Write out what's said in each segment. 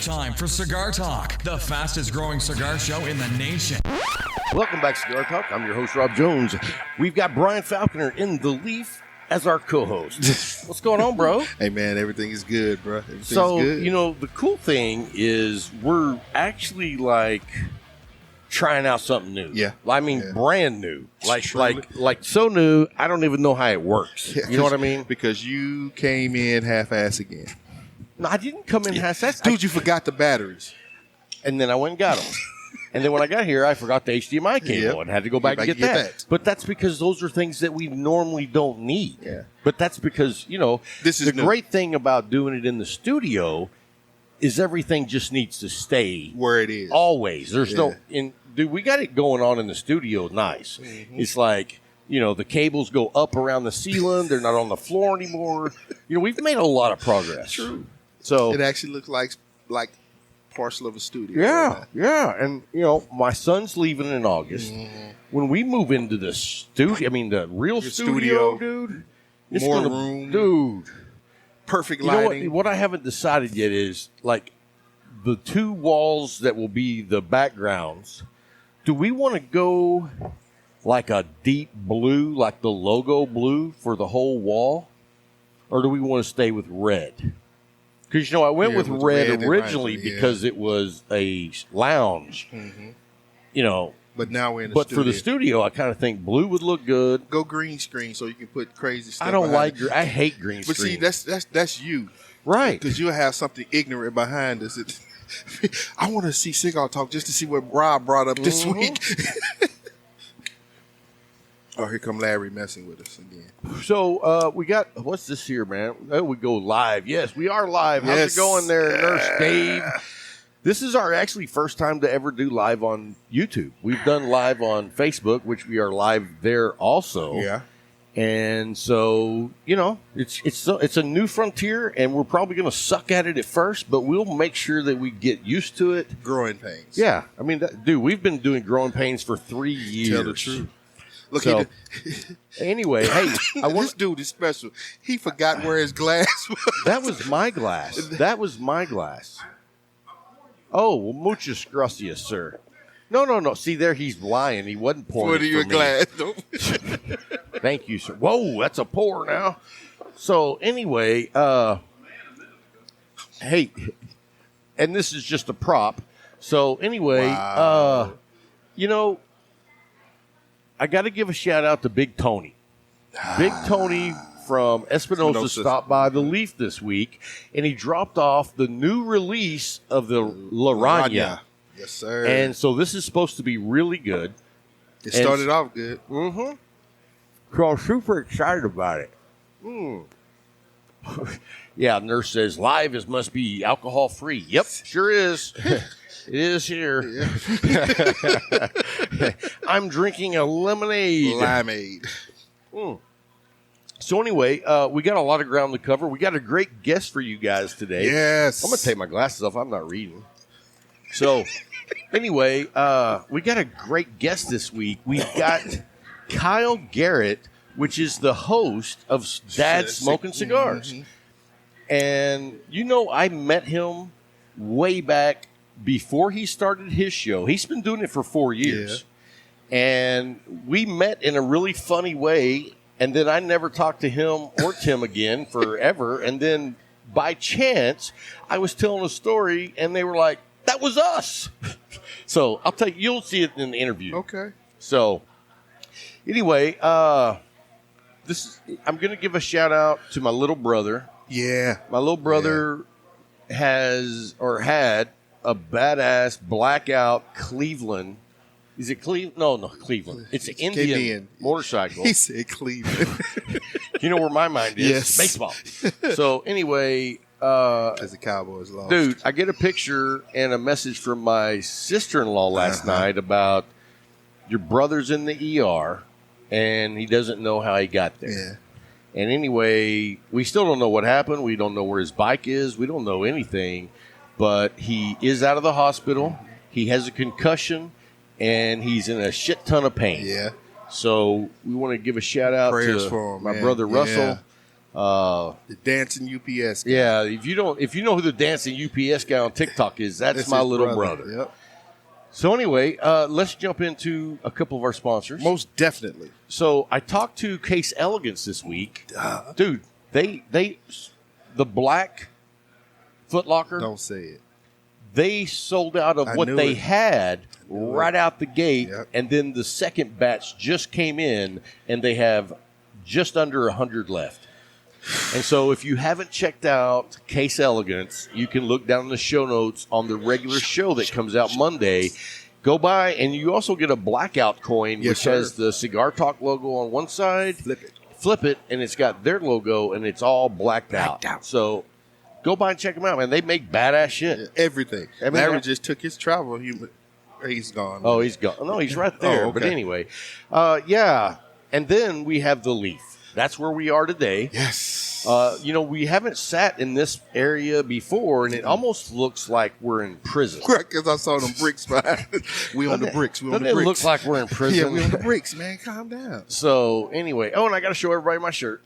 time for Cigar Talk, the fastest growing cigar show in the nation. Welcome back to Cigar Talk. I'm your host, Rob Jones. We've got Brian Falconer in the Leaf as our co-host. What's going on, bro? Hey, man, everything is good, bro. Everything's So, good. you know, the cool thing is we're actually, like, trying out something new. Yeah. I mean, brand new. Truly. Like so new, I don't even know how it works. Yeah, You know what I mean? Because you came in half-ass again. No, I didn't come in half-assed. Dude, you forgot the batteries. And then I went and got them. And then when I got here, I forgot the HDMI cable and had to go back and get that. But that's because those are things that we normally don't need. Yeah. But that's because, you know, This is the new. great thing about doing it in the studio is everything just needs to stay Where it is. always. There's dude, we got it going on in the studio nice. Mm-hmm. It's like, you know, the cables go up around the ceiling. They're not on the floor anymore. You know, we've made a lot of progress. True. So It actually looks like parcel of a studio. yeah, yeah. And, you know, my son's leaving in August. Mm-hmm. When we move into the studio, I mean, the real Your studio, studio. dude, it's More gonna, room. dude. Perfect You know lighting. what I haven't decided yet is, like, the two walls that will be the backgrounds. Do we want to go like a deep blue, like the logo blue for the whole wall? Or do we want to stay with red? Because, you know, I went Yeah, with with red red, originally yeah. because it was a lounge, you know. But now we're in the But studio. for the studio, I kind of think blue would look good. Go green screen so you can put crazy stuff I don't behind like, it. I hate green But screen. see, that's you. right. Because you'll have something ignorant behind us. I want to see Cigar Talk just to see what Rob brought up this Mm-hmm. week. Oh, here come Larry messing with us again. So we got, what's this here, man? Oh, we go live. Yes, we are live. How's Yes. it going there, Nurse Dave? This is our actually first time to ever do live on YouTube. We've done live on Facebook, which we are live there also. Yeah. And so, you know, it's a new frontier, and we're probably going to suck at it at first, but we'll make sure that we get used to it. Growing pains. Yeah. I mean, dude, we've been doing Growing Pains for 3 years. Tell the truth. Look, So, anyway, hey, I this want dude is special. He forgot where his glass was. that was my glass. That was my glass. Oh, well, muchas gracias, sir. No. See, there he's lying. He wasn't pouring What it are your for me. glass? Nope. Thank you, sir. Whoa, that's a pour now. So anyway, hey, and this is just a prop. So anyway, Wow. you know, I got to give a shout out to Big Tony. Big Tony from Espinosa Espinosa. stopped by the Leaf this week, and he dropped off the new release of the La Raña. Yes, sir. And so this is supposed to be really good. it started off good. Mm-hmm. So I'm super excited about it. Yeah, nurse says live must be alcohol free. Yep, sure is. It is here. I'm drinking a lemonade. Limeade. So anyway, we got a lot of ground to cover. We got a great guest for you guys today. Yes. I'm going to take my glasses off. I'm not reading. So anyway, we got a great guest this week. We've got Kyle Garrett, which is the host of Dad's Smoking Cigars. And, you know, I met him way back before he started his show. He's been doing it for 4 years. And we met in a really funny way. And then I never talked to him or Tim again forever. And then by chance, I was telling a story and they were like, that was us. So I'll tell you, you'll see it in the interview. Okay. So anyway, I'm going to give a shout out to my little brother. Yeah. My little brother had a badass blackout Cleveland. Is it Cleveland? No, Cleveland. It's an Indian motorcycle. He said Cleveland. You know where my mind is? Yes. Baseball. So anyway, As the Cowboys lost. dude, I get a picture and a message from my sister-in-law last night about your brother's in the ER and he doesn't know how he got there. Yeah. And anyway, we still don't know what happened. We don't know where his bike is. We don't know anything. But he is out of the hospital. He has a concussion, and he's in a shit ton of pain. Yeah. So we want to give a shout out Prayers to for him, my man. brother Russell. The dancing UPS guy. Yeah, if you know who the dancing UPS guy on TikTok is, that's my his little brother. Yep. So anyway, let's jump into a couple of our sponsors. Most definitely. So I talked to Case Elegance this week. Dude, the black Foot Locker. Don't say it. They sold out of I what knew they it. had right out the gate, Yep. and then the second batch just came in, and they have just under 100 left. And so if you haven't checked out Case Elegance, you can look down in the show notes on the regular show that comes out Monday. Go by, and you also get a blackout coin, Yes, which sir. has the Cigar Talk logo on one side. Flip it. And it's got their logo, and it's all blacked out. So go by and check them out, man. They make badass shit. Yeah, everything. I mean, Larry just took his travel. He's gone. Oh, he's gone. No, he's right there. Oh, okay. But anyway, yeah. And then we have the Leaf. That's where we are today. Yes. We haven't sat in this area before, and it almost looks like we're in prison. Because I saw them bricks behind. We on the bricks. We on Doesn't the it bricks. look like we're in prison? Yeah, we on the bricks, man. Calm down. So anyway, and I got to show everybody my shirt.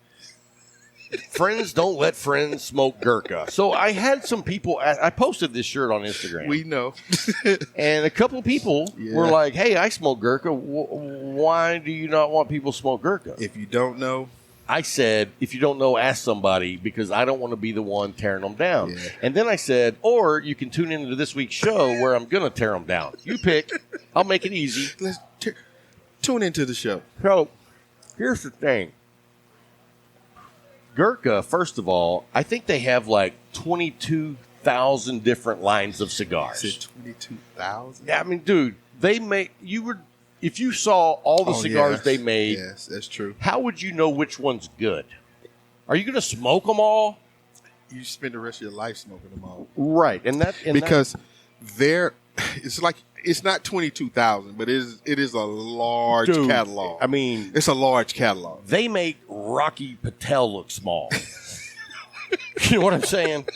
Friends don't let friends smoke Gurkha. So I had some people. I posted this shirt on Instagram. We know. And a couple people Yeah. were like, "Hey, I smoke Gurkha. Why do you not want people to smoke Gurkha?" If you don't know, I said, if you don't know, ask somebody, because I don't want to be the one tearing them down. Yeah. And then I said, or you can tune into this week's show where I'm going to tear them down. You pick. I'll make it easy. let's tune into the show. So here's the thing. Gurkha, first of all, I think they have like 22,000 different lines of cigars. Is it 22,000? Yeah, I mean, dude, if you saw all the cigars they made, Yes, that's true. how would you know which one's good? Are you going to smoke them all? You spend the rest of your life smoking them all. Right, Because it's not 22,000, but it is a large Dude, catalog. I mean, it's a large catalog. they make Rocky Patel look small. You know what I'm saying?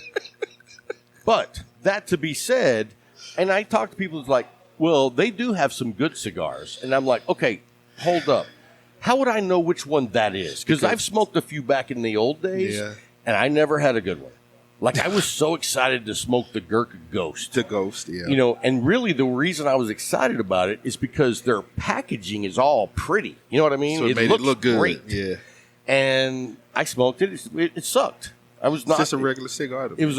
But that to be said, and I talk to people who's like, well, they do have some good cigars. And I'm like, okay, hold up. How would I know which one that is? Because I've smoked a few back in the old days, Yeah. and I never had a good one. Like, I was so excited to smoke the Gurkha Ghost. The Ghost, yeah. And really the reason I was excited about it is because their packaging is all pretty. You know what I mean? So it made it looks look good. great. Yeah. And I smoked it. It sucked. I was It's not just a regular cigar. It was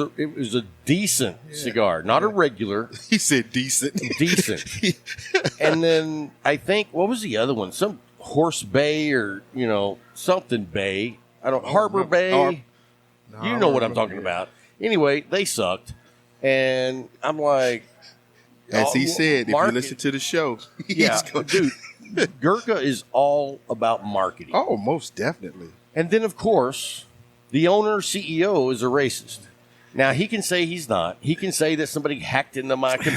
a decent cigar, not a regular. He said decent. Decent. And then I think, what was the other one? Some Horse Bay or something Bay. Harbor Bay. You know what I'm talking about. Anyway, they sucked, and I'm like, As he said, if you market- listen to the show, yeah, dude, Gurkha is all about marketing. Oh, most definitely. And then, of course, the owner, CEO, is a racist. Now, he can say he's not. He can say that somebody hacked into my computer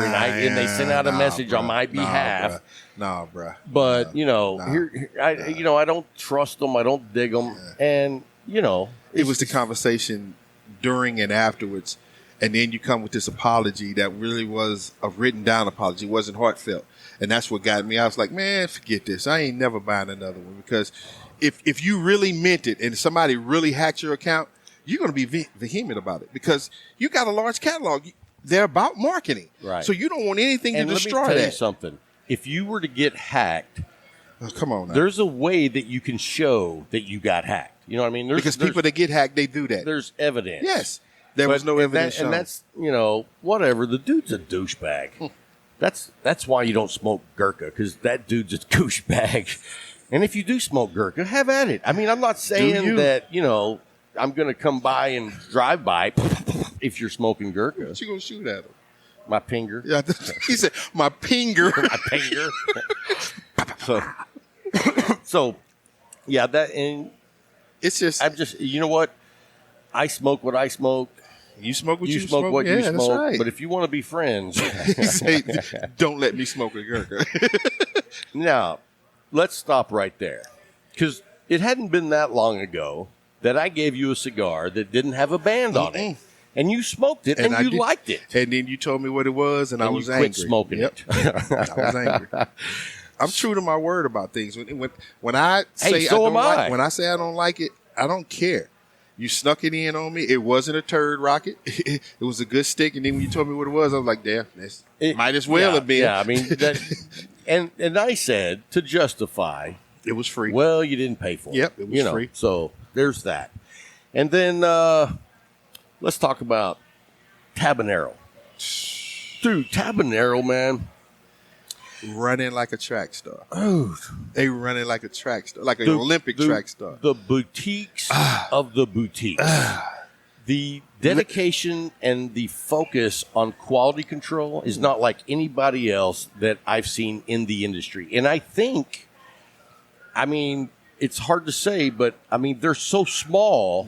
and they sent out a message on my behalf. Nah, bruh. But, I don't trust them. I don't dig them. And, It was the conversation during and afterwards, and then you come with this apology that really was a written down apology. It wasn't heartfelt. And that's what got me. I was like, man, forget this. I ain't never buying another one, because if you really meant it and somebody really hacked your account, you're going to be vehement about it, because you got a large catalog. They're about marketing. Right. So you don't want anything and to let me destroy tell you that. something. If you were to get hacked, Oh, come on now. there's a way that you can show that you got hacked. You know what I mean? Because people that get hacked, they do that. There's evidence. Yes. There was no evidence shown. And that's, whatever. The dude's a douchebag. That's why you don't smoke Gurkha, because that dude's a douchebag. And if you do smoke Gurkha, have at it. I mean, I'm not saying that, I'm going to come by and drive by if you're smoking Gurkha. What you going to shoot at him? My pinger. Yeah, he said, my pinger. My pinger. So, yeah, and It's just, I'm just, you know what? I smoke what I smoke. you smoke what you smoke what you Yeah, that's smoke. right. But if you want to be friends, He said, don't let me smoke a Gurkha. now, let's stop right there. Because it hadn't been that long ago that I gave you a cigar that didn't have a band on it. And you smoked it, and I you did- liked it. And then you told me what it was, and I And was you angry. quit smoking Yep. it. I was angry. I'm true to my word about things. When I say so I am don't I. like, when I say I don't like it, I don't care. You snuck it in on me. It wasn't a turd rocket. It was a good stick. And then when you told me what it was, I was like, damn, might as well have been. Yeah, I mean, and I said, to justify, it was free. Well, you didn't pay for it. Yep, it was free. So there's that. And then let's talk about Tabanero. Dude, Tabanero, man. Running like a track star. Oh, they running like a track star, like an Olympic track star. The boutiques of the boutiques. The dedication and the focus on quality control is not like anybody else that I've seen in the industry. And I think, I mean, it's hard to say, but I mean, they're so small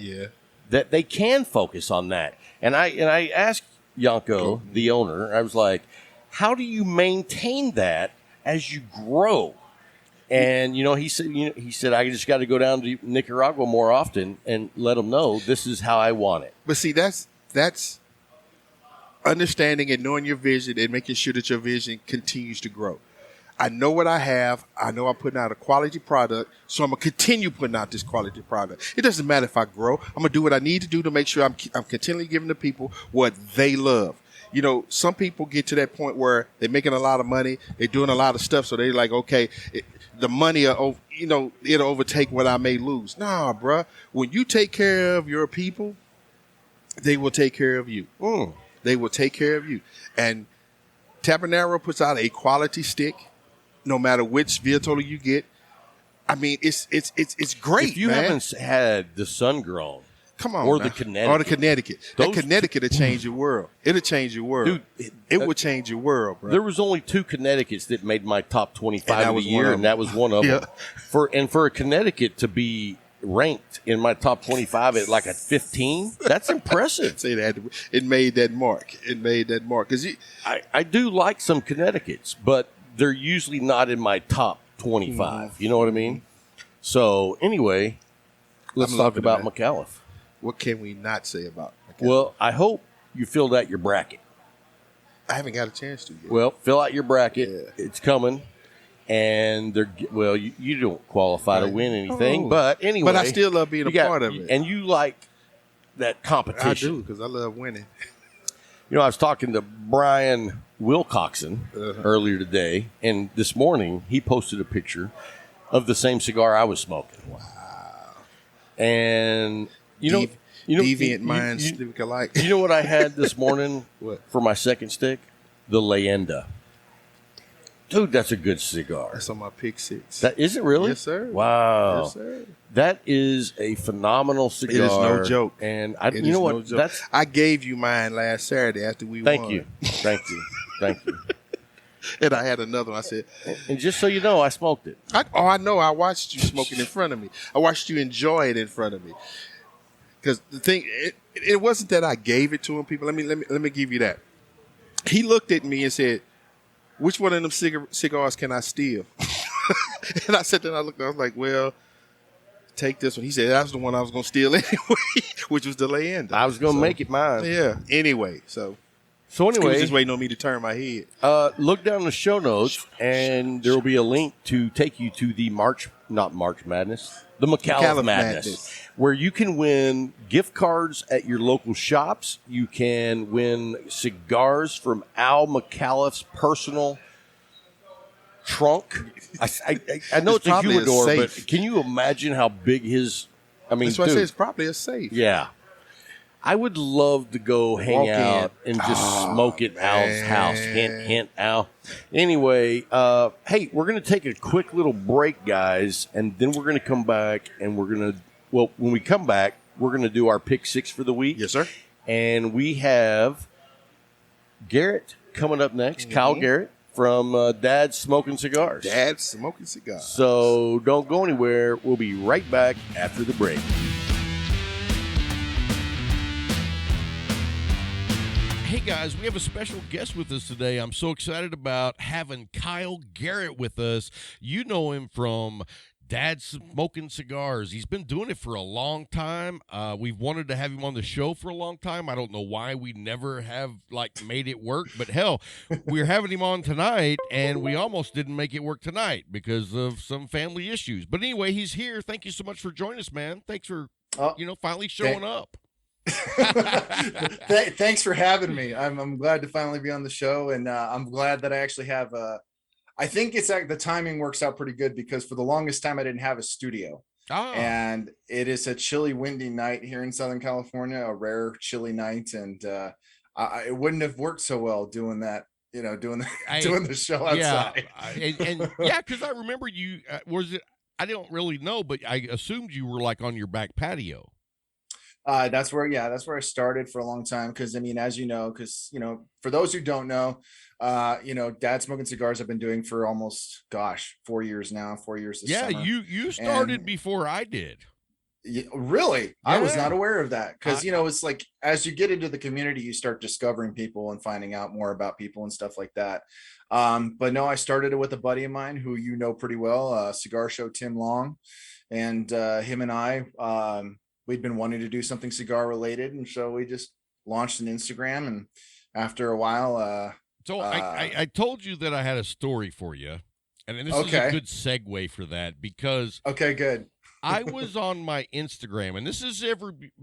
that they can focus on that. And I asked Yanko, the owner, I was like, how do you maintain that as you grow? And he said I just got to go down to Nicaragua more often and let them know this is how I want it. But see, that's understanding and knowing your vision and making sure that your vision continues to grow. I know what I have. I know I'm putting out a quality product, so I'm gonna continue putting out this quality product. It doesn't matter if I grow. I'm gonna do what I need to do to make sure I'm continually giving the people what they love. Some people get to that point where they're making a lot of money, they're doing a lot of stuff, so they're like, okay, the money, it'll overtake what I may lose. Nah, bruh. When you take care of your people, they will take care of you. They will take care of you. And Tabanero puts out a quality stick, no matter which Vitola you get. I mean, it's great. If you haven't had the sun grown, come on, or now. the Connecticut. Or the Connecticut. That Connecticut will change your world. It'll change your world. Dude, it will change your world, bro. There was only 2 Connecticut's that made my top 25 of the year, and that was one of them. For a Connecticut to be ranked in my top 25 at like a 15, that's impressive. Say that. It made that mark. Because I do like some Connecticut's, but they're usually not in my top 25. You know what I mean? So anyway, let's talk about McAuliffe. What can we not say about McAuliffe? Well, I hope you filled out your bracket. I haven't got a chance to yet. Well, fill out your bracket. Yeah. It's coming. And you don't qualify to win anything. But anyway. But I still love being a part of it. And you like that competition. I do, because I love winning. I was talking to Brian Wilcoxon earlier today, and this morning he posted a picture of the same cigar I was smoking. Wow. And deviant minds think alike. You know what I had this morning for my second stick? The Leyenda. Dude, that's a good cigar. That's on my pick 6. That is it really? Yes, sir. Wow. Yes, sir. That is a phenomenal cigar. It is no joke. And you know what? No I gave you mine last Saturday after we won. Thank you. And I had another one. I said, and just so you know, I smoked it. I know. I watched you smoke it in front of me. I watched you enjoy it in front of me. Because the thing, it wasn't that I gave it to him. People, let me give you that. He looked at me and said, "Which one of them cigars can I steal?" And I said that. I was like, "Well, take this one." He said, "That's the one I was going to steal anyway," which was the Leyenda. I was going to make it mine. Yeah. Anyway, So anyway, he was just waiting on me to turn my head. Look down the show notes, and there will be a link to take you to the McAuliffe Madness, where you can win gift cards at your local shops. You can win cigars from Al McAuliffe's personal trunk. I know it's a humidor, but can you imagine how big his? I mean, that's why I say it's probably a safe. Yeah. I would love to go hang out and just smoke at Al's house. Hint, hint, Al. Anyway, hey, we're going to take a quick little break, guys, and then we're going to come back, and when we come back, we're going to do our pick 6 for the week. Yes, sir. And we have Garrett coming up next, Kyle Garrett from Dad's Smoking Cigars. Dad's Smoking Cigars. So don't go anywhere. We'll be right back after the break. Hey guys, we have a special guest with us today. I'm so excited about having Kyle Garrett with us. You know him from Dad's Smoking Cigars. He's been doing it for a long time. We've wanted to have him on the show for a long time. I don't know why we never have made it work, but hell, we're having him on tonight, and we almost didn't make it work tonight because of some family issues. But anyway, he's here. Thank you so much for joining us, man. Thanks for Oh. finally showing up. Thanks for having me. I'm glad to finally be on the show, and I'm glad that I actually have I think it's like the timing works out pretty good because for the longest time I didn't have a studio. And it is a chilly, windy night here in Southern California, a rare chilly night, and it wouldn't have worked so well doing that. Doing the show outside. Because I remember you. Was it? I don't really know, but I assumed you were like on your back patio. That's where I started for a long time. Cause I mean, as for those who don't know, Dad Smoking Cigars I've been doing for almost, 4 years now, 4 years this summer. You started before I did. Really? Yeah. I was not aware of that. Cause it's like, as you get into the community, you start discovering people and finding out more about people and stuff like that. But no, I started it with a buddy of mine who pretty well, Cigar Show Tim Long, and him and I, we'd been wanting to do something cigar related, and so we just launched an Instagram. And after a while, I told you that I had a story for you, and this is a good segue for that because good. I was on my Instagram, and this is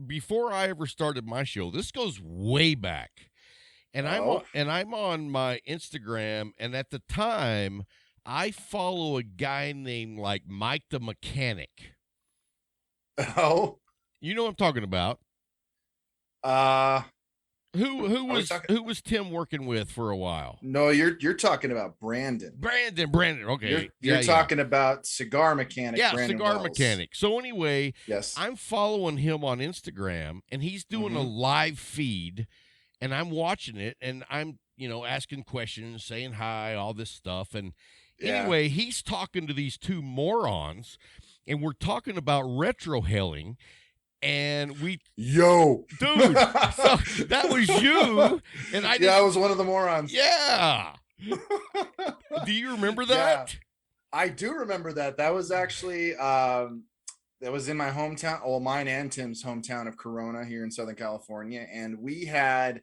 before I ever started my show. This goes way back, and I'm on my Instagram, and at the time, I follow a guy named like Mike the Mechanic. Oh. You know what I'm talking about? Who was Tim working with for a while? No, you're talking about Brandon. Brandon. Okay, you're talking about Cigar Mechanic. Yeah, Brandon Cigar Wells. Mechanic. So anyway, yes, I'm following him on Instagram, and he's doing a live feed, and I'm watching it, and I'm asking questions, saying hi, all this stuff, and anyway, he's talking to these two morons, and we're talking about retrohaling. And dude, so that was you, and I was one of the morons. Yeah. Do you remember that? Yeah, I do remember that. That was actually that was in my hometown, mine and Tim's hometown of Corona here in Southern California, and we had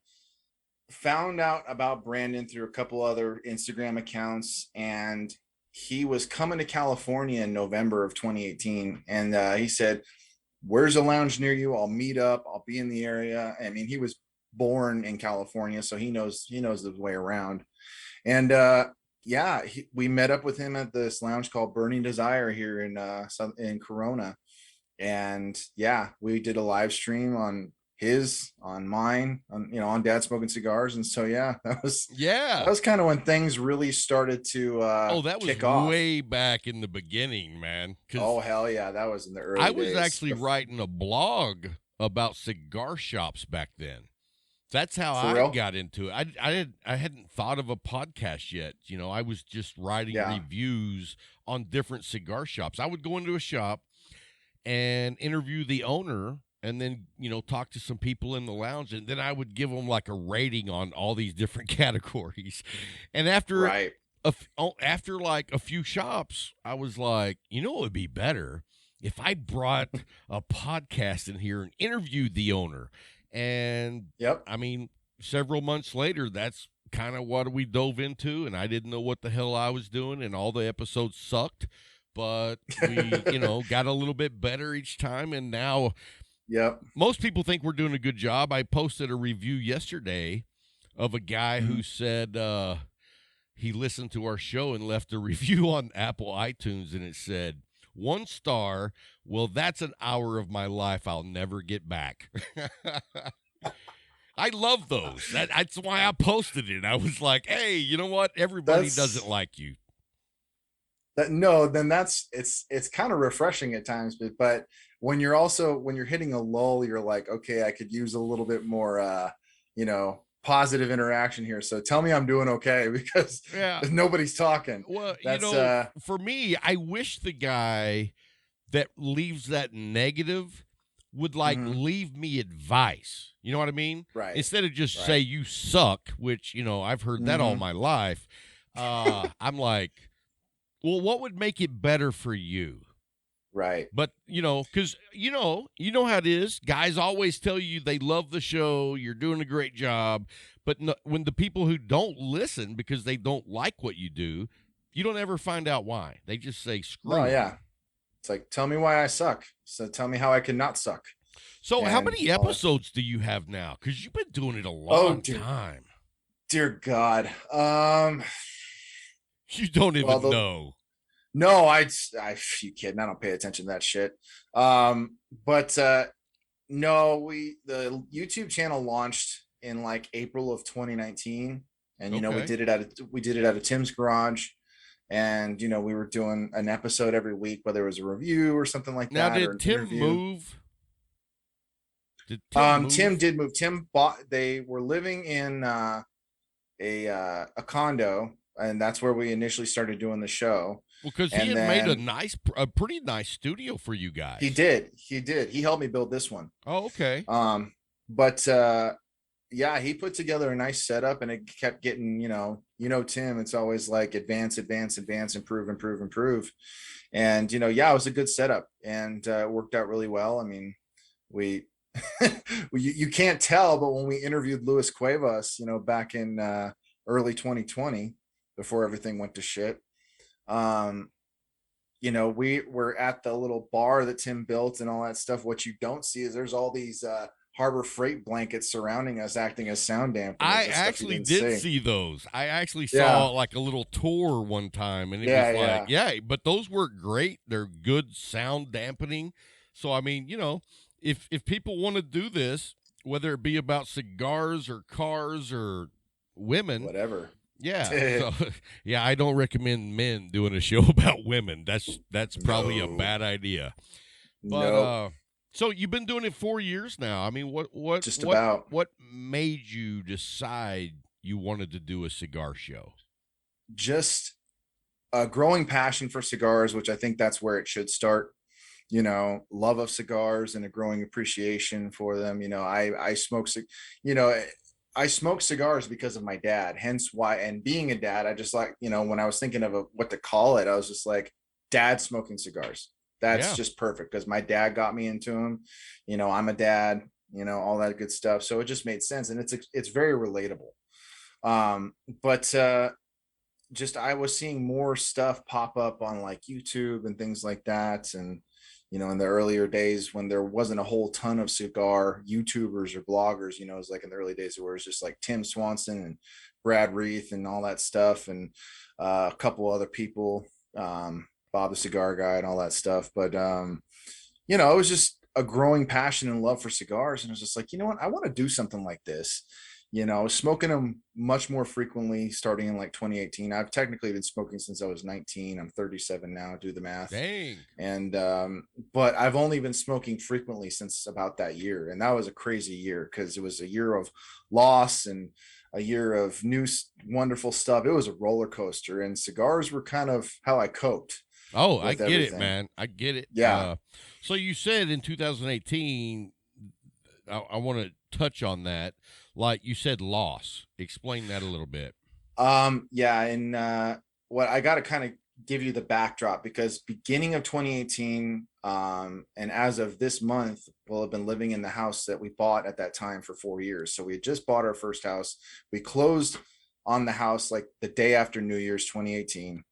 found out about Brandon through a couple other Instagram accounts, and he was coming to California in November of 2018, and he said, "Where's a lounge near you? I'll meet up. I'll be in the area." I mean, he was born in California, so he knows the way around. And we met up with him at this lounge called Burning Desire here in Corona. And we did a live stream on mine, on Dad Smoking Cigars. And so that was kind of when things really started to that was kick off. Way back in the beginning, man. Oh hell yeah, that was in the early days. I was actually writing a blog about cigar shops back then. That's how I got into it. I hadn't thought of a podcast yet. I was just writing reviews on different cigar shops. I would go into a shop and interview the owner, and then, talk to some people in the lounge, and then I would give them like a rating on all these different categories. And after like a few shops, I was like, it would be better if I brought a podcast in here and interviewed the owner. And I mean, several months later, that's kind of what we dove into, and I didn't know what the hell I was doing, and all the episodes sucked, but we, got a little bit better each time, and now most people think we're doing a good job. I posted a review yesterday of a guy who said he listened to our show and left a review on Apple iTunes, and it said, 1 star, well, that's an hour of my life I'll never get back. I love those. That's why I posted it. I was like, hey, you know what? Everybody doesn't like you. It's kind of refreshing at times, but when you're hitting a lull, you're like, okay, I could use a little bit more, positive interaction here. So tell me I'm doing okay, because nobody's talking. Well, for me, I wish the guy that leaves that negative would leave me advice. You know what I mean? Right. Instead of just say you suck, which, I've heard that all my life. I'm like, well, what would make it better for you? Right. But, because, you know how it is. Guys always tell you they love the show. You're doing a great job. But when the people who don't listen because they don't like what you do, you don't ever find out why. They just say, screw it. Yeah. It's like, tell me why I suck. So tell me how I can not suck. So how and many episodes do you have now? Because you've been doing it a oh long dear, time. dear God. You don't even Well, know. no, you kidding? I don't pay attention to that shit. But no, the YouTube channel launched in like April of 2019, and you know we Okay. did it at a Tim's garage, and you know we were doing an episode every week, whether it was a review or something like Now, that, or did an Tim interview. move? Did Tim move? Tim did move. Tim bought. They were living in a condo, and that's where we initially started doing the show. Well, because he And had made then a pretty nice studio for you guys. he did. He helped me build this one. Oh, okay. But yeah, he put together a nice setup, and it kept getting, Tim, it's always like advance, improve. And, yeah, it was a good setup, and it worked out really well. I mean, we, you can't tell, but when we interviewed Luis Cuevas, back in early 2020, before everything went to shit, we were at the little bar that Tim built and all that stuff. What you don't see is there's all these Harbor Freight blankets surrounding us, acting as sound dampeners. I actually did see those. I actually saw like a little tour one time, and it was like, but those work great. They're good sound dampening. So, I mean, if people want to do this, whether it be about cigars or cars or women, whatever. Yeah. So, yeah, I don't recommend men doing a show about women. That's probably a bad idea. But so you've been doing it 4 years now. I mean, what made you decide you wanted to do a cigar show? Just a growing passion for cigars, which I think that's where it should start. Love of cigars and a growing appreciation for them. I smoke cigars because of my dad, hence why, and being a dad, I just like, when I was thinking of what to call it, I was just like, dad smoking cigars. That's just perfect, because my dad got me into them. I'm a dad, all that good stuff. So it just made sense, and it's very relatable. But I was seeing more stuff pop up on like YouTube and things like that. And, in the earlier days when there wasn't a whole ton of cigar YouTubers or bloggers, it was like in the early days where it was just like Tim Swanson and Brad Reith and all that stuff. And a couple other people, Bob the Cigar Guy and all that stuff. But, it was just a growing passion and love for cigars. And I was just like, you know what, I want to do something like this. I was smoking them much more frequently starting in like 2018. I've technically been smoking since I was 19. I'm 37 now, do the math. Dang. And, but I've only been smoking frequently since about that year. And that was a crazy year, because it was a year of loss and a year of new, wonderful stuff. It was a roller coaster, and cigars were kind of how I coped. Oh, I get it, man. I get it. Yeah. So you said in 2018, I want to touch on that. Like you said, loss. Explain that a little bit. Yeah. And what I got to kind of give you the backdrop, because beginning of 2018, and as of this month, we'll have been living in the house that we bought at that time for 4 years. So we had just bought our first house. We closed on the house like the day after New Year's 2018.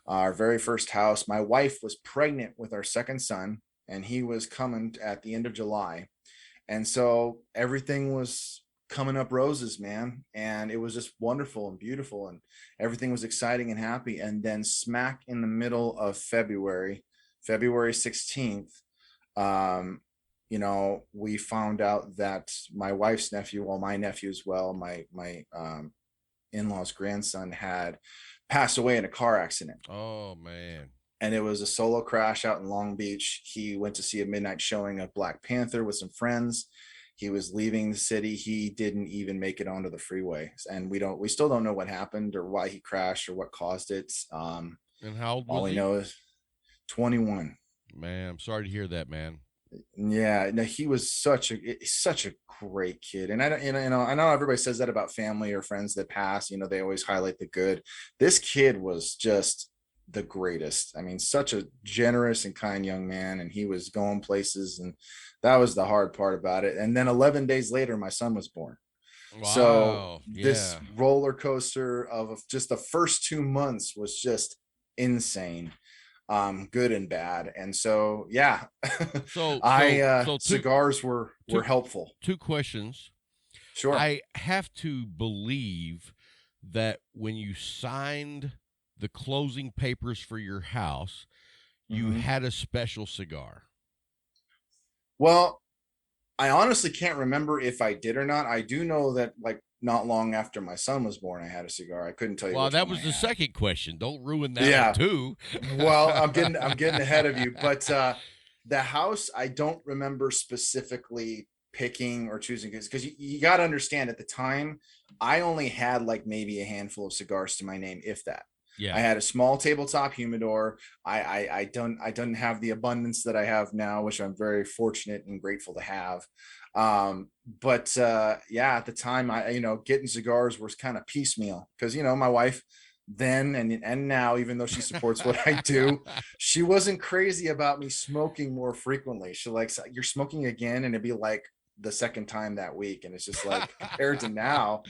Our very first house. My wife was pregnant with our second son, and he was coming at the end of July. And so everything was coming up roses, man. And it was just wonderful and beautiful, and everything was exciting and happy. And then smack in the middle of February 16th, we found out that my wife's nephew, well, my nephew as well, my in-laws grandson, had passed away in a car accident. Oh, man. And it was a solo crash out in Long Beach. He went to see a midnight showing of Black Panther with some friends. He was leaving the city. He didn't even make it onto the freeway. And we still don't know what happened or why he crashed or what caused it. And how old was he? All we know is 21. Man, I'm sorry to hear that, man. Yeah, no, he was such a great kid. And I know everybody says that about family or friends that pass, they always highlight the good. This kid was just the greatest. I mean, such a generous and kind young man, and he was going places, and that was the hard part about it. And then 11 days later, my son was born. Wow. So this roller coaster of just the first 2 months was just insane. good and bad. And so, yeah, So cigars were helpful. 2 questions. Sure. I have to believe that when you signed the closing papers for your house, you had a special cigar. Well, I honestly can't remember if I did or not. I do know that, like, not long after my son was born, I had a cigar. I couldn't tell you. Well, that was the second question. Don't ruin that one too. Well, I'm getting ahead of you, but the house, I don't remember specifically picking or choosing, because you got to understand, at the time, I only had like maybe a handful of cigars to my name, if that. Yeah. I had a small tabletop humidor. I don't have the abundance that I have now, which I'm very fortunate and grateful to have. But yeah, at the time, getting cigars was kind of piecemeal, because, my wife then and now, even though she supports what I do, she wasn't crazy about me smoking more frequently. She likes, you're smoking again, and it'd be like the second time that week. And it's just like, compared to now,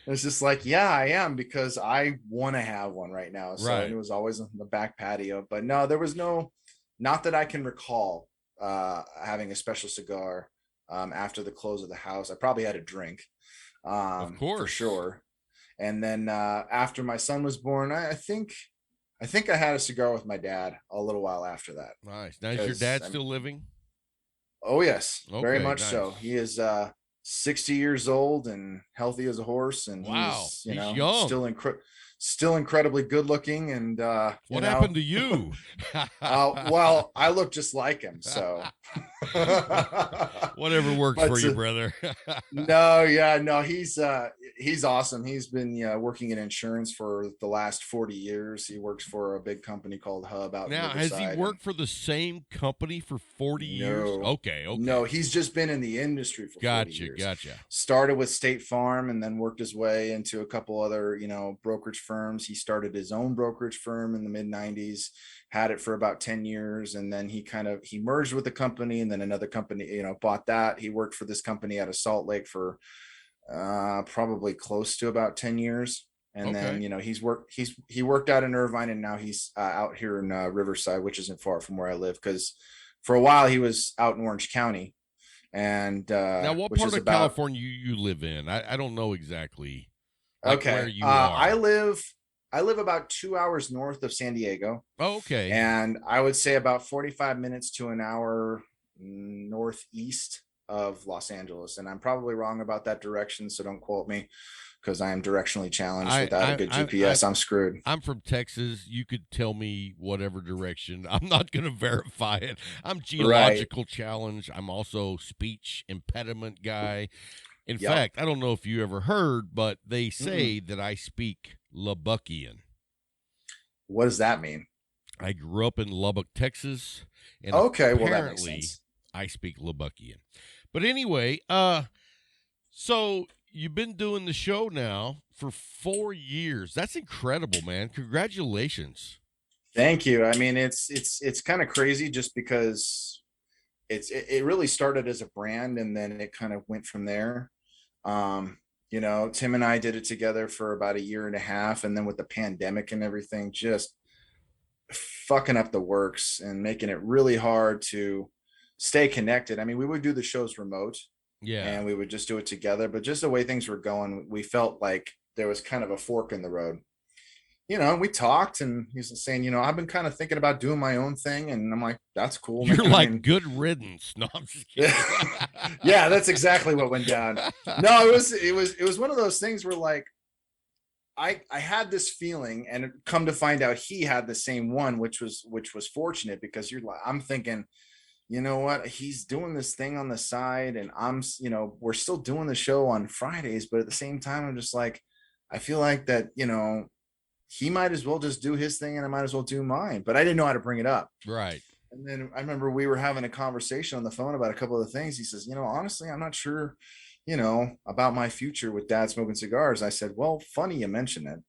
it's just like, yeah, I am, because I want to have one right now. So right. It was always on the back patio, but no, there was not that I can recall having a special cigar after the close of the house. I probably had a drink, of course, for sure. And then after my son was born, I think I had a cigar with my dad a little while after that. Nice. Now, is your dad still living? Oh yes, okay, very much nice. So. He is 60 years old and healthy as a horse, and wow, he's young. Still incredibly good looking. And what happened to you? Well, I look just like him, so whatever works for you, brother. No, he's awesome. He's been working in insurance for the last 40 years. He works for a big company called Hub out now. In has he worked for the same company for 40 years? Okay. No, he's just been in the industry for 40 years. Gotcha. Started with State Farm and then worked his way into a couple other, brokerage firms. He started his own brokerage firm in the mid 90s, had it for about 10 years. And then he merged with the company, and then another company, bought that. He worked for this company out of Salt Lake for probably close to about 10 years. And then, he worked out in Irvine, and now he's out here in Riverside, which isn't far from where I live, because for a while he was out in Orange County. And now, what part of California you live in? I don't know exactly. Okay. Where you are. I live about 2 hours north of San Diego. Oh, okay. And I would say about 45 minutes to an hour northeast of Los Angeles. And I'm probably wrong about that direction, so don't quote me, because I am directionally challenged. Without a good GPS, I'm screwed. I'm from Texas. You could tell me whatever direction. I'm not going to verify it. I'm geological challenged. I'm also speech impediment guy. In fact, I don't know if you ever heard, but they say that I speak Lubbockian. What does that mean? I grew up in Lubbock, Texas, and apparently well, that makes sense. I speak Lubbockian. But anyway, so you've been doing the show now for 4 years. That's incredible, man. Congratulations. Thank you. I mean, it's kind of crazy, just because it really started as a brand, and then it kind of went from there. Tim and I did it together for about a year and a half, and then with the pandemic and everything, just fucking up the works and making it really hard to stay connected. I mean, we would do the shows remote, and we would just do it together, but just the way things were going, we felt like there was kind of a fork in the road. We talked, and he's saying, I've been kind of thinking about doing my own thing. And I'm like, that's cool. You're like, good riddance. No, I'm just kidding. Yeah, that's exactly what went down. No, it was one of those things where, like, I had this feeling, and come to find out he had the same one, which was fortunate, because I'm thinking, you know what, he's doing this thing on the side, and I'm, we're still doing the show on Fridays, but at the same time, I'm just like, I feel like that, he might as well just do his thing, and I might as well do mine. But I didn't know how to bring it up. Right. And then I remember we were having a conversation on the phone about a couple of things. He says, honestly, I'm not sure, about my future with Dad Smoking Cigars. I said, well, funny you mention it.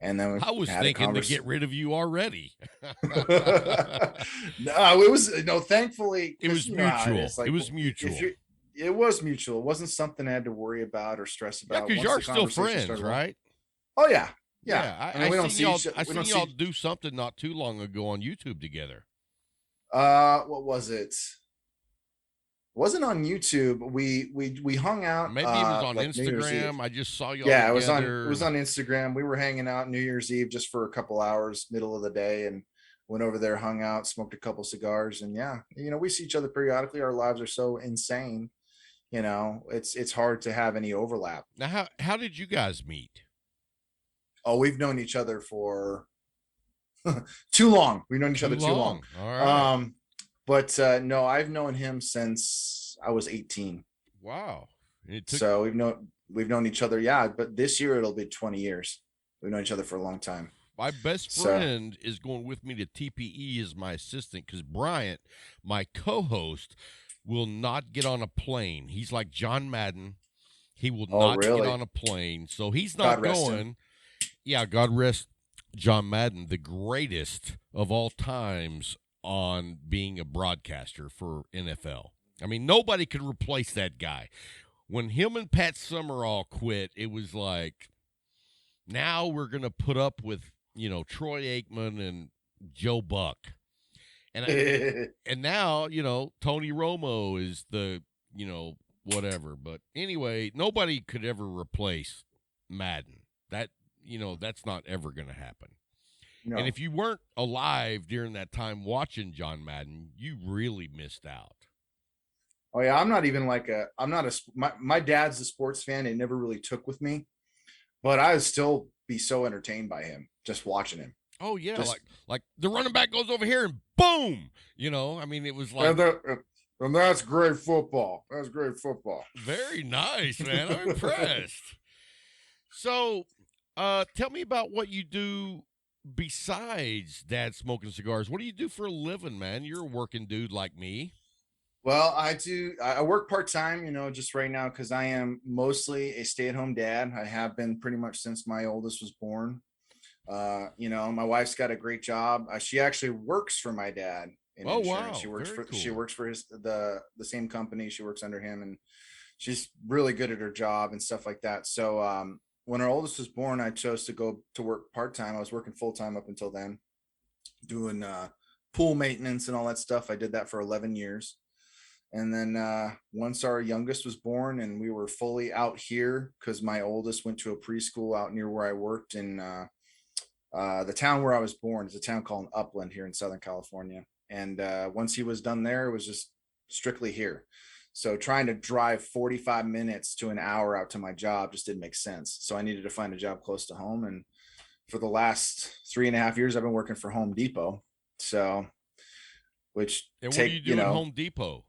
And then I was thinking to get rid of you already. No, it was thankfully it was mutual. Like, it was mutual. It was mutual. It wasn't something I had to worry about or stress about. Yeah, because you're still friends, right? Oh yeah. Yeah, I mean, we don't see I seen y'all do something not too long ago on YouTube together. What was it? Wasn't on YouTube. We hung out. Maybe it was on like Instagram. I just saw y'all. Yeah, together. it was on Instagram. We were hanging out New Year's Eve just for a couple hours, middle of the day, and went over there, hung out, smoked a couple cigars, and yeah, we see each other periodically. Our lives are so insane, it's hard to have any overlap. Now, how did you guys meet? Oh, we've known each other for too long. We've known each other too long. All right. But no, I've known him since I was 18. Wow. So we've known each other. Yeah, but this year it'll be 20 years. We've known each other for a long time. My best friend is going with me to TPE as my assistant because Bryant, my co-host, will not get on a plane. He's like John Madden. He will not get on a plane. So he's not going. Yeah, God rest John Madden, the greatest of all times on being a broadcaster for NFL. I mean, nobody could replace that guy. When him and Pat Summerall quit, it was like, now we're going to put up with, Troy Aikman and Joe Buck. And and now, Tony Romo is the, whatever. But anyway, nobody could ever replace Madden. That's not ever going to happen. No. And if you weren't alive during that time watching John Madden, you really missed out. Oh yeah, I'm not my dad's a sports fan. It never really took with me, but I would still be so entertained by him just watching him. Oh yeah, like the running back goes over here and boom, I mean, it was like. And that's great football. That's great football. Very nice, man. I'm impressed. So, tell me about what you do besides Dad Smoking Cigars. What do you do for a living, man? You're a working dude like me. Well, I work part-time, just right now because I am mostly a stay-at-home dad. I have been pretty much since my oldest was born. My wife's got a great job. She actually works for my dad in insurance. Wow. She works for the same company. She works under him, and she's really good at her job and stuff like that. So, when our oldest was born, I chose to go to work part-time. I was working full-time up until then, doing pool maintenance and all that stuff. I did that for 11 years. And then once our youngest was born and we were fully out here, because my oldest went to a preschool out near where I worked in the town where I was born. It's a town called Upland here in Southern California. And once he was done there, it was just strictly here. So trying to drive 45 minutes to an hour out to my job just didn't make sense. So I needed to find a job close to home. And for the last 3.5 years, I've been working for Home Depot. So, what do you do at Home Depot?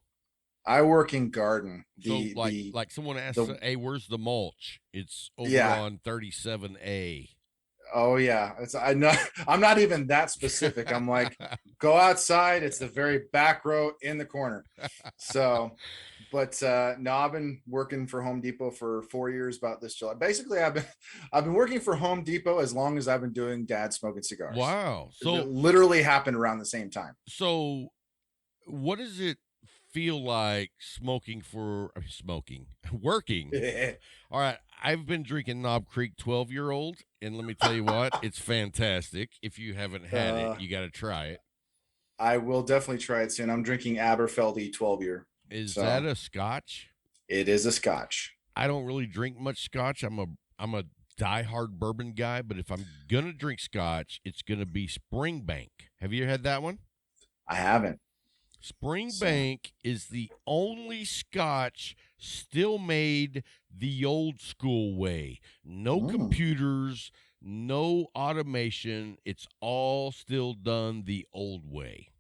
I work in garden. Like someone asked, hey, where's the mulch? It's over on 37A. Oh yeah, I'm not even that specific. I'm like, go outside. It's the very back row in the corner. So, but no, I've been working for Home Depot for 4 years. About this July, basically, I've been working for Home Depot as long as I've been doing Dad Smoking Cigars. Wow! So it literally happened around the same time. So, what does it feel like working? All right, I've been drinking Knob Creek 12-year-old, and let me tell you what, it's fantastic. If you haven't had it, you got to try it. I will definitely try it soon. I'm drinking Aberfeldy 12-year. Is that a Scotch? It is a Scotch. I don't really drink much Scotch. I'm a diehard bourbon guy, but if I'm gonna drink Scotch, it's gonna be Springbank. Have you had that one? I haven't. Springbank is the only Scotch still made the old school way. No computers, no automation. It's all still done the old way.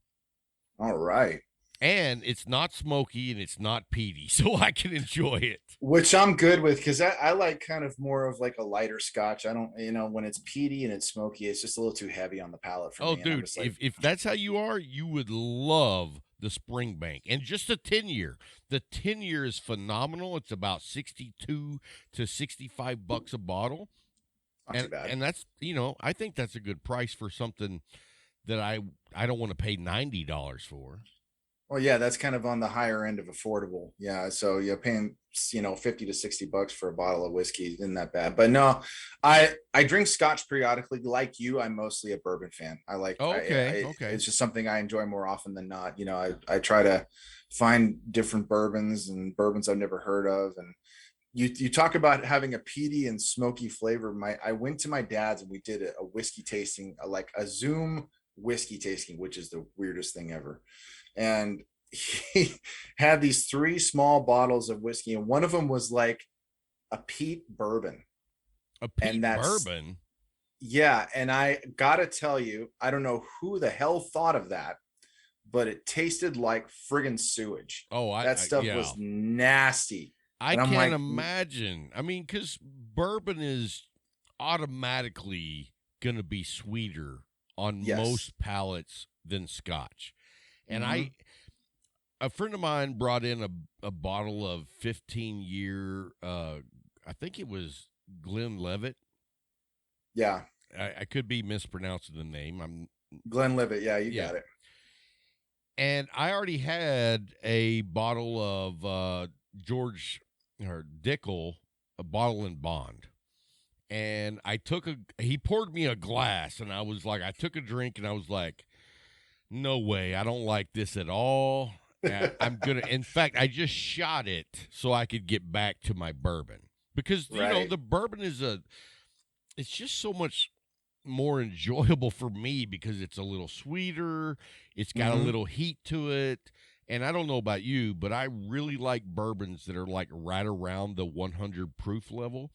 All right. And it's not smoky and it's not peaty, so I can enjoy it. Which I'm good with, because I like kind of more of like a lighter Scotch. I don't, when it's peaty and it's smoky, it's just a little too heavy on the palate for me. Oh, dude, if that's how you are, you would love the Springbank. And just the 10-year. The 10-year is phenomenal. It's about $62 to $65 a bottle. Not too bad. And that's, I think that's a good price for something that I don't want to pay $90 for. Well, yeah, that's kind of on the higher end of affordable. Yeah, so you're paying, $50 to $60 for a bottle of whiskey isn't that bad. But no, I drink scotch periodically. Like you, I'm mostly a bourbon fan. Okay. It's just something I enjoy more often than not. I try to find different bourbons and bourbons I've never heard of. And you talk about having a peaty and smoky flavor. I went to my dad's and we did a whiskey tasting, like a Zoom whiskey tasting, which is the weirdest thing ever. And he had these 3 small bottles of whiskey, and one of them was like a peat bourbon. A peat bourbon? Yeah, and I gotta tell you, I don't know who the hell thought of that, but it tasted like friggin' sewage. That stuff was nasty. I can't imagine. I mean, because bourbon is automatically going to be sweeter on most palates than scotch. And a friend of mine brought in a bottle of 15-year, I think it was Glenlivet. Yeah. I could be mispronouncing the name. Glenlivet. Yeah, you got it. And I already had a bottle of George or Dickel, a bottle and bond. And he poured me a glass, and I took a drink, and I was like, no way, I don't like this at all. In fact, I just shot it so I could get back to my bourbon. Because, the bourbon it's just so much more enjoyable for me because it's a little sweeter. It's got a little heat to it. And I don't know about you, but I really like bourbons that are like right around the 100 proof level.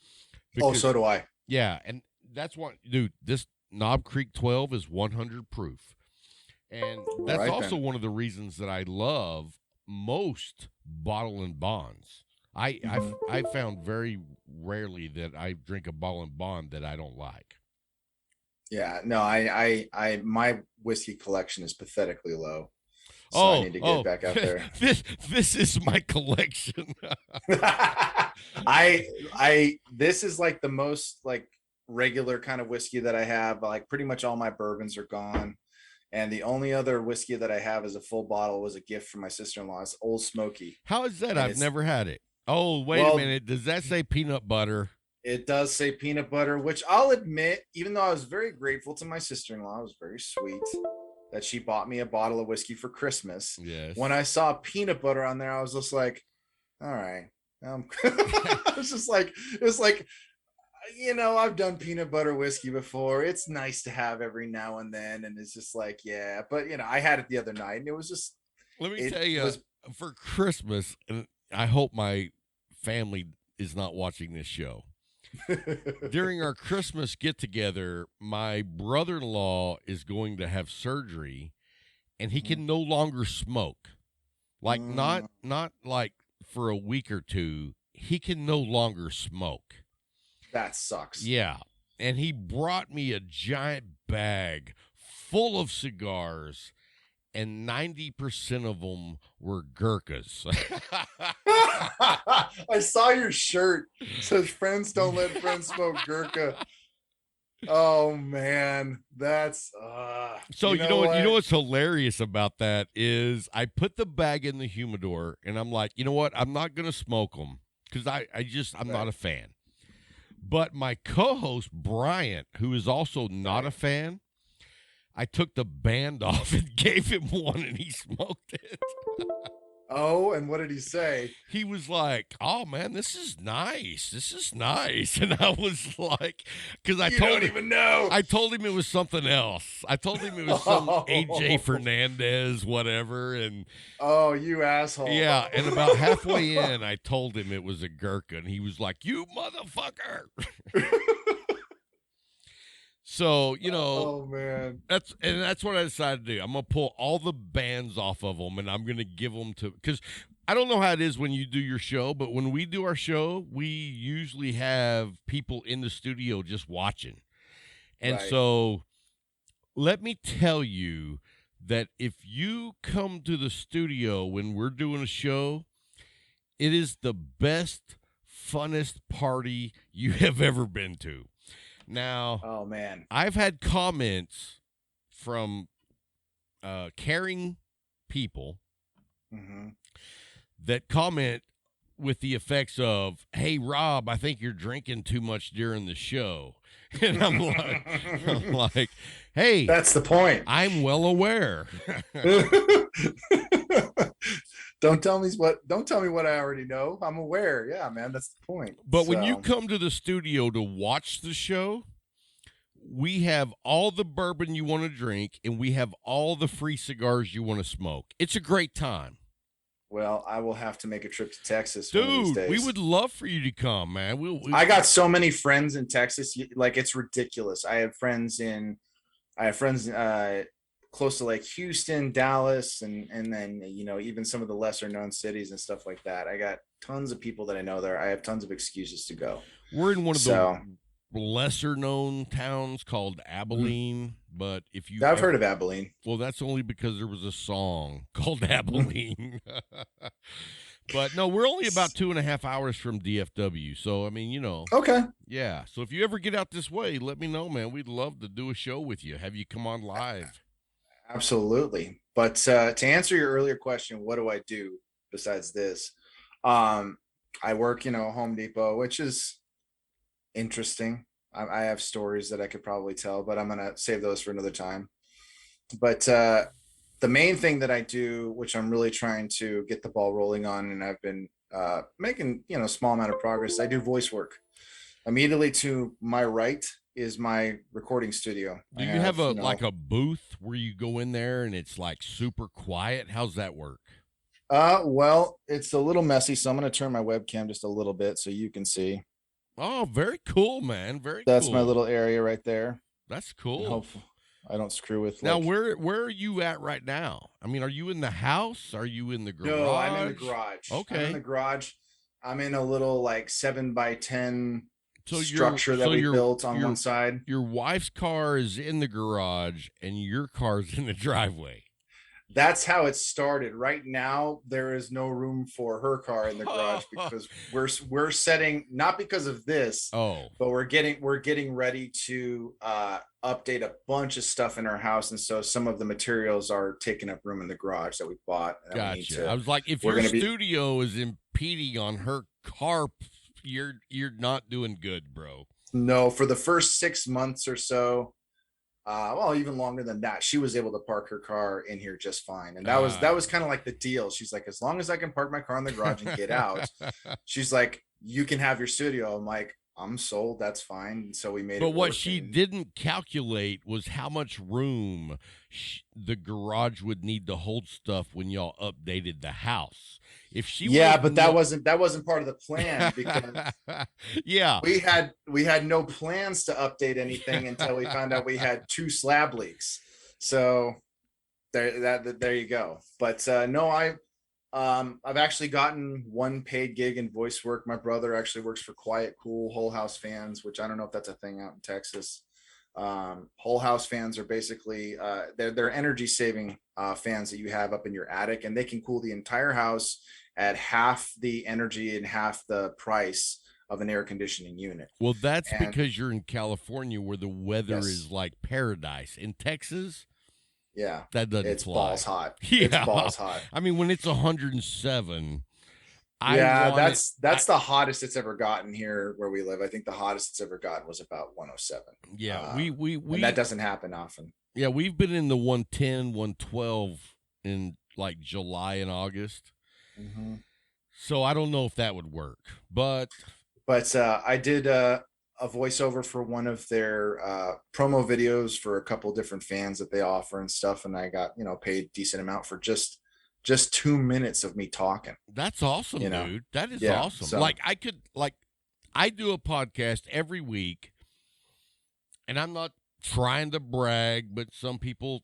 Because, so do I. Yeah. And that's what, dude, this Knob Creek 12 is 100 proof. And that's also one of the reasons that I love most bottle and bonds. I found very rarely that I drink a bottle and bond that I don't like. Yeah, no, my whiskey collection is pathetically low. So I need to get back out there. This is my collection. This is like the most like regular kind of whiskey that I have. Like pretty much all my bourbons are gone. And the only other whiskey that I have as a full bottle was a gift from my sister-in-law. It's Old Smoky. How is that? I've never had it. Oh, wait a minute. Does that say peanut butter? It does say peanut butter, which I'll admit, even though I was very grateful to my sister-in-law, it was very sweet that she bought me a bottle of whiskey for Christmas. Yes. When I saw peanut butter on there, I was just like, all right. It was like, I've done peanut butter whiskey before. It's nice to have every now and then. And it's just like, yeah, but I had it the other night and it was just, let me tell you, for Christmas, and I hope my family is not watching this show. During our Christmas get-together, my brother-in-law is going to have surgery, and he can no longer smoke. Like not like for a week or two. He can no longer smoke. That sucks. Yeah, and he brought me a giant bag full of cigars, and 90% of them were Gurkhas. I saw your shirt. It says friends don't let friends smoke Gurkha. Oh man, that's so you know what's hilarious about that is I put the bag in the humidor and I'm like, you know what? I'm not gonna smoke them because I'm not a fan. But my co-host Bryant, who is also not a fan, I took the band off and gave him one, and he smoked it. Oh, and what did he say? He was like, "Oh man, this is nice. This is nice." And I was like, "Because I don't even know." I told him it was something else. I told him it was some AJ Fernandez, whatever. And oh, you asshole! Yeah, and about halfway in, I told him it was a Gurkha, and he was like, "You motherfucker." So, oh man, that's what I decided to do. I'm going to pull all the bands off of them and I'm going to give them because I don't know how it is when you do your show, but when we do our show, we usually have people in the studio just watching. And so let me tell you that if you come to the studio when we're doing a show, it is the best, funnest party you have ever been to. Now, oh man, I've had comments from caring people that comment with the effects of, "Hey, Rob, I think you're drinking too much during the show." And I'm like, hey, that's the point. I'm well aware. Don't tell me what I already know. I'm aware. Yeah, man, that's the point. But when you come to the studio to watch the show, we have all the bourbon you want to drink, and we have all the free cigars you want to smoke. It's a great time. Well, I will have to make a trip to Texas. Dude, one of these days. We would love for you to come, man. I got so many friends in Texas. Like, it's ridiculous. I have friends close to like Houston, Dallas, and then, you know, even some of the lesser known cities and stuff like that. I got tons of people that I know there. I have tons of excuses to go. We're in one of the lesser known towns called Abilene, but if you I've heard of Abilene. Well, that's only because there was a song called Abilene. But no, we're only about 2.5 hours from DFW. So, I mean, you know. Okay. Yeah. So if you ever get out this way, let me know, man. We'd love to do a show with you. Have you come on live? Absolutely. But to answer your earlier question, what do I do besides this? I work, Home Depot, which is interesting. I have stories that I could probably tell, but I'm going to save those for another time. But the main thing that I do, which I'm really trying to get the ball rolling on, and I've been making, a small amount of progress, I do voice work. Immediately to my right is my recording studio. Do you have like a booth where you go in there and it's like super quiet? How's that work? Well, it's a little messy, so I'm going to turn my webcam just a little bit so you can see. Oh, very cool, man. That's my little area right there. That's cool. I hope I don't screw with. Now, where are you at right now? I mean, are you in the house? Are you in the garage? No, I'm in the garage. Okay. I'm in the garage. I'm in a little like 7x10 structure that we built on one side. Your wife's car is in the garage and your car's in the driveway. That's how it started. Right now, there is no room for her car in the garage because we're setting, not because of this, but we're getting ready to update a bunch of stuff in our house, and so some of the materials are taking up room in the garage that we bought. Gotcha. I was like, if your studio is impeding on her car, you're not doing good, bro. No, for the first 6 months or so. Well, even longer than that, she was able to park her car in here just fine. And that was kind of like the deal. She's like, as long as I can park my car in the garage and get out, she's like, you can have your studio. I'm like, I'm sold. That's fine. And so we made it. But what she didn't calculate was how much room the garage would need to hold stuff when y'all updated the house. If she but that wasn't part of the plan because we had no plans to update anything until we found out we had 2 slab leaks. So there you go. But no, I've actually gotten 1 paid gig in voice work. My brother actually works for Quiet Cool Whole House Fans, which I don't know if that's a thing out in Texas. Whole house fans are basically they're energy saving fans that you have up in your attic, and they can cool the entire house at half the energy and half the price of an air conditioning unit. Well, that's because you're in California where the weather is like paradise. In Texas, that doesn't it's fly. Balls hot. Yeah. It's balls hot. I mean, when it's 107. That's the hottest it's ever gotten here where we live. I think the hottest it's ever gotten was about 107. Yeah, and that doesn't happen often. Yeah, we've been in the 110, 112 in like July and August. Mm-hmm. So I don't know if that would work, but I did a voiceover for one of their promo videos for a couple different fans that they offer and stuff, and I got paid a decent amount for just 2 minutes of me talking. That's awesome, dude. That is awesome. So, I do a podcast every week, and I'm not trying to brag, but some people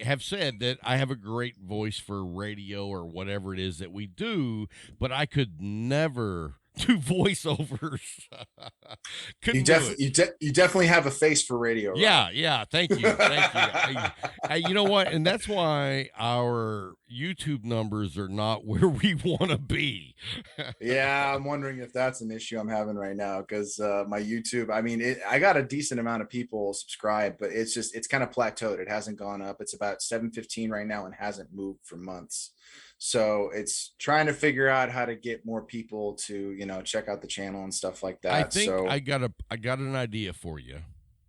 have said that I have a great voice for radio or whatever it is that we do, but I could never do voiceovers. You definitely have a face for radio. Right? Yeah. Thank you. You know what? And that's why our YouTube numbers are not where we want to be. Yeah, I'm wondering if that's an issue I'm having right now because my YouTube. I mean, I got a decent amount of people subscribed, but it's kind of plateaued. It hasn't gone up. It's about 715 right now and hasn't moved for months. So it's trying to figure out how to get more people to, check out the channel and stuff like that. I think I got an idea for you.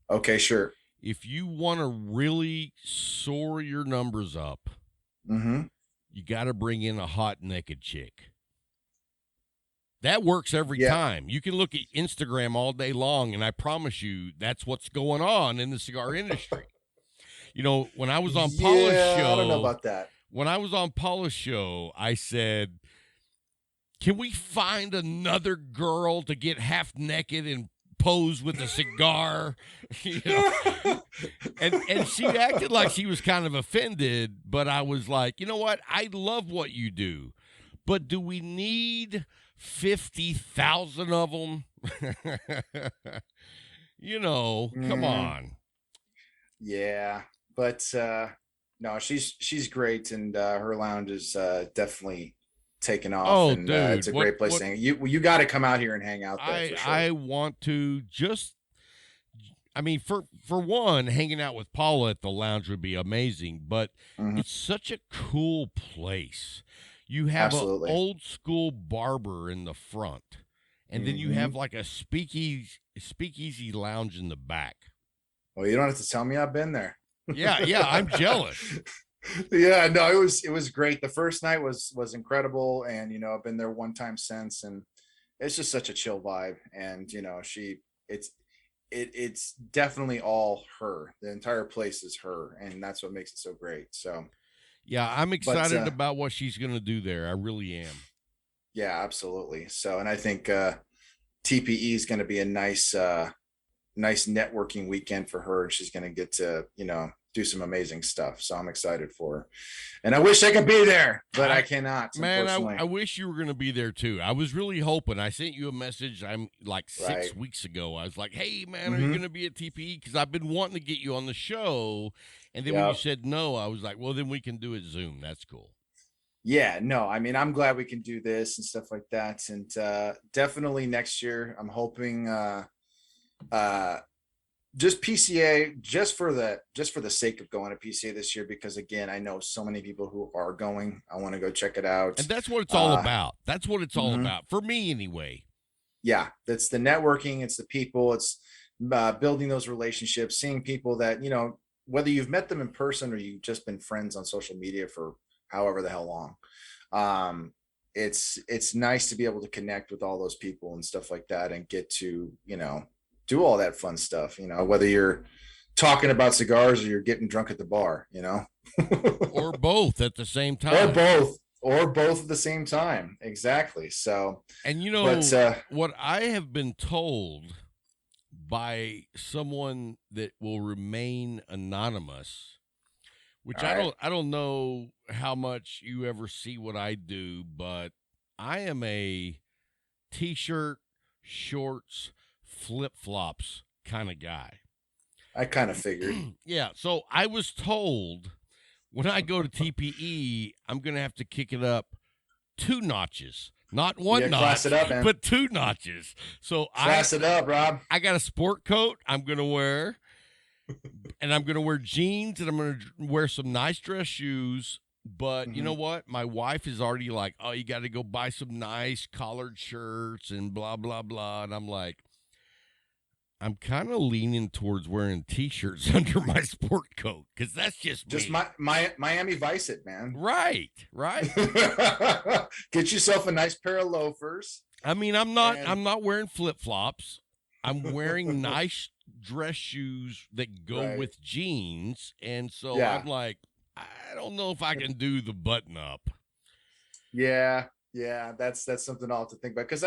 Okay, sure. If you want to really soar your numbers up, you got to bring in a hot naked chick. That works every time. You can look at Instagram all day long, and I promise you that's what's going on in the cigar industry. When I was on Paula's show, I don't know about that. When I was on Paula's show, I said, can we find another girl to get half naked and pose with a cigar? And she acted like she was kind of offended, but I was like, you know what? I love what you do, but do we need 50,000 of them? Come on. Yeah, but no, she's great, and her lounge is definitely taken off. Oh, and, dude, it's a great place to hang. You got to come out here and hang out there. For sure. I want to for one, hanging out with Paula at the lounge would be amazing, but it's such a cool place. You have an old school barber in the front, and then you have like a speakeasy lounge in the back. Well, you don't have to tell me I've been there. Yeah, I'm jealous. Yeah, no, it was great. The first night was incredible, and I've been there one time since, and it's just such a chill vibe. And it's definitely all her. The entire place is her, and that's what makes it so great. So yeah, I'm excited about what she's gonna do there. I really am. Yeah, absolutely. So, and I think TPE is going to be a nice networking weekend for her. She's going to get to, do some amazing stuff. So I'm excited for her. And I wish I could be there, but I cannot. Man, I wish you were going to be there too. I was really hoping. I sent you a message. I'm like 6 weeks ago. I was like, hey, man, are you going to be at TPE? Because I've been wanting to get you on the show. And then when you said no, I was like, well, then we can do it Zoom. That's cool. Yeah, no, I'm glad we can do this and stuff like that. And definitely next year, I'm hoping just PCA, just for the sake of going to PCA this year, because again, I know so many people who are going. I want to go check it out. And that's what it's all about. That's what it's all about. For me anyway. Yeah, that's the networking. It's the people. It's building those relationships, seeing people that, whether you've met them in person or you've just been friends on social media for however the hell long. It's nice to be able to connect with all those people and stuff like that, and get to, do all that fun stuff, whether you're talking about cigars or you're getting drunk at the bar, or both at the same time, or both at the same time. Exactly. So, and what I have been told by someone that will remain anonymous, which I don't know how much you ever see what I do, but I am a t-shirt, shorts, flip-flops kind of guy. I kind of figured. Yeah, so I was told when I go to TPE, I'm going to have to kick it up 2 notches. Not one notch, class it up, man. But 2 notches. So class it up, Rob. I got a sport coat I'm going to wear, and I'm going to wear jeans, and I'm going to wear some nice dress shoes. But you know what? My wife is already like, oh, you got to go buy some nice collared shirts and blah, blah, blah. And I'm like, I'm kind of leaning towards wearing T-shirts under my sport coat, because that's just me. my Miami Vice it, man. Right. Get yourself a nice pair of loafers. I'm not wearing flip-flops. I'm wearing nice dress shoes that go with jeans, and so I'm like, I don't know if I can do the button up. Yeah, that's something I'll have to think about, because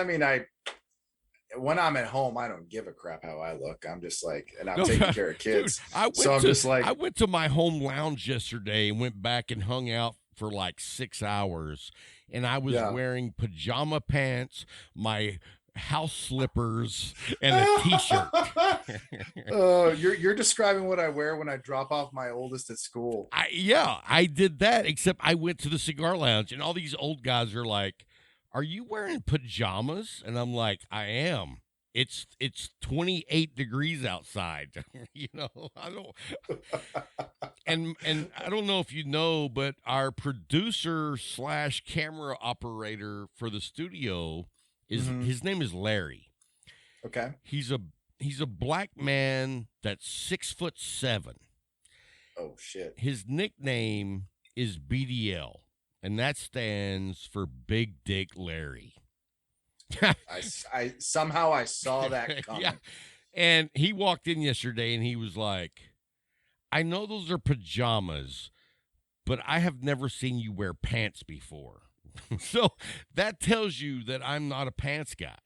when I'm at home, I don't give a crap how I look. I'm just like, and I'm taking care of kids. Dude, I went to my home lounge yesterday and went back and hung out for like 6 hours, and I was wearing pajama pants, my house slippers, and a t-shirt. You're describing what I wear when I drop off my oldest at school. I did that, except I went to the cigar lounge, and all these old guys are like, are you wearing pajamas? And I'm like, I am. it's 28 degrees outside. I don't and I don't know if you know, but our producer / camera operator for the studio is his name is Larry. Okay. He's a black man that's 6'7". Oh shit. His nickname is BDL, and that stands for Big Dick Larry. I somehow saw that coming. Yeah. And he walked in yesterday and he was like, I know those are pajamas, but I have never seen you wear pants before. So that tells you that I'm not a pants guy.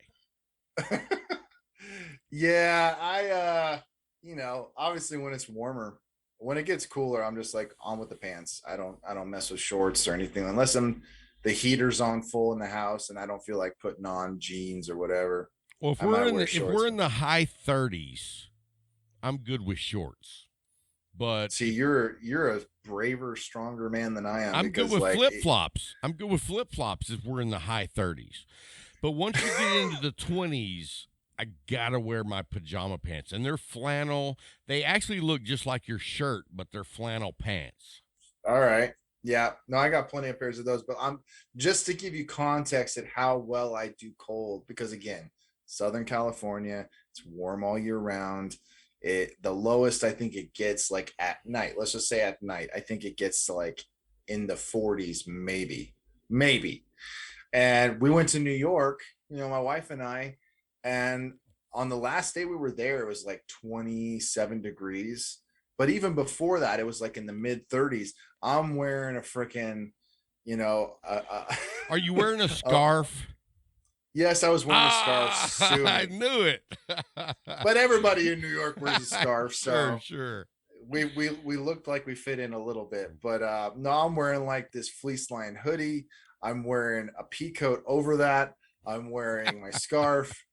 Yeah, I obviously when it's warmer, when it gets cooler, I'm just like on with the pants. I don't mess with shorts or anything unless the heater's on full in the house and I don't feel like putting on jeans or whatever. Well, if we're in the high 30s, I'm good with shorts. But see, you're a braver, stronger man than I am. I'm good with flip-flops. I'm good with flip-flops if we're in the high 30s. But once you get into the 20s, I gotta wear my pajama pants, and they're flannel. They actually look just like your shirt, but they're flannel pants. All right. Yeah. No, I got plenty of pairs of those, but I'm just to give you context at how well I do cold, because again, Southern California, it's warm all year round. The lowest I think it gets like at night, let's just say at night, I think it gets to like in the 40s, maybe. And we went to New York, my wife and I, and on the last day we were there, it was like 27 degrees. But even before that, it was like in the mid 30s. I'm wearing a freaking, Are you wearing a scarf? Yes, I was wearing a scarf. I knew it. But everybody in New York wears a scarf, so sure. We looked like we fit in a little bit. But no, I'm wearing like this fleece line hoodie. I'm wearing a pea coat over that. I'm wearing my scarf.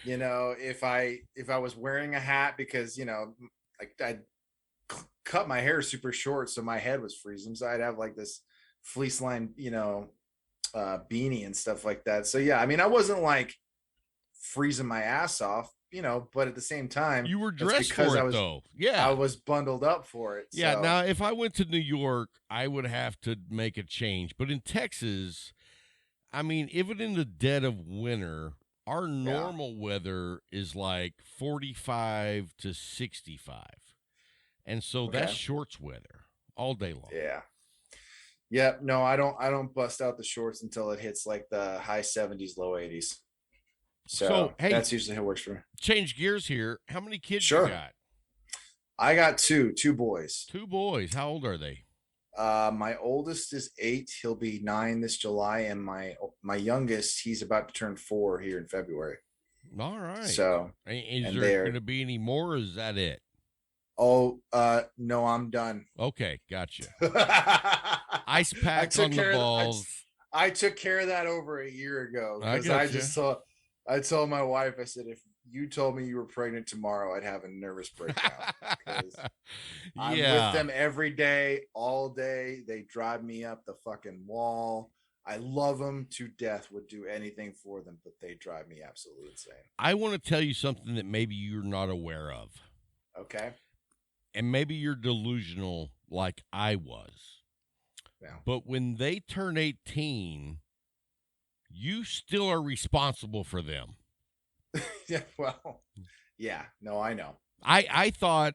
If I was wearing a hat because like I'd cut my hair super short, so my head was freezing, so I'd have like this fleece line beanie and stuff like that. So yeah, I mean, I wasn't like freezing my ass off, but at the same time, you were dressed for it though. Yeah, I was bundled up for it. Yeah. So. Now, if I went to New York, I would have to make a change. But in Texas, I mean, even in the dead of winter, our normal weather is like 45 to 65. And so that's shorts weather all day long. Yeah. Yeah. No, I don't bust out the shorts until it hits like the high 70s, low 80s. So hey, that's usually how it works for me. Change gears here. How many kids you got? I got two boys. 2 boys. How old are they? My oldest is 8. He'll be 9 this July. And my youngest, he's about to turn 4 here in February. All right. So is there going to be any more, or is that it? Oh, no, I'm done. Okay, gotcha. Ice packs on the balls. I took care of that over a year ago because I told my wife, I said, if you told me you were pregnant tomorrow, I'd have a nervous breakdown. I'm with them every day, all day. They drive me up the fucking wall. I love them to death, would do anything for them, but they drive me absolutely insane. I want to tell you something that maybe you're not aware of. Okay. And maybe you're delusional like I was. Yeah. But when they turn 18, you still are responsible for them. Yeah, well, yeah. No, I know. I thought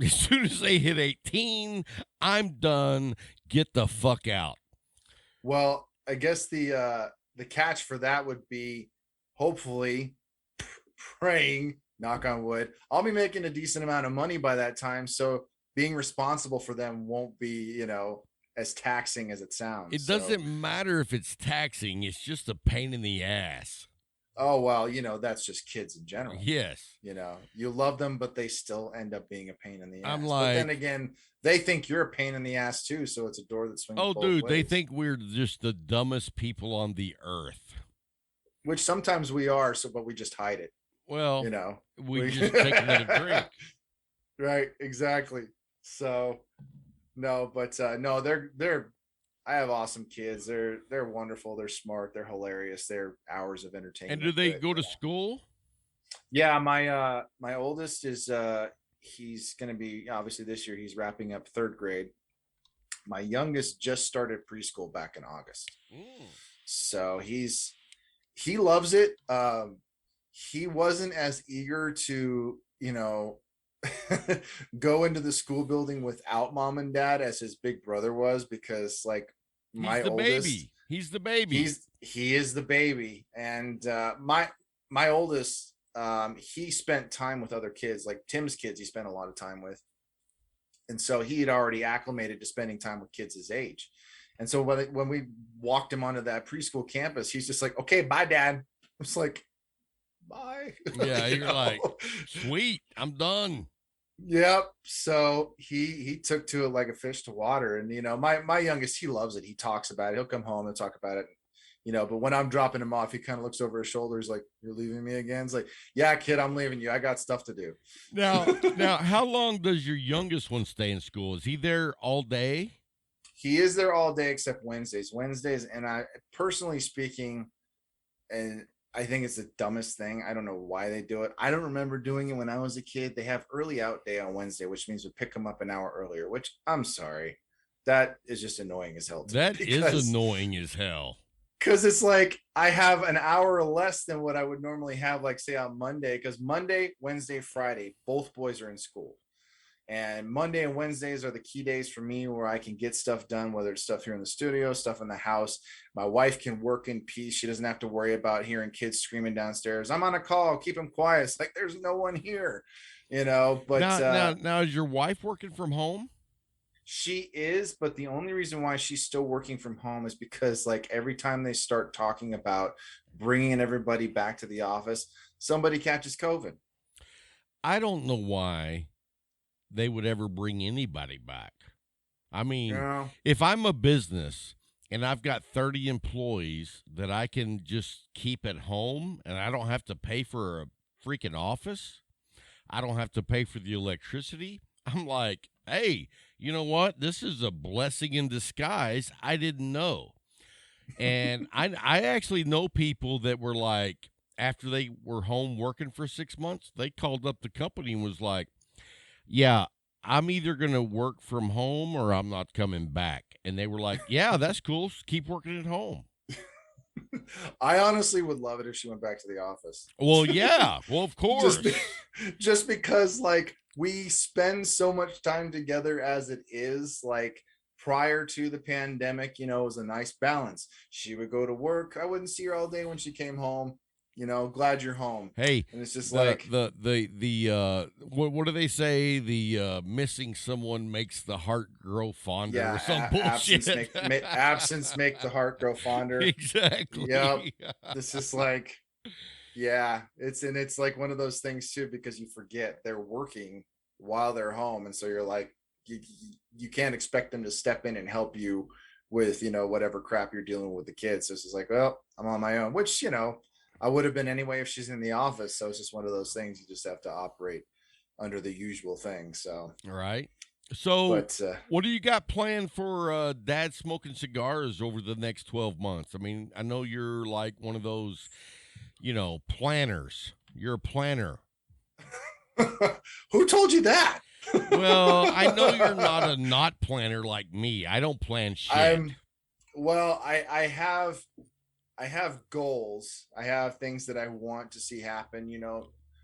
as soon as they hit 18, I'm done. Get the fuck out. Well, I guess the catch for that would be hopefully praying, knock on wood, I'll be making a decent amount of money by that time. So being responsible for them won't be, as taxing as it sounds. It doesn't matter if it's taxing. It's just a pain in the ass. Oh, well, that's just kids in general. Yes. You love them, but they still end up being a pain in the ass. I'm like, but then again, they think you're a pain in the ass too. So it's a door that swings both ways. They think we're just the dumbest people on the earth. Which sometimes we are, but we just hide it. Well, we just take another drink. Right. Exactly. So no, but no, they're I have awesome kids. They're wonderful. They're smart. They're hilarious. They're hours of entertainment. And do they go to school? Yeah, my oldest is he's going to be, obviously this year he's wrapping up 3rd grade. My youngest just started preschool back in August. So he loves it. He wasn't as eager to, go into the school building without mom and dad as his big brother was, because like my oldest, he's the baby. He is the baby. And my oldest, he spent time with other kids, like Tim's kids, he spent a lot of time with. And so he had already acclimated to spending time with kids his age. And so when we walked him onto that preschool campus, he's just like, okay, bye, Dad. I was like, bye. Yeah, you're like, sweet, I'm done. Yep. So he took to it like a fish to water. And, my youngest, he loves it. He talks about it. He'll come home and talk about it. But when I'm dropping him off, he kind of looks over his shoulder. He's like, you're leaving me again? It's like, yeah, kid, I'm leaving you. I got stuff to do. Now, how long does your youngest one stay in school? Is he there all day? He is there all day except Wednesdays. And I, personally speaking, and I think it's the dumbest thing. I don't know why they do it. I don't remember doing it when I was a kid. They have early out day on Wednesday, which means we pick them up an hour earlier, which I'm sorry. That is just annoying as hell. That is annoying as hell. Because it's like I have an hour less than what I would normally have, like, say, on Monday. Because Monday, Wednesday, Friday, both boys are in school. And Monday and Wednesdays are the key days for me where I can get stuff done, whether it's stuff here in the studio, stuff in the house. My wife can work in peace. She doesn't have to worry about hearing kids screaming downstairs. I'm on a call. Keep them quiet. It's like there's no one here, But now is your wife working from home? She is, but the only reason why she's still working from home is because, like, every time they start talking about bringing everybody back to the office, somebody catches COVID. I don't know why they would ever bring anybody back. I mean, if I'm a business and I've got 30 employees that I can just keep at home and I don't have to pay for a freaking office, I don't have to pay for the electricity, I'm like, hey, you know what? This is a blessing in disguise. I didn't know. And I actually know people that were like, after they were home working for 6 months, they called up the company and was like, yeah, I'm either going to work from home or I'm not coming back. And they were like, yeah, that's cool. Keep working at home. I honestly would love it if she went back to the office. Well, yeah. Well, of course. Just because, like, we spend so much time together as it is. Like, prior to the pandemic, it was a nice balance. She would go to work. I wouldn't see her all day when she came home. Glad you're home. Hey, and it's just what do they say? The missing someone makes the heart grow fonder, or some bullshit. Absence make the heart grow fonder. Exactly. Yep. This is like, yeah, it's like one of those things too, because you forget they're working while they're home, and so you're like, you can't expect them to step in and help you with whatever crap you're dealing with the kids. So it's just like, well, I'm on my own, which I would have been anyway if she's in the office. So it's just one of those things you just have to operate under the usual thing. So, all right. So what do you got planned for Dad Smoking Cigars over the next 12 months? I mean, I know you're like one of those, planners. You're a planner. Who told you that? Well, I know you're not planner like me. I don't plan shit. I have goals. I have things that I want to see happen.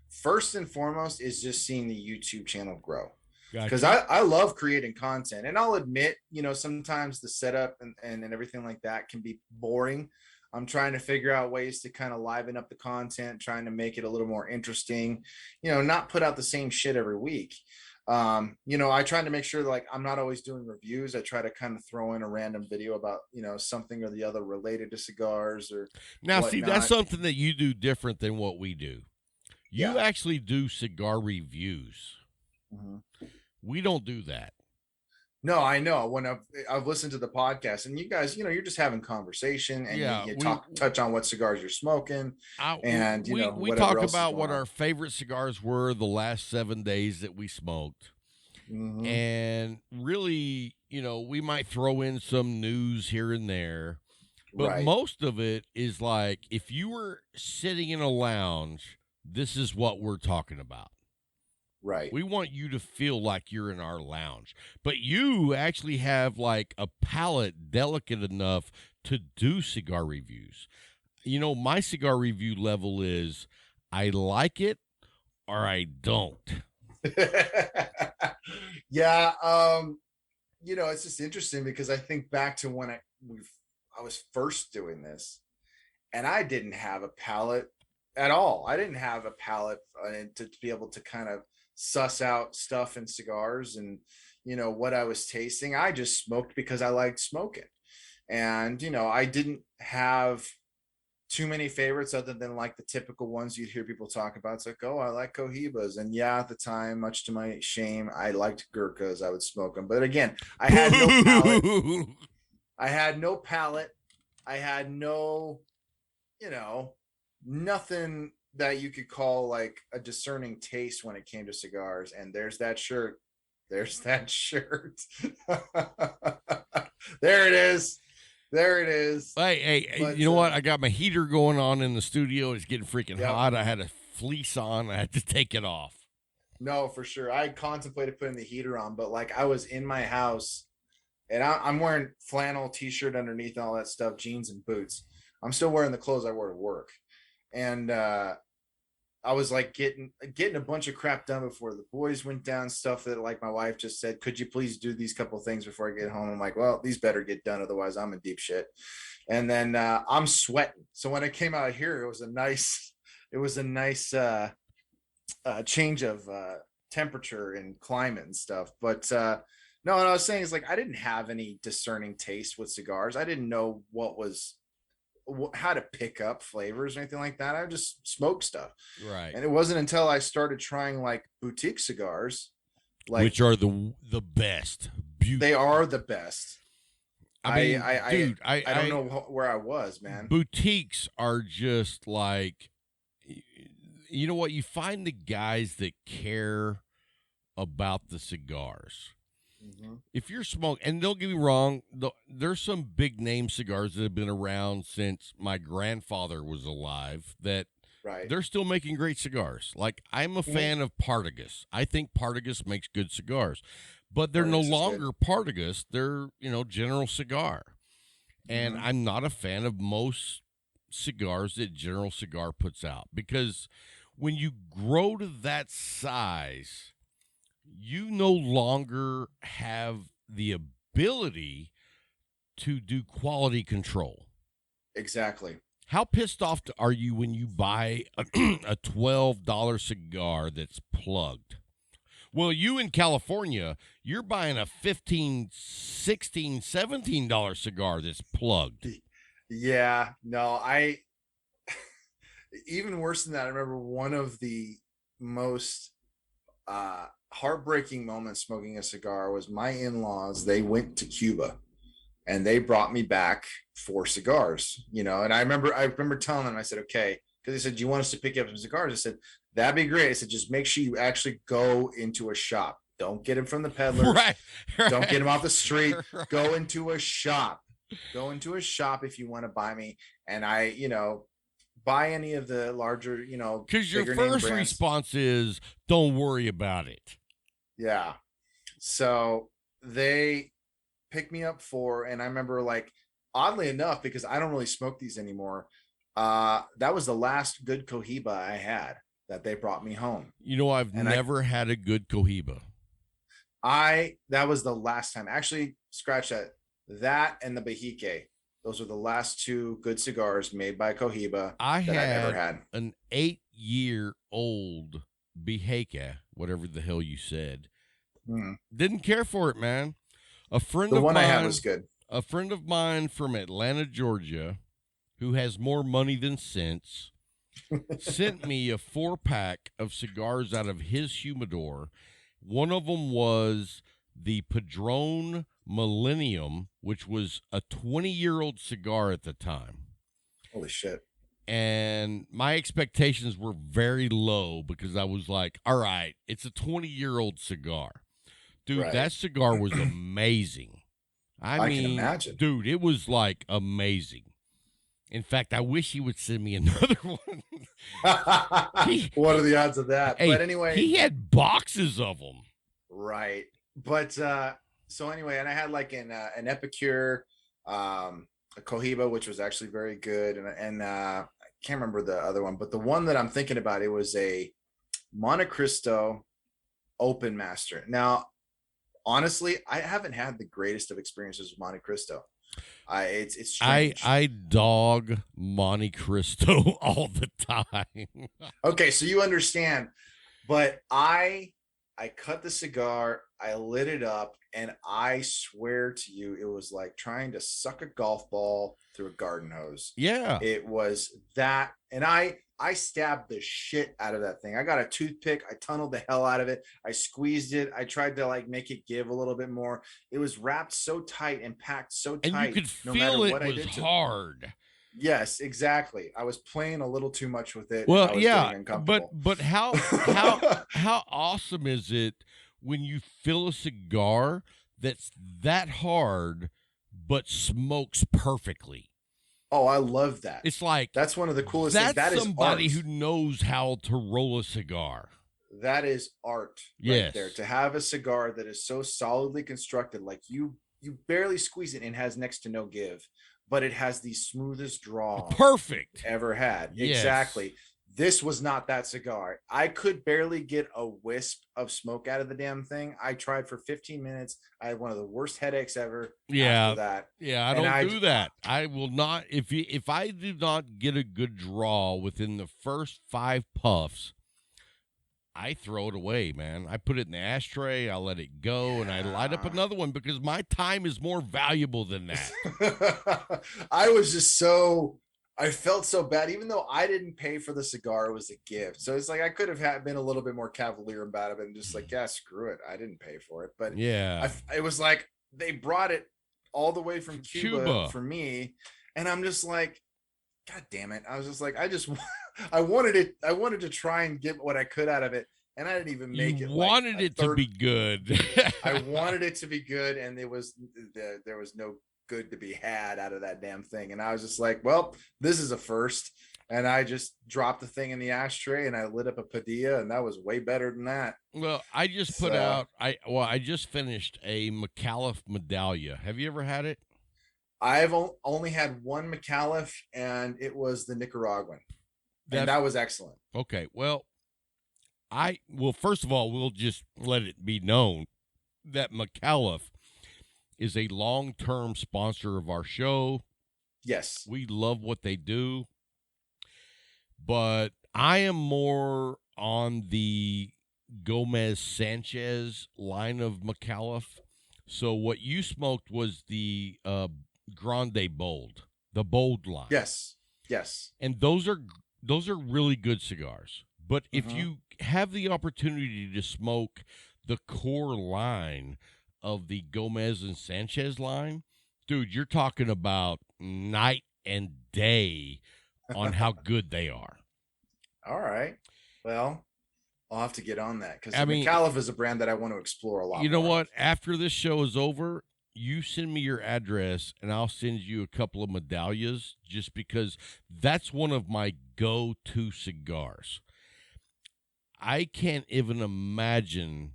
First and foremost is just seeing the YouTube channel grow. Because I love creating content. And I'll admit, sometimes the setup and everything like that can be boring. I'm trying to figure out ways to kind of liven up the content, trying to make it a little more interesting, not put out the same shit every week. I try to make sure like I'm not always doing reviews. I try to kind of throw in a random video about, something or the other related to cigars or now whatnot. See, that's something that you do different than what we do. You actually do cigar reviews. Mm-hmm. We don't do that. No, I know. When I've listened to the podcast and you guys, you're just having conversation and you touch on what cigars you're smoking. We talk about what our favorite cigars were the last 7 days that we smoked. Mm-hmm. And really, we might throw in some news here and there, but most of it is like, if you were sitting in a lounge this is what we're talking about. Right. We want you to feel like you're in our lounge. But you actually have like a palate delicate enough to do cigar reviews. You know, my cigar review level is I like it or I don't. Yeah. You know, it's just interesting because I think back to when I was first doing this, and I didn't have a palate at all. I didn't have a palate to be able to kind of suss out stuff in cigars and, you know, what I was tasting. I just smoked because I liked smoking. And, you know, I didn't have too many favorites other than like the typical ones you'd hear people talk about. It's like, oh, I like Cohibas. And yeah, at the time, much to my shame, I liked Gurkhas. I would smoke them. But again, I had no palate. I had no palate. I had no, you know, nothing that you could call like a discerning taste when it came to cigars. And there's that shirt. There's that shirt. There it is. There it is. Hey, but, you know what? I got my heater going on in the studio. It's getting freaking hot. I had a fleece on. I had to take it off. No, for sure. I contemplated putting the heater on, but like I was in my house and I'm wearing flannel t-shirt underneath all that stuff, jeans and boots. I'm still wearing the clothes I wore to work. And I was like getting a bunch of crap done before the boys went down, stuff that like my wife just said, could you please do these couple things before I get home? I'm like, well, these better get done. Otherwise I'm in deep shit. And then I'm sweating. So when I came out here, it was a nice change of temperature and climate and stuff. But no, what I was saying is like, I didn't have any discerning taste with cigars. I didn't know how to pick up flavors or anything like that. I just smoked stuff. Right. And it wasn't until I started trying like boutique cigars, like, which are the best. They are the best. I mean, dude, I don't know where I was, man. Boutiques are just like, you know what? You find the guys that care about the cigars. Mm-hmm. If you're smoking, and don't get me wrong, there's some big name cigars that have been around since my grandfather was alive that they're still making great cigars. Like, I'm a fan of Partagas. I think Partagas makes good cigars, but they're no longer Partagas. They're, you know, General Cigar. And I'm not a fan of most cigars that General Cigar puts out, because when you grow to that size, you no longer have the ability to do quality control. Exactly. How pissed off are you when you buy a $12 cigar that's plugged? Well, you in California, you're buying a $15, $16, $17 cigar that's plugged. Yeah, no, even worse than that, I remember one of the most heartbreaking moments smoking a cigar was my in-laws. They went to Cuba and they brought me back 4 cigars, you know, and I remember telling them, I said, okay, because they said, do you want us to pick you up some cigars? I said, that'd be great. I said, just make sure you actually go into a shop. Don't get them from the peddlers. Right. Don't get them off the street. Right. Go into a shop. Go into a shop if you want to buy me. And I, you know, buy any of the larger, you know, because your first response is, don't worry about it. Yeah. So they picked me up 4, and I remember, like, oddly enough, because I don't really smoke these anymore, that was the last good Cohiba I had that they brought me home. You know, I've never had a good Cohiba. That was the last time. Actually, scratch that. That and the Bahique. Those are the last 2 good cigars made by Cohiba I've ever had. An 8-year-old Bahique, whatever the hell you said. Didn't care for it, man. I had was good. A friend of mine from Atlanta, Georgia, who has more money than sense, sent me a 4-pack of cigars out of his humidor. One of them was the Padron Millennium, which was a 20-year-old cigar at the time. Holy shit. And my expectations were very low because I was like, all right, it's a 20-year-old cigar. Dude, that cigar was amazing. I mean, can imagine. Dude, it was like amazing. In fact, I wish he would send me another one. What are the odds of that? Hey, but anyway, he had boxes of them. Right. But so anyway, and I had like an Epicure, a Cohiba, which was actually very good, and I can't remember the other one, but the one that I'm thinking about, it was a Monte Cristo Open Master. Now, honestly, I haven't had the greatest of experiences with Monte Cristo. It's strange. I dog Monte Cristo all the time. Okay, so you understand, but I cut the cigar, I lit it up, and I swear to you, it was like trying to suck a golf ball through a garden hose. Yeah. It was that, and I stabbed the shit out of that thing. I got a toothpick, I tunneled the hell out of it, I squeezed it, I tried to like make it give a little bit more. It was wrapped so tight and packed so tight. And you could feel it was hard. Yes, exactly. I was playing a little too much with it. Well, yeah, but how awesome is it when you fill a cigar that's that hard but smokes perfectly? Oh, I love that. It's like that's one of the coolest things. That is somebody who knows how to roll a cigar. That is art right there. To have a cigar that is so solidly constructed, like you barely squeeze it and has next to no give, but it has the smoothest draw perfect ever had. Yes. Exactly. This was not that cigar. I could barely get a wisp of smoke out of the damn thing. I tried for 15 minutes. I had one of the worst headaches ever. Yeah. After that. Yeah, I don't do that. I will not. If I do not get a good draw within the first 5 puffs, I throw it away, man. I put it in the ashtray, I let it go, and I light up another one because my time is more valuable than that. I felt so bad, even though I didn't pay for the cigar. It was a gift. So it's like I could have been a little bit more cavalier about it and just like, yeah, screw it. I didn't pay for it. But yeah, it was like they brought it all the way from Cuba for me. And I'm just like, God damn it. I was just like, I wanted to try and get what I could out of it. And I didn't even make it. Wanted it to be good. I wanted it to be good. And there was no good to be had out of that damn thing. And I was just like, well, this is a first. And I just dropped the thing in the ashtray and I lit up a Padilla, and that was way better than that. Well, I just put out, I just finished a McAuliffe Medallia. Have you ever had it? I've only had one McAuliffe, and it was the Nicaraguan. And that was excellent. Okay. Well, first of all, we'll just let it be known that McAuliffe is a long-term sponsor of our show. Yes. We love what they do. But I am more on the Gomez Sanchez line of McAuliffe. So what you smoked was the Grande Bold, the Bold line. Yes. Yes. And those are really good cigars. But if you have the opportunity to smoke the core line of the Gomez and Sanchez line, dude, you're talking about night and day on how good they are. All right. Well, I'll have to get on that because McAuliffe is a brand that I want to explore a lot. You know what? After this show is over, you send me your address and I'll send you a couple of medallias, just because that's one of my go-to cigars. I can't even imagine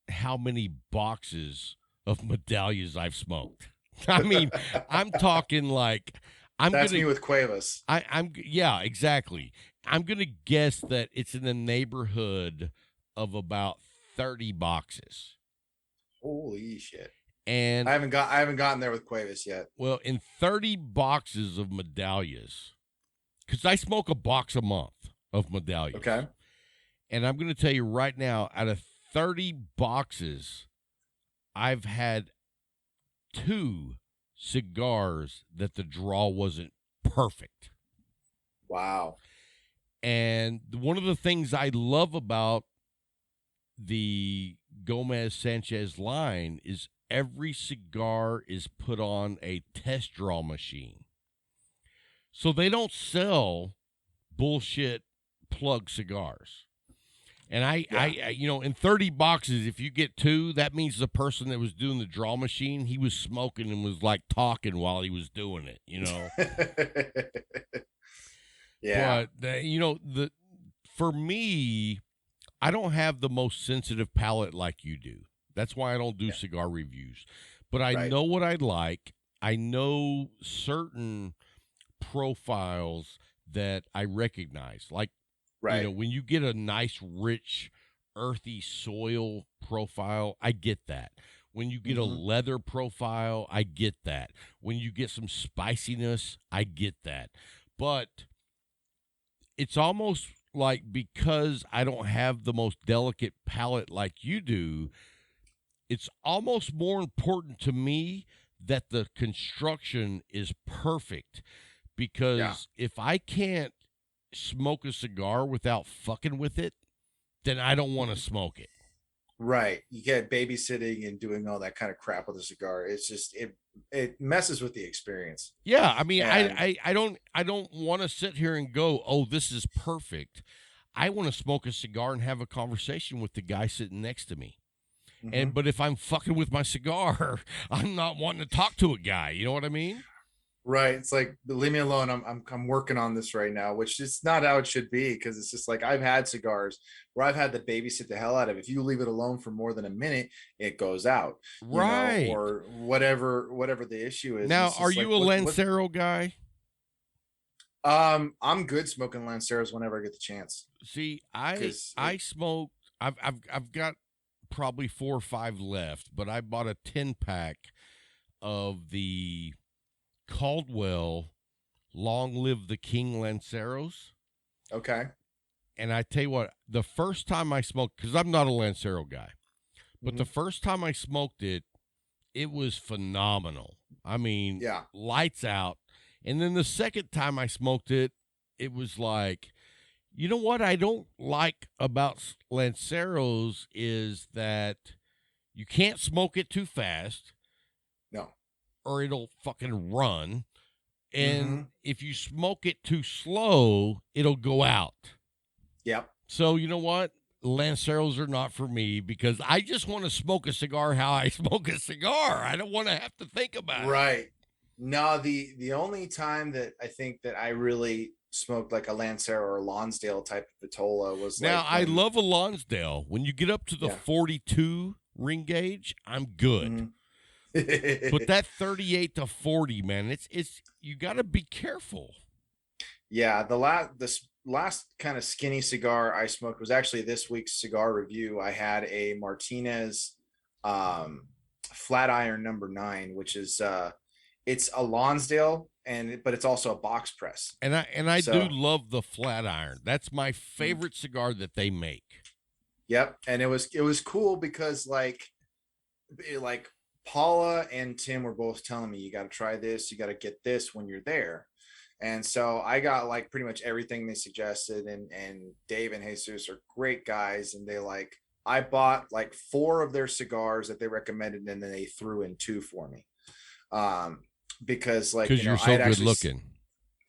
how many boxes of medallias I've smoked. I mean, I'm talking like that's me with Cuevas. Yeah, exactly. I'm gonna guess that it's in the neighborhood of about 30 boxes. Holy shit! And I haven't gotten there with Cuevas yet. Well, in 30 boxes of medallias, because I smoke a box a month of medallias. Okay. And I'm going to tell you right now, out of 30 boxes, I've had 2 cigars that the draw wasn't perfect. Wow. And one of the things I love about the Gomez Sanchez line is every cigar is put on a test draw machine. So they don't sell bullshit plug cigars. And I, in 30 boxes, if you get 2, that means the person that was doing the draw machine, he was smoking and was like talking while he was doing it, Yeah. But for me, I don't have the most sensitive palate like you do. That's why I don't do cigar reviews. But I know what I like. I know certain profiles that I recognize. Like, when you get a nice, rich, earthy soil profile, I get that. When you get a leather profile, I get that. When you get some spiciness, I get that. But it's almost like, because I don't have the most delicate palate like you do, it's almost more important to me that the construction is perfect. Because if I can't smoke a cigar without fucking with it, then I don't want to smoke it. Right. You get babysitting and doing all that kind of crap with a cigar. It's just it messes with the experience. Yeah, I mean, I don't want to sit here and go, "Oh, this is perfect." I want to smoke a cigar and have a conversation with the guy sitting next to me. But if I'm fucking with my cigar, I'm not wanting to talk to a guy. You know what I mean? Right. It's like, leave me alone. I'm working on this right now, which is not how it should be, because it's just like, I've had cigars where I've had to babysit the hell out of it. If you leave it alone for more than a minute, it goes out. Right. Or whatever the issue is. Now, are you a Lancero guy? I'm good smoking Lanceros whenever I get the chance. See, I smoke. I've got probably 4 or 5 left, but I bought a 10-pack of the Caldwell Long Live the King Lanceros. Okay. And I tell you what, the first time I smoked, because I'm not a Lancero guy, but the first time I smoked it, it was phenomenal. I mean, lights out. And then the second time I smoked it, it was like, you know what I don't like about Lanceros is that you can't smoke it too fast. No. Or it'll fucking run. And if you smoke it too slow, it'll go out. Yep. So you know what? Lanceros are not for me, because I just want to smoke a cigar how I smoke a cigar. I don't want to have to think about it. Right. No, the only time that I think that I really smoked like a Lancero or a Lonsdale type of Vitola was now, like I love a Lonsdale. When you get up to the 42 ring gauge, I'm good. But that 38 to 40, man, it's you got to be careful. Yeah, this last kind of skinny cigar I smoked was actually this week's cigar review. I had a Martinez Flat Iron number 9, which is it's a Lonsdale, but it's also a box press. And I do love the Flat Iron. That's my favorite cigar that they make. Yep, and it was cool because like Paula and Tim were both telling me, you got to try this, you got to get this when you're there. And so I got like pretty much everything they suggested, and Dave and Jesus are great guys. And I bought like 4 of their cigars that they recommended, and then they threw in 2 for me. Because you're so good looking.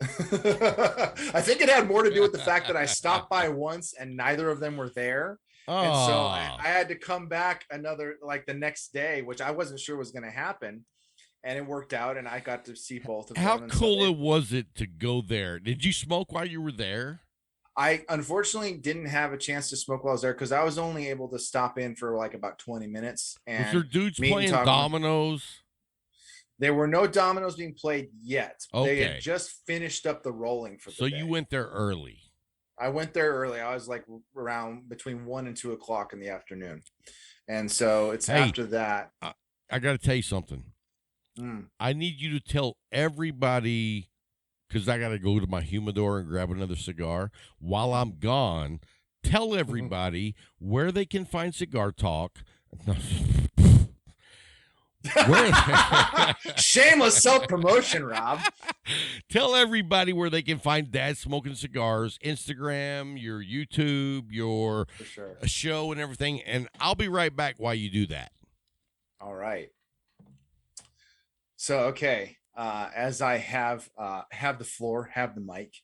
I think it had more to do with the fact that I stopped by once and neither of them were there. And so I had to come back the next day, which I wasn't sure was going to happen. And it worked out, and I got to see both of them. How cool was it to go there? Did you smoke while you were there? I unfortunately didn't have a chance to smoke while I was there, because I was only able to stop in for like about 20 minutes. And was there dudes playing dominoes? There were no dominoes being played yet. Okay. They had just finished up the rolling for the day. So you went there early. I went there early. I was like around between 1 and 2 o'clock in the afternoon. And so it's after that. I got to tell you something. I need you to tell everybody, because I got to go to my humidor and grab another cigar. While I'm gone, tell everybody where they can find Cigar Talk. Shameless self-promotion, Rob. Tell everybody where they can find Dad Smoking Cigars, Instagram, your YouTube, your show and everything. And I'll be right back while you do that. All right. So, okay. As I have the floor, have the mic.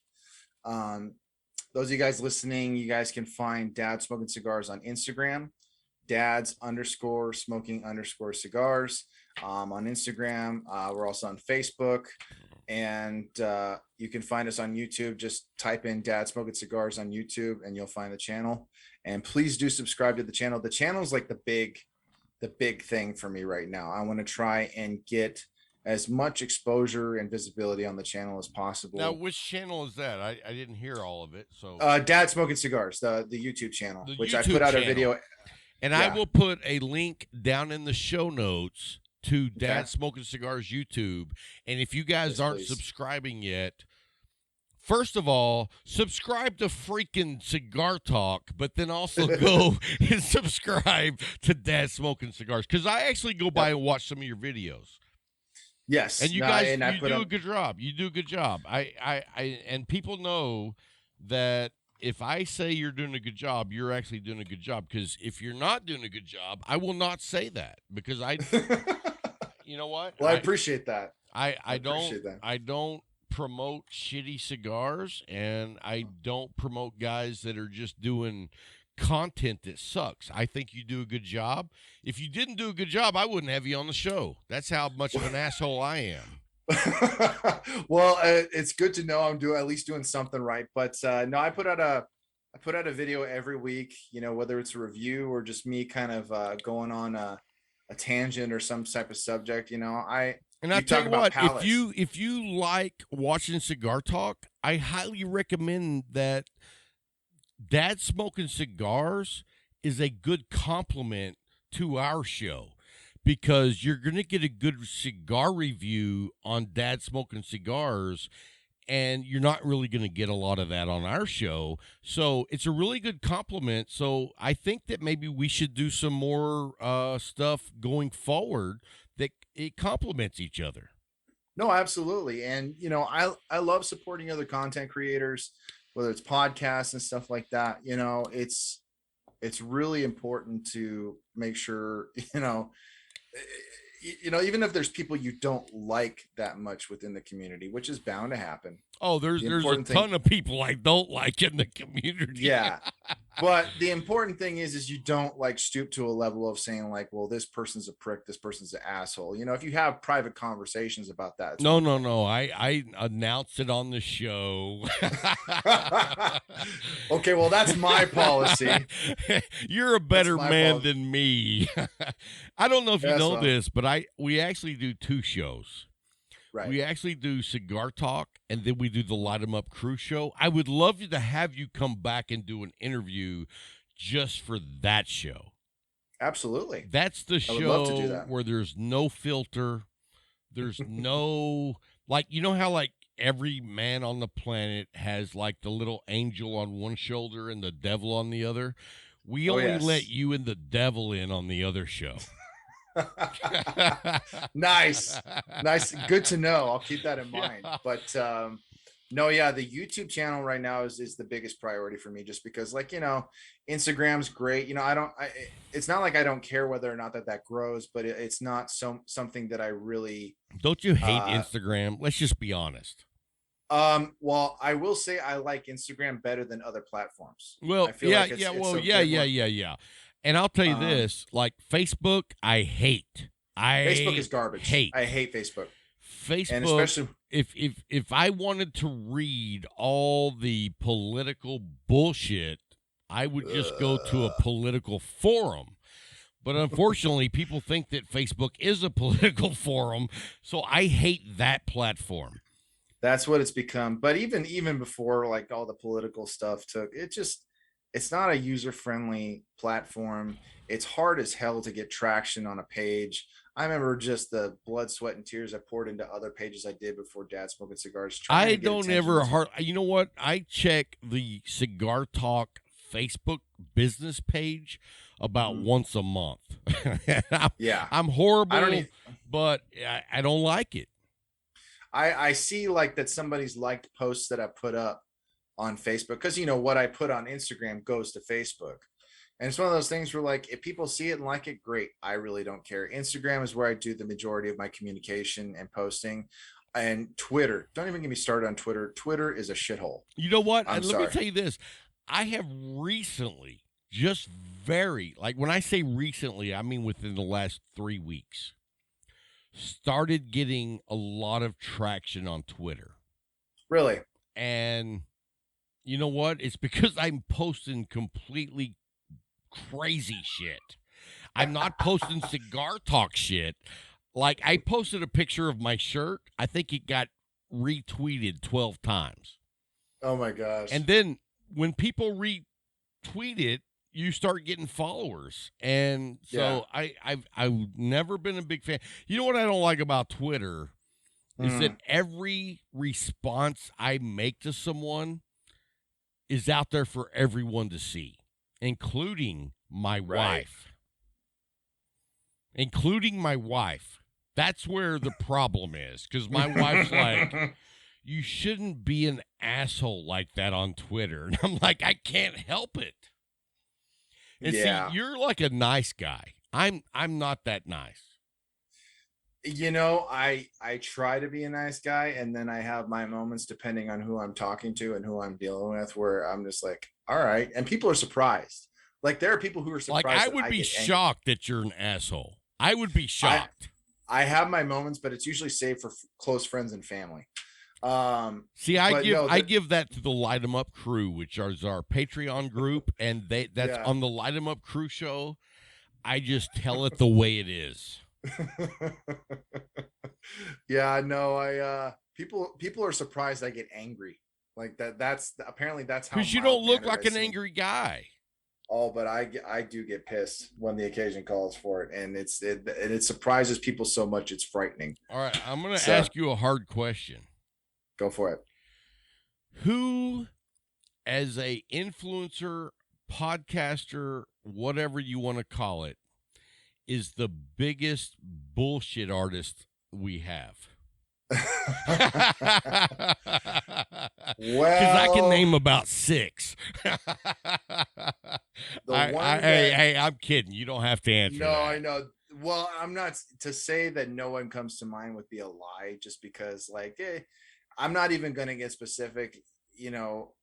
those of you guys listening, you guys can find Dad Smoking Cigars on Instagram, dads_smoking_cigars on Instagram. We're also on Facebook, and you can find us on YouTube. Just type in Dad Smoking Cigars on YouTube and you'll find the channel. And please do subscribe to the channel. The channel is like the big thing for me right now. I want to try and get as much exposure and visibility on the channel as possible. Now, which channel is that? I didn't hear all of it. So Dad Smoking Cigars, the YouTube channel, which I put out a video. And I will put a link down in the show notes to Dad Smoking Cigars YouTube. And if you guys aren't subscribing yet, first of all, subscribe to freaking Cigar Talk, but then also go and subscribe to Dad Smoking Cigars, because I actually go by and watch some of your videos. Yes, and you guys, you do a good job. You do a good job. And people know that if I say you're doing a good job, you're actually doing a good job. Because if you're not doing a good job, I will not say that, because you know what? Well, I appreciate that. I don't promote shitty cigars, and I don't promote guys that are just doing content that sucks. I think you do a good job. If you didn't do a good job, I wouldn't have you on the show. That's how much of an asshole I am. Well, it's good to know I'm at least doing something right. But no, I put out a video every week, you know, whether it's a review or just me kind of going on a tangent or some type of subject, you know. And I tell you what, if you like watching Cigar Talk, I highly recommend that Dad Smoking Cigars is a good complement to our show, because you're going to get a good cigar review on Dad Smoking Cigars, and you're not really going to get a lot of that on our show. So it's a really good compliment. So I think that maybe we should do some more stuff going forward that it complements each other. No, absolutely. And, you know, I love supporting other content creators, whether it's podcasts and stuff like that. You know, it's really important to make sure, you know, even if there's people you don't like that much within the community, which is bound to happen. Oh, there's a ton of people I don't like in the community. Yeah. But the important thing is you don't like stoop to a level of saying like, well, this person's a prick, this person's an asshole. You know, if you have private conversations about that. No. I announced it on the show. Okay, well, that's my policy. You're a better man than me. I don't know if you know this, but we actually do two shows. Right. We actually do Cigar Talk, and then we do the Light 'em Up Crew Show. I would love to have you come back and do an interview just for that show. Absolutely. That's the show where there's no filter. There's no, like, you know how, like, every man on the planet has, like, the little angel on one shoulder and the devil on the other? We only let you and the devil in on the other show. Nice. Good to know. I'll keep that in mind. But no, yeah, the YouTube channel right now is the biggest priority for me, just because, like, you know, Instagram's great. You know, it's not like I don't care whether or not that grows, but it's not something that I really. Don't you hate Instagram? Let's just be honest. Well, I will say I like Instagram better than other platforms. Well, yeah. And I'll tell you this, like Facebook, I hate. Facebook is garbage. I hate Facebook. And especially if I wanted to read all the political bullshit, I would just go to a political forum. But unfortunately, people think that Facebook is a political forum, so I hate that platform. That's what it's become. But even before, like, all the political stuff it's not a user-friendly platform. It's hard as hell to get traction on a page. I remember just the blood, sweat, and tears I poured into other pages I did before Dad Smoking Cigars. I don't ever you know what? I check the Cigar Talk Facebook business page about once a month. I'm horrible, but I don't like it. I see, like, that somebody's liked posts that I put up on Facebook, because, you know, what I put on Instagram goes to Facebook. And it's one of those things where, like, if people see it and like it, great. I really don't care. Instagram is where I do the majority of my communication and posting. And Twitter, don't even get me started on Twitter. Twitter is a shithole. You know what? I'm Let sorry. me tell you this. I have recently, just like when I say recently, I mean within the last 3 weeks, started getting a lot of traction on Twitter. Really? And you know what? It's because I'm posting completely crazy shit. I'm not posting cigar talk shit. Like, I posted a picture of my shirt. I think it got retweeted 12 times. Oh my gosh. And then when people retweet it, you start getting followers. And so I've never been a big fan. You know what I don't like about Twitter is that every response I make to someone is out there for everyone to see, including my wife. Including my wife. That's where the problem is, because my wife's like, you shouldn't be an asshole like that on Twitter. And I'm like, I can't help it. And see, you're like a nice guy. I'm not that nice. You know, I try to be a nice guy, and then I have my moments depending on who I'm talking to and who I'm dealing with, where I'm just like, all right. And people are surprised. Like, there are people who are surprised. Like, I would be shocked that you're an asshole. I would be shocked. I have my moments, but it's usually saved for close friends and family. See, I give that to the Light 'em Up crew, which is our Patreon group, and that's on the Light 'em Up crew show. I just tell it the way it is. Yeah, no, people are surprised I get angry like that. That's apparently that's how, because you don't look like an angry guy. Oh, but I do get pissed when the occasion calls for it, and it surprises people so much it's frightening. All right, I'm going to ask you a hard question. Go for it. Who, as a influencer, podcaster, whatever you want to call it, is the biggest bullshit artist we have? Because I can name about 6. Hey, I'm kidding. You don't have to answer. No, that. I know. Well, I'm not to say that no one comes to mind would be a lie, just because, like, I'm not even going to get specific, you know,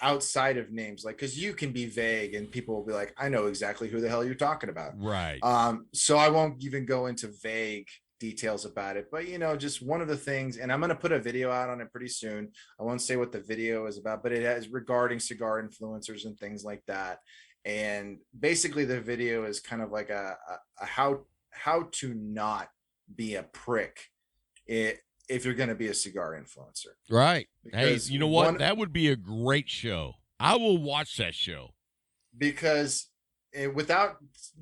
outside of names, like, because you can be vague and people will be like, I know exactly who the hell you're talking about. Right. So I won't even go into vague details about it, but, you know, just one of the things, and I'm going to put a video out on it pretty soon. I won't say what the video is about, but it is regarding cigar influencers and things like that. And basically the video is kind of like a how to not be a prick if you're going to be a cigar influencer. Right. Because hey, you know what? That would be a great show. I will watch that show. Because without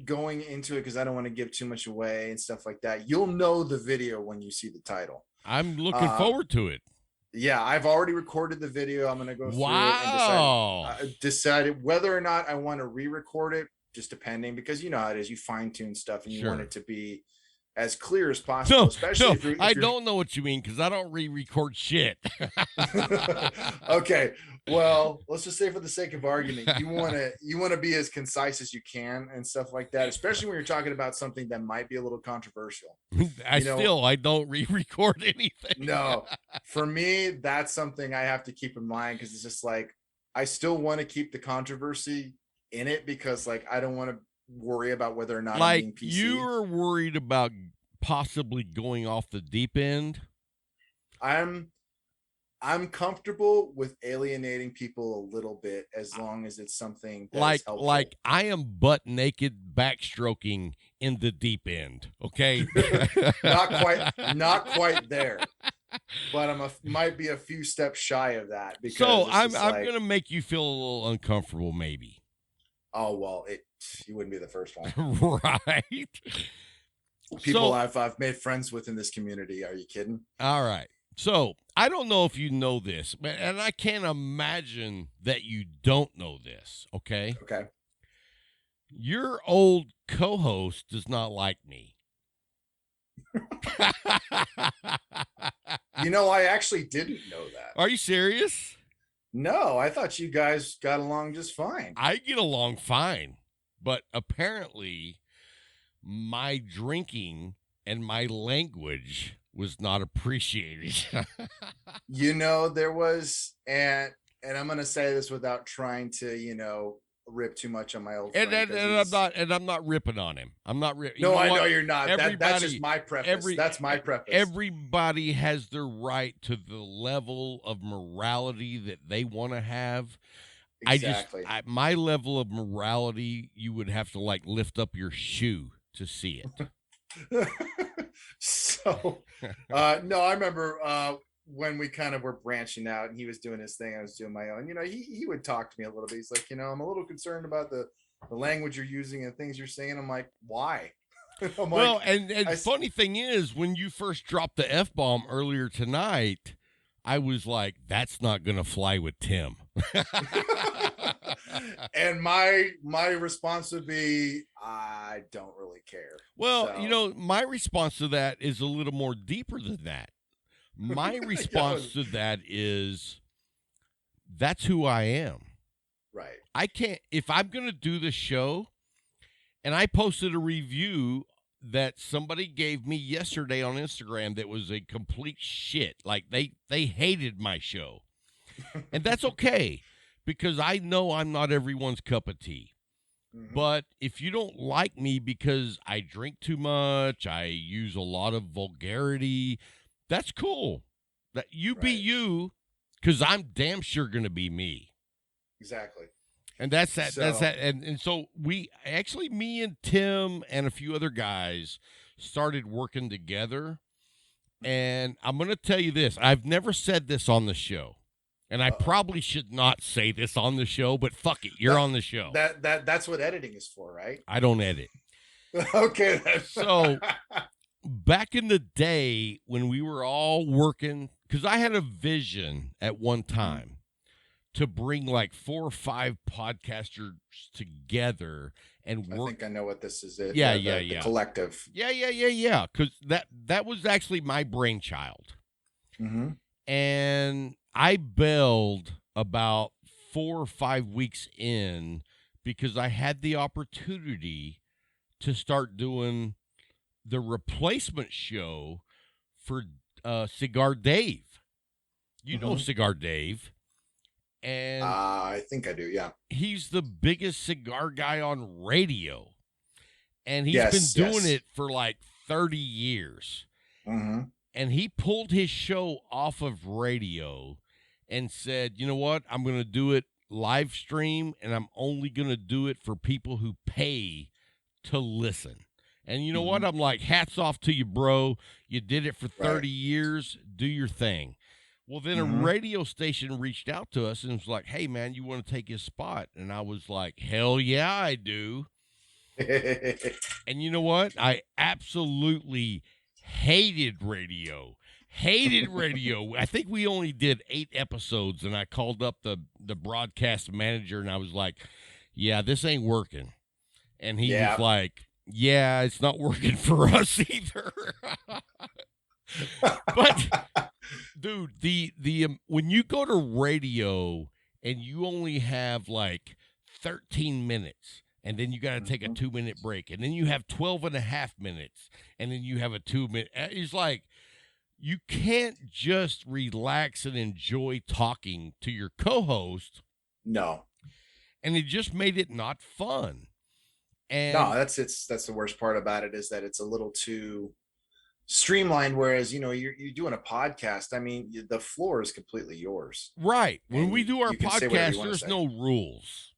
going into it, because I don't want to give too much away and stuff like that, you'll know the video when you see the title. I'm looking forward to it. Yeah, I've already recorded the video. I'm going to go through it and decide whether or not I want to re-record it, just depending, because you know how it is. You fine-tune stuff and you want it to be as clear as possible. No, especially if I don't know what you mean, because I don't re-record shit. Okay, well, let's just say for the sake of argument, you want to be as concise as you can and stuff like that, especially when you're talking about something that might be a little controversial. I don't re-record anything. No, for me, that's something I have to keep in mind, because it's just like, I still want to keep the controversy in it, because, like, I don't want to worry about whether or not I'm being PC. You're worried about possibly going off the deep end. I'm comfortable with alienating people a little bit, as long as it's something that's helpful. Like I am butt naked backstroking in the deep end. Okay. not quite there, but might be a few steps shy of that, because so I'm going to make you feel a little uncomfortable, maybe. Oh, well, you wouldn't be the first one. Right. People I've made friends with in this community. Are you kidding? All right. So I don't know if you know this, and I can't imagine that you don't know this. Okay. Okay. Your old co-host does not like me. You know, I actually didn't know that. Are you serious? No, I thought you guys got along just fine. I get along fine, but apparently my drinking and my language was not appreciated. There was, and I'm going to say this without trying to, rip too much on my old friend. And I'm not ripping on him. I'm not ripping. No, I know you're not. That's just my preface. That's my preface. Everybody has their right to the level of morality that they want to have. Exactly. My level of morality, you would have to like lift up your shoe to see it. So, no, I remember when we kind of were branching out and he was doing his thing, I was doing my own. He would talk to me a little bit. He's like, I'm a little concerned about the language you're using and things you're saying. I'm like, why? Funny thing is, when you first dropped the F-bomb earlier tonight, I was like, that's not going to fly with Tim. And my response would be, I don't really care. Well, so. My response to that is a little more deeper than that. My response to that is, that's who I am. Right. I can't, if I'm going to do the show, and I posted a review that somebody gave me yesterday on Instagram that was a complete shit. Like they hated my show. And that's okay, because I know I'm not everyone's cup of tea. Mm-hmm. But if you don't like me because I drink too much, I use a lot of vulgarity, that's cool. That you be you, because I'm damn sure going to be me. Exactly. And that's that. So, that's that. And so me and Tim and a few other guys started working together. And I'm going to tell you this. I've never said this on the show. And I probably should not say this on the show, but fuck it. You're on the show. That's what editing is for, right? I don't edit. Okay. Then. So back in the day when we were all working, because I had a vision at one time to bring like 4 or 5 podcasters together and work. I think I know what this is. Yeah. The collective. Yeah. Because that was actually my brainchild. Mm-hmm. And I bailed about 4 or 5 weeks in because I had the opportunity to start doing the replacement show for Cigar Dave. You know Cigar Dave. And I think I do, yeah. He's the biggest cigar guy on radio. And he's been doing it for like 30 years. Mm-hmm. And he pulled his show off of radio and said, you know what? I'm going to do it live stream, and I'm only going to do it for people who pay to listen. And you know what? I'm like, hats off to you, bro. You did it for 30 years. Do your thing. Well, then a radio station reached out to us and was like, hey, man, you want to take his spot? And I was like, hell yeah, I do. And you know what? I absolutely hated radio. I think we only did 8 episodes, and I called up the broadcast manager, and I was like, yeah, this ain't working. And he was like, yeah, it's not working for us either. But dude, the when you go to radio and you only have like 13 minutes, and then you got to take a 2-minute break, and then you have 12 and a half minutes, and then you have a 2-minute, it's like, you can't just relax and enjoy talking to your co-host. No. And it just made it not fun. And no, that's the worst part about it, is that it's a little too streamlined, whereas you're doing a podcast. I mean, the floor is completely yours, right? When we do our podcast, there's no rules.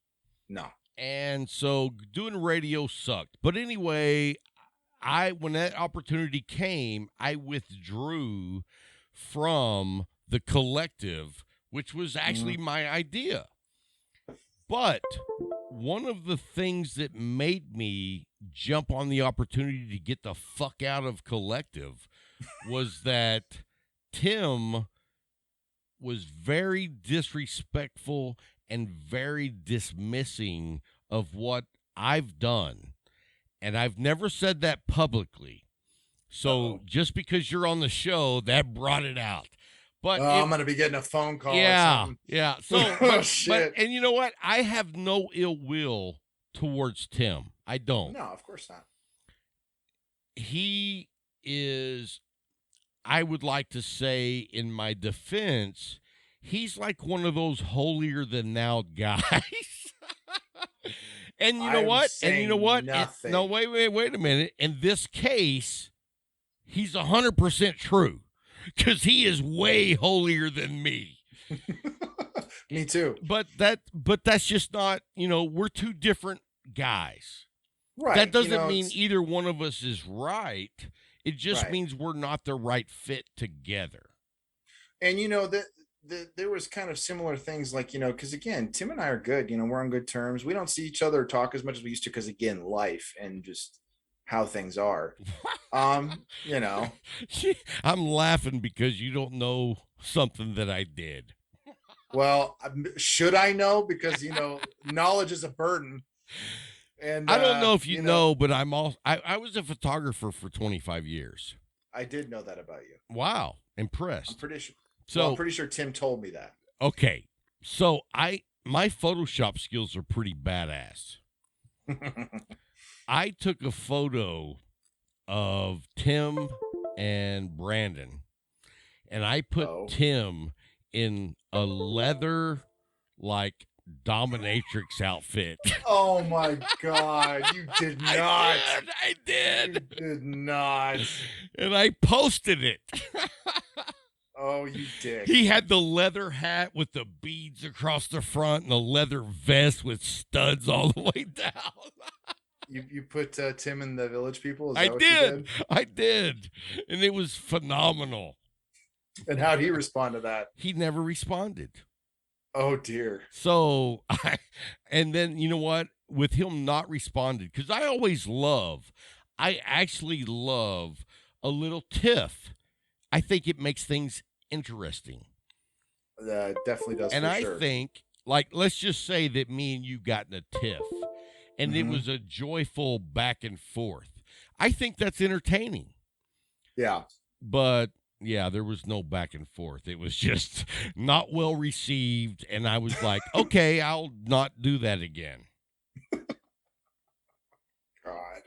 No. And so doing radio sucked. But anyway, when that opportunity came, I withdrew from the collective, which was actually my idea. But one of the things that made me jump on the opportunity to get the fuck out of collective was that Tim was very disrespectful and very dismissing of what I've done. And I've never said that publicly. So just because you're on the show, that brought it out. But I'm going to be getting a phone call. Yeah. So, shit. And you know what? I have no ill will towards Tim. I don't. No, of course not. He is I would like to say in my defense, he's like one of those holier than thou guys. And you know what? No, wait a minute. In this case, he's 100% true because he is way holier than me. Me too. But that's just not, we're two different guys. Right. That doesn't mean either one of us is right. It just means we're not the right fit together. And there was kind of similar things like, because again, Tim and I are good, we're on good terms. We don't see each other or talk as much as we used to because again, life and just how things are. I'm laughing because you don't know something that I did. Well, should I know? Because, knowledge is a burden. And I don't know if you know, but I was a photographer for 25 years. I did know that about you. Wow. Impressed. I'm pretty sure Tim told me that. Okay. So my Photoshop skills are pretty badass. I took a photo of Tim and Brandon, and I put Tim in a leather dominatrix outfit. Oh my God, you did not. I did. You did not. And I posted it. Oh, you dick. He had the leather hat with the beads across the front and the leather vest with studs all the way down. You put Tim in the Village People? Is that I what did. You did. I did. And it was phenomenal. And how'd he respond to that? He never responded. Oh, dear. So, and then, you know what? With him not responding, because I actually love a little tiff. I think it makes things interesting. Definitely does. And I think, let's just say that me and you got in a tiff, and it was a joyful back and forth. I think that's entertaining. Yeah. But yeah, there was no back and forth. It was just not well received. And I was like, okay, I'll not do that again. God.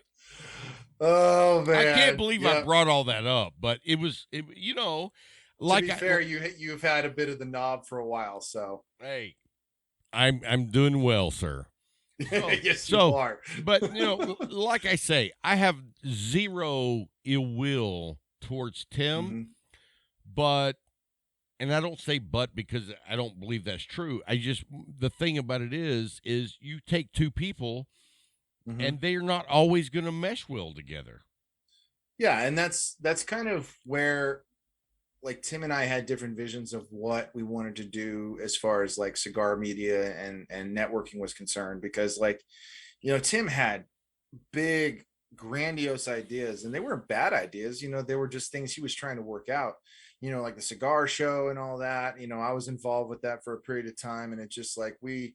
Oh, man. I can't believe I brought all that up, but to be fair, you've had a bit of the knob for a while, so. Hey, I'm doing well, sir. Yes, you are. But, like I say, I have zero ill will towards Tim, and I don't say but because I don't believe that's true. The thing about it is you take two people and they're not always going to mesh well together. Yeah. And that's kind of where Tim and I had different visions of what we wanted to do as far as cigar media and networking was concerned, because Tim had big, grandiose ideas, and they weren't bad ideas. They were just things he was trying to work out, like the cigar show and all that. I was involved with that for a period of time, and it's just we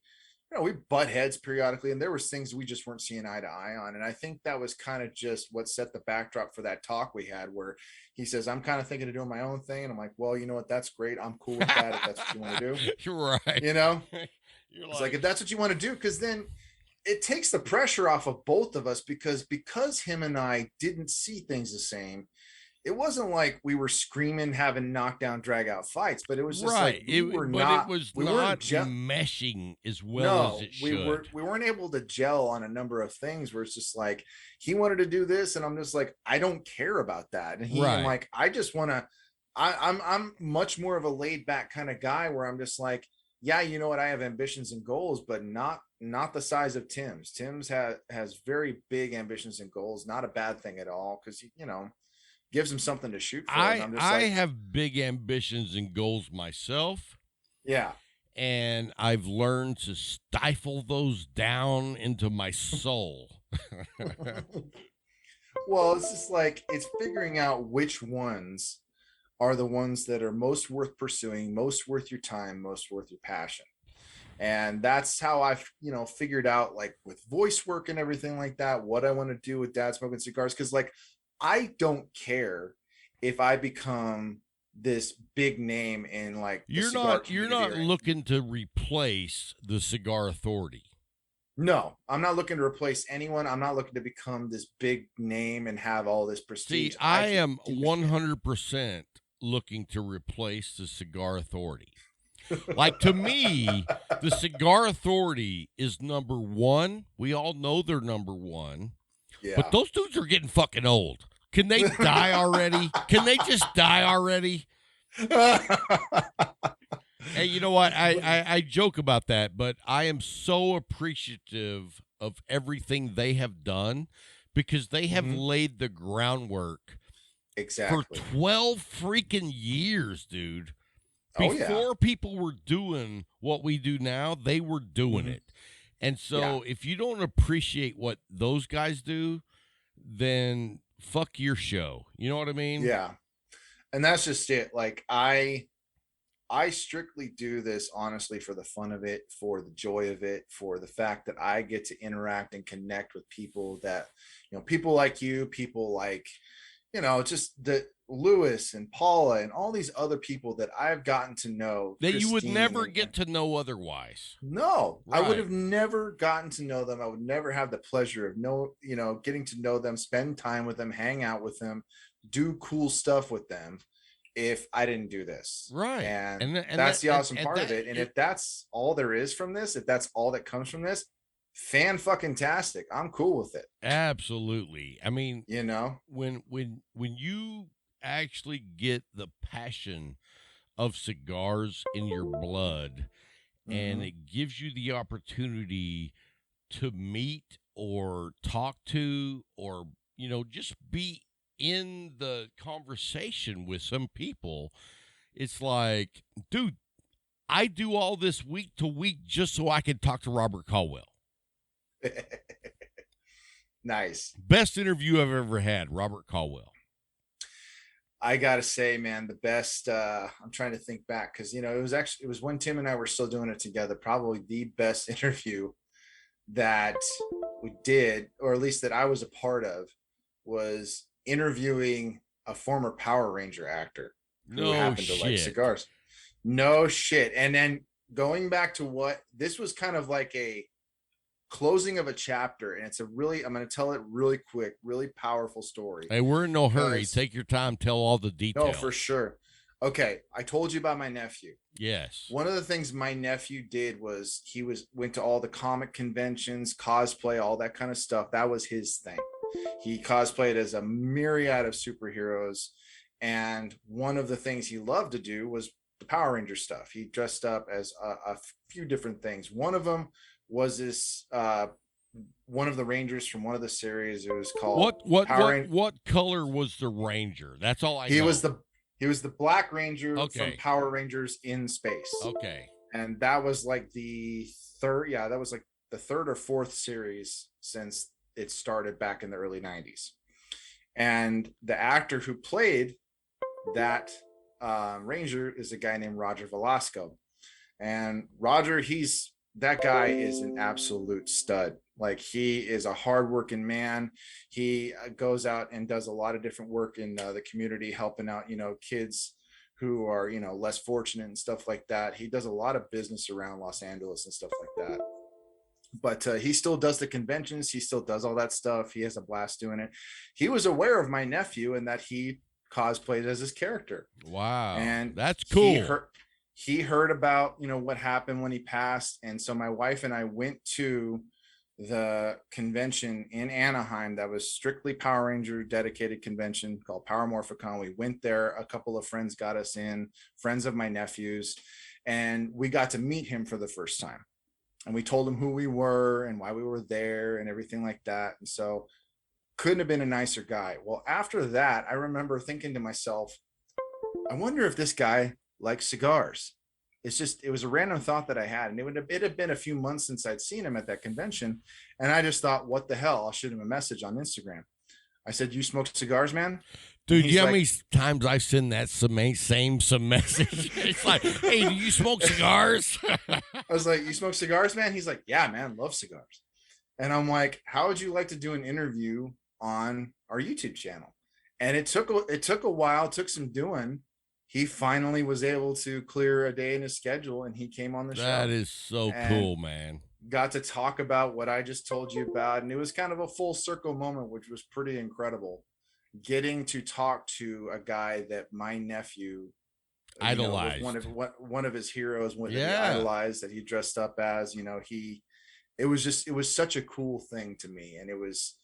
butt heads periodically, and there was things we just weren't seeing eye to eye on. And I think that was kind of just what set the backdrop for that talk we had, where he says, I'm kind of thinking of doing my own thing. And I'm like, well, you know what? That's great. I'm cool with that. If that's what you want to do. You're right. It's if that's what you want to do, because then it takes the pressure off of both of us, because him and I didn't see things the same. It wasn't like we were screaming, having knockdown, drag out fights, but it was just we weren't meshing as well as it should. We weren't able to gel on a number of things where it's just he wanted to do this, and I'm just I don't care about that. And I'm I just want to, I'm much more of a laid back kind of guy where I'm just yeah, you know what? I have ambitions and goals, but not the size of Tim's. Tim's has very big ambitions and goals. Not a bad thing at all, because gives him something to shoot for. I have big ambitions and goals myself. Yeah. And I've learned to stifle those down into my soul. Well, it's just it's figuring out which ones are the ones that are most worth pursuing, most worth your time, most worth your passion. And that's how I've, figured out with voice work and everything like that, what I want to do with Dad Smoking Cigars. Cause I don't care if I become this big name in you're not looking to replace the Cigar Authority. No, I'm not looking to replace anyone. I'm not looking to become this big name and have all this prestige. See, I am 100% looking to replace the Cigar Authority. Like, to me, the Cigar Authority is number one. We all know they're number one. Yeah. But those dudes are getting fucking old. Can they die already? Can they just die already? Hey, you know what? I joke about that, but I am so appreciative of everything they have done because they have laid the groundwork for 12 freaking years, dude. Before people were doing what we do now, they were doing it. And so if you don't appreciate what those guys do, then fuck your show. You know what I mean? Yeah. And that's just it. Like, I strictly do this honestly for the fun of it, for the joy of it, for the fact that I get to interact and connect with people that, people like you, people like, just the Lewis and Paula and all these other people that I've gotten to know that you would never get to know otherwise. No, right. I would have never gotten to know them. I would never have the pleasure of getting to know them, spend time with them, hang out with them, do cool stuff with them if I didn't do this. Right. And that's the awesome part of it. And if that's all there is from this, if that's all that comes from this, fan-fucking-tastic. I'm cool with it. Absolutely. I mean, when you actually get the passion of cigars in your blood and it gives you the opportunity to meet or talk to or, just be in the conversation with some people, it's like, dude, I do all this week to week just so I can talk to Robert Caldwell. Nice. Best interview I've ever had, Robert Caldwell. I gotta say, man, the best. I'm trying to think back because it was when Tim and I were still doing it together. Probably the best interview that we did, or at least that I was a part of, was interviewing a former Power Ranger actor who happened to like cigars. No shit. And then going back to what this was kind of like a closing of a chapter, and I'm going to tell it really quick, really powerful story. Hey, we're in no hurry. Take your time. Tell all the details. No, for sure. Okay. I told you about my nephew. Yes. One of the things my nephew did was went to all the comic conventions, cosplay, all that kind of stuff. That was his thing. He cosplayed as a myriad of superheroes. And one of the things he loved to do was the Power Ranger stuff. He dressed up as a few different things. One of them was this one of the Rangers from one of the series. It was called what color was the Ranger? That's all I know. He was the Black Ranger from Power Rangers in Space. Okay. And that was like the third or fourth series since it started back in the early 90s. And the actor who played that Ranger is a guy named Roger Velasco. And Roger, that guy is an absolute stud. Like, he is a hardworking man. He goes out and does a lot of different work in the community, helping out, kids who are, less fortunate and stuff like that. He does a lot of business around Los Angeles and stuff like that. But he still does the conventions. He still does all that stuff. He has a blast doing it. He was aware of my nephew and that he cosplayed as his character. Wow. And that's cool. He heard about, what happened when he passed. And so my wife and I went to the convention in Anaheim that was strictly Power Ranger dedicated convention called Power Morphicon. We went there. A couple of friends got us in, friends of my nephew's, and we got to meet him for the first time. And we told him who we were and why we were there and everything like that. And so couldn't have been a nicer guy. Well, after that, I remember thinking to myself, I wonder if this guy likes cigars. It was a random thought that I had. And it had been a few months since I'd seen him at that convention. And I just thought, what the hell? I'll shoot him a message on Instagram. I said, "You smoke cigars, man?" Dude, you know how many times I send that some message? It's like, "Hey, do you smoke cigars?" I was like, "You smoke cigars, man?" He's like, "Yeah, man, love cigars." And I'm like, "How would you like to do an interview on our YouTube channel?" And it took a while, took some doing. He finally was able to clear a day in his schedule, and he came on the show. That is so cool, man. got to talk about what I just told you about, and it was kind of a full circle moment, which was pretty incredible. Getting to talk to a guy that my nephew idolized, was one of his heroes, that he idolized, that he dressed up as. It was such a cool thing to me, and it was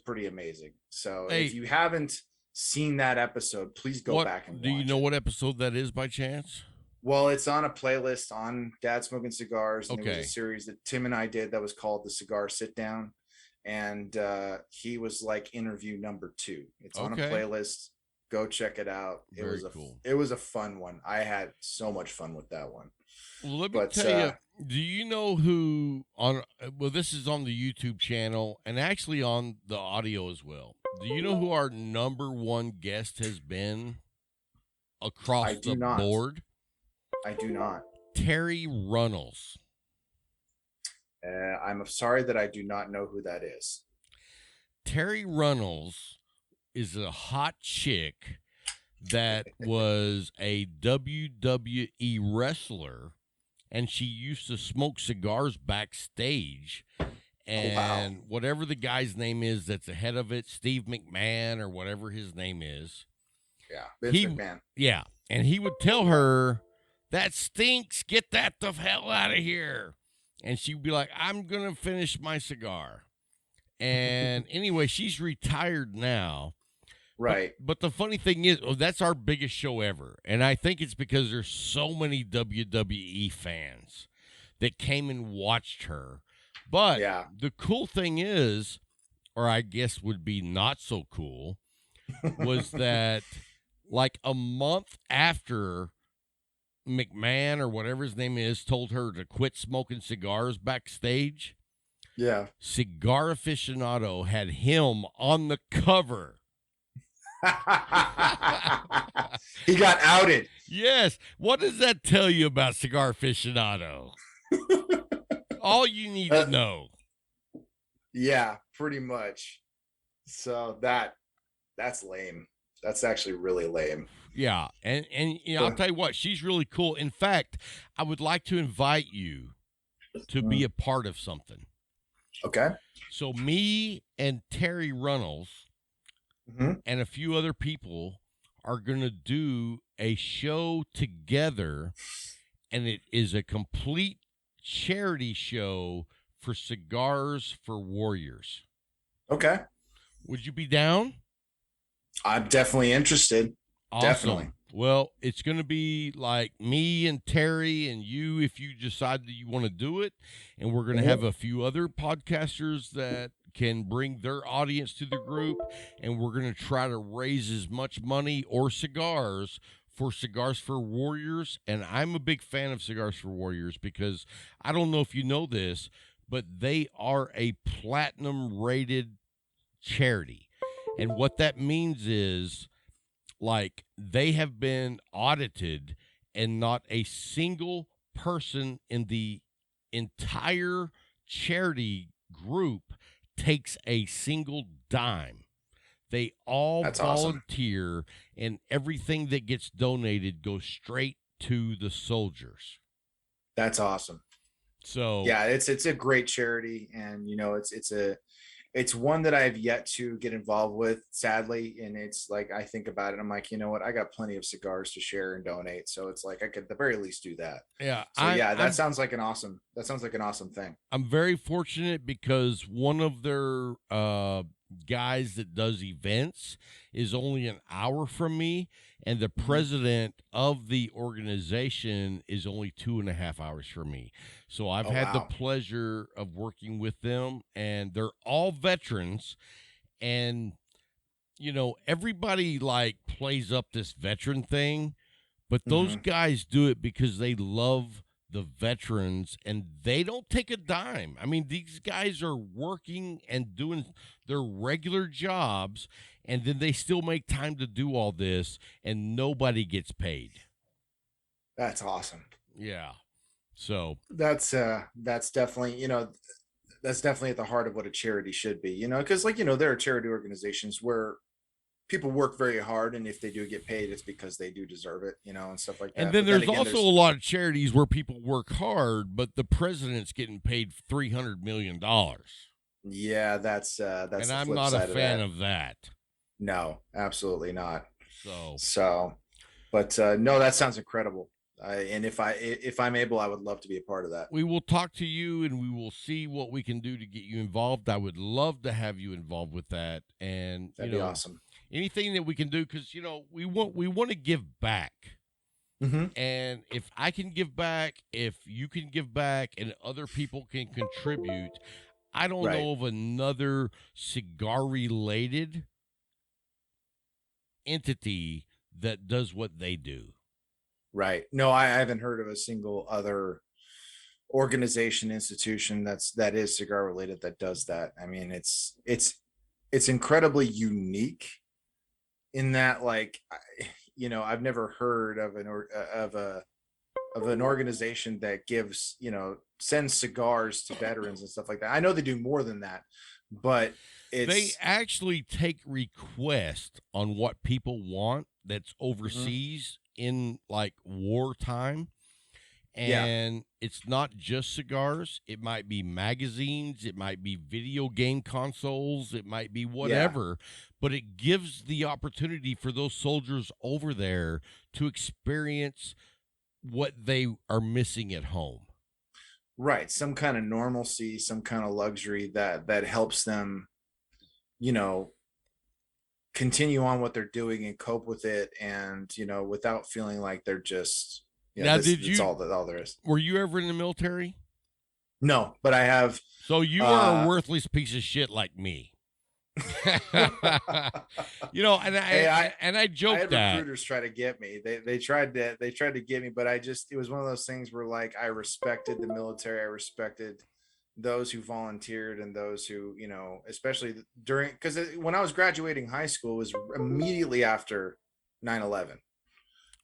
pretty amazing. So if you haven't seen that episode, please go back and watch. Do you know what episode that is by chance? Well, it's on a playlist on Dad Smoking Cigars, and it was a series that Tim and I did that was called the Cigar Sit Down, and he was like interview number 2. It's on a playlist. Go check it out. It was a fun one. I had so much fun with that one. Well, let me tell you, do you know who this is on the YouTube channel and actually on the audio as well. Do you know who our number 1 guest has been across the board? I do not. Terry Runnels. I'm sorry that I do not know who that is. Terry Runnels is a hot chick that was a WWE wrestler, and she used to smoke cigars backstage. And whatever the guy's name is that's ahead of it, Steve McMahon or whatever his name is. Yeah, Vince McMahon. Yeah, and he would tell her, "That stinks, get that the hell out of here." And she'd be like, "I'm going to finish my cigar." And anyway, she's retired now. Right. But the funny thing is, that's our biggest show ever. And I think it's because there's so many WWE fans that came and watched her. But the cool thing is, or I guess would be not so cool, was that like a month after McMahon or whatever his name is told her to quit smoking cigars backstage, Cigar Aficionado had him on the cover. He got outed. Yes. What does that tell you about Cigar Aficionado? All you need to know. Yeah, pretty much. So that's lame. That's actually really lame. Yeah, and I'll tell you what, she's really cool. In fact, I would like to invite you to be a part of something. Okay. So me and Terry Runnels and a few other people are going to do a show together, and it is a complete charity show for Cigars for Warriors. Okay. Would you be down? I'm definitely interested. Awesome. Definitely. Well, it's going to be like me and Terry and you if you decide that you want to do it. And we're going to have a few other podcasters that can bring their audience to the group. And we're going to try to raise as much money or cigars for Cigars for Warriors. And I'm a big fan of Cigars for Warriors because I don't know if you know this, but they are a platinum rated charity. And what that means is, like, they have been audited and not a single person in the entire charity group takes a single dime. They all volunteer, and everything that gets donated goes straight to the soldiers. That's awesome. So yeah, it's a great charity, and you know, it's one that I've yet to get involved with, sadly. And it's like, I think about it, I'm like, you know what? I got plenty of cigars to share and donate. So it's like, I could at the very least do that. Yeah. So that sounds like an awesome thing. I'm very fortunate because one of their guys that does events is only an hour from me. And the president of the organization is only 2.5 hours from me. So I've had the pleasure of working with them, and they're all veterans. And, you know, everybody like plays up this veteran thing, but those guys do it because they love the veterans, and they don't take a dime. I mean, these guys are working and doing their regular jobs, and then they still make time to do all this, and nobody gets paid. That's awesome. Yeah. So that's definitely, you know, that's definitely at the heart of what a charity should be, you know, because, like, you know, there are charity organizations where people work very hard, and if they do get paid, it's because they do deserve it, and stuff like that. And then there's also a lot of charities where people work hard, but the president's getting paid $300 million. Yeah, that's and I'm not a fan of that. No, absolutely not. So, but no, that sounds incredible. And if I'm able, I would love to be a part of that. We will talk to you, and we will see what we can do to get you involved. I would love to have you involved with that, and that'd be awesome. Anything that we can do, because we want to give back. Mm-hmm. And if I can give back, if you can give back, and other people can contribute, I don't know of another cigar-related entity that does what they do. Right. No, I haven't heard of a single other organization, institution that is cigar related that does that. I mean, it's incredibly unique in that, like, I've never heard of an organization that gives, sends cigars to veterans and stuff like that. I know they do more than that, but they actually take requests on what people want that's overseas in like wartime. And it's not just cigars. It might be magazines. It might be video game consoles. It might be whatever. But it gives the opportunity for those soldiers over there to experience what they are missing at home. Right. Some kind of normalcy, some kind of luxury that helps them, continue on what they're doing and cope with it. And, without feeling like they're just... now, that's all there is. Were you ever in the military? No, but I have. So you are a worthless piece of shit like me. And I joked that recruiters try to get me. They tried to get me, but it was one of those things where, like, I respected the military. I respected those who volunteered and those who, especially because when I was graduating high school, it was immediately after 9/11.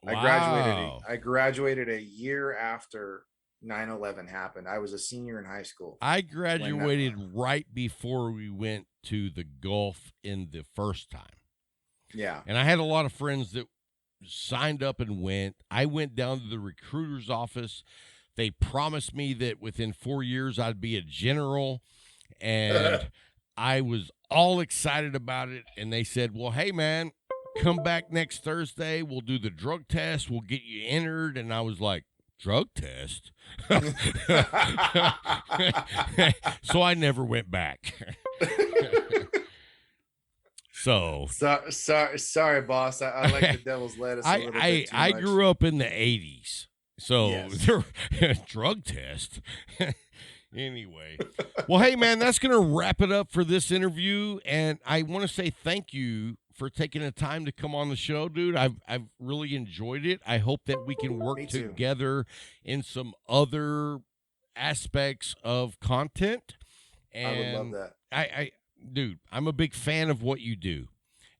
Wow. I graduated a year after 9/11 happened. I was a senior in high school. I graduated right before we went to the Gulf in the first time. Yeah. And I had a lot of friends that signed up and went. I went down to the recruiter's office. They promised me that within 4 years I'd be a general, and I was all excited about it. And they said, well, hey, man, come back next Thursday. We'll do the drug test. We'll get you entered. And I was like, drug test? So I never went back. Sorry, boss. I like the devil's lettuce a little bit too much. I grew up in the 80s. So drug test. Anyway, well, hey, man, that's going to wrap it up for this interview. And I want to say thank you for taking the time to come on the show, dude. I've really enjoyed it. I hope that we can work together in some other aspects of content. And I would love that. Dude, I'm a big fan of what you do.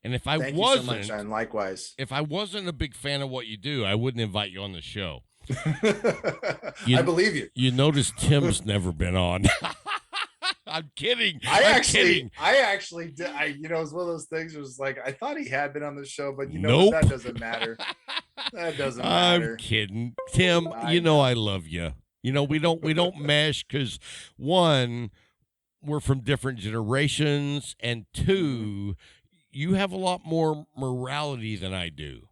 And if I Thank wasn't, you so much, and likewise. If I wasn't a big fan of what you do, I wouldn't invite you on the show. I believe you. You notice Tim's never been on. I'm kidding. I actually did. It was one of those things. It was like, I thought he had been on the show, but that doesn't matter. That doesn't matter. I'm kidding, Tim. I love you. We don't mesh because, one, we're from different generations, and two, you have a lot more morality than I do.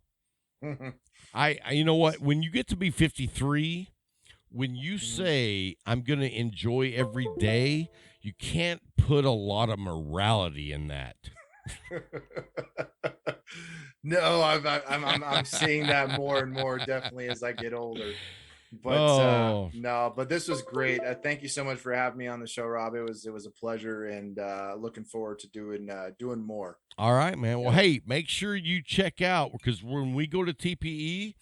You know what? When you get to be 53, when you say, I'm going to enjoy every day, you can't put a lot of morality in that. No, I'm seeing that more and more, definitely, as I get older. But but this was great. Thank you so much for having me on the show, Rob. It was a pleasure, and looking forward to doing more. All right, man. Well, hey, make sure you check out, because when we go to TPE,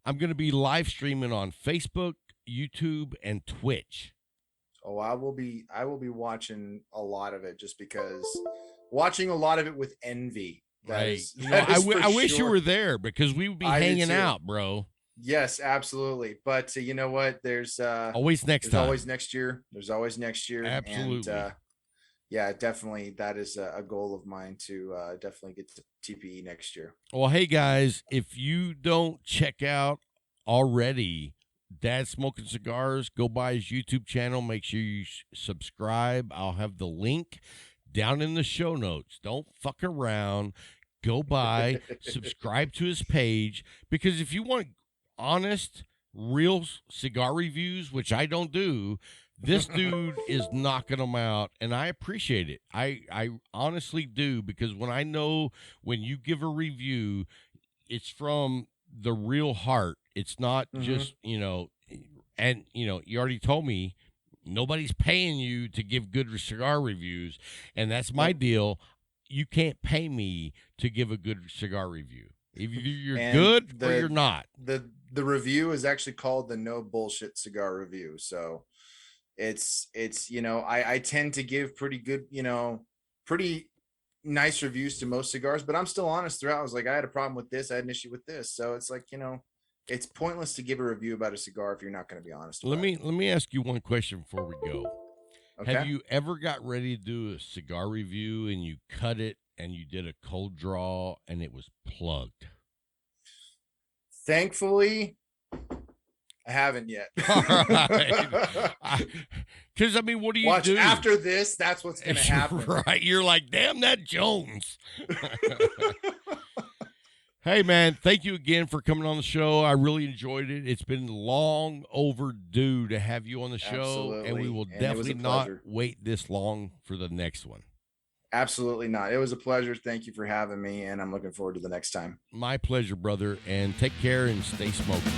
I'm going to be live streaming on Facebook, YouTube, and Twitch. Oh, I will be watching a lot of it, just because watching a lot of it with envy. Right. I wish you were there, because we would be hanging out, bro. Yes, absolutely. But you know what? There's always next time. Always next year. There's always next year. Absolutely. And, definitely that is a goal of mine to definitely get to TPE next year. Well, hey guys, if you don't check out already Dad Smoking Cigars, go by his YouTube channel. Make sure you subscribe. I'll have the link down in the show notes. Don't fuck around. Go by, subscribe to his page, because if you want honest, real cigar reviews, which I don't do, this dude is knocking them out, and I appreciate it. I honestly do, because when I know when you give a review, it's from the real heart. It's not just, and, you already told me nobody's paying you to give good cigar reviews, and that's my deal. You can't pay me to give a good cigar review. Either you're good or you're not. The review is actually called the No Bullshit Cigar Review. So it's I tend to give pretty good, pretty nice reviews to most cigars, but I'm still honest throughout. I was like, I had a problem with this, I had an issue with this. So it's like, it's pointless to give a review about a cigar if you're not going to be honest. Let me ask you one question before we go. Okay. Have you ever got ready to do a cigar review and you cut it and you did a cold draw and it was plugged? Thankfully, I haven't yet. All right. Because, what do you do? After this, that's what's going to happen. Right. You're like, damn that Jones. Hey, man, thank you again for coming on the show. I really enjoyed it. It's been long overdue to have you on the show. Absolutely. And we will definitely not wait this long for the next one. Absolutely not. It was a pleasure. Thank you for having me, and I'm looking forward to the next time. My pleasure, brother, and take care and stay smoking.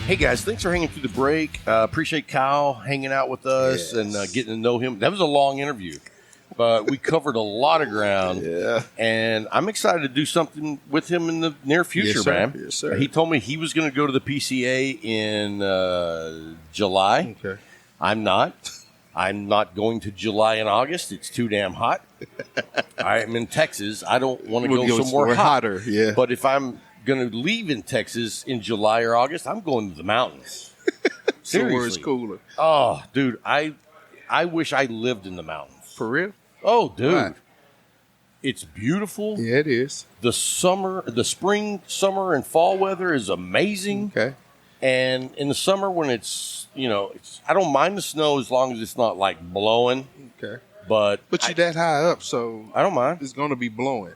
Hey, guys, thanks for hanging through the break. Appreciate Kyle hanging out with us and getting to know him. That was a long interview. But we covered a lot of ground, and I'm excited to do something with him in the near future, man. Yes, sir. He told me he was going to go to the PCA in July. Okay. I'm not. I'm not going to July and August. It's too damn hot. I'm in Texas. I don't want to go somewhere hotter. Yeah. But if I'm going to leave in Texas in July or August, I'm going to the mountains. Seriously. Somewhere it's cooler. Oh, dude, I wish I lived in the mountains. For real? Oh, dude. Right. It's beautiful. Yeah, it is. The spring, summer, and fall weather is amazing. Okay. And in the summer when it's, I don't mind the snow as long as it's not like blowing. Okay. But you're that high up, so I don't mind. It's going to be blowing.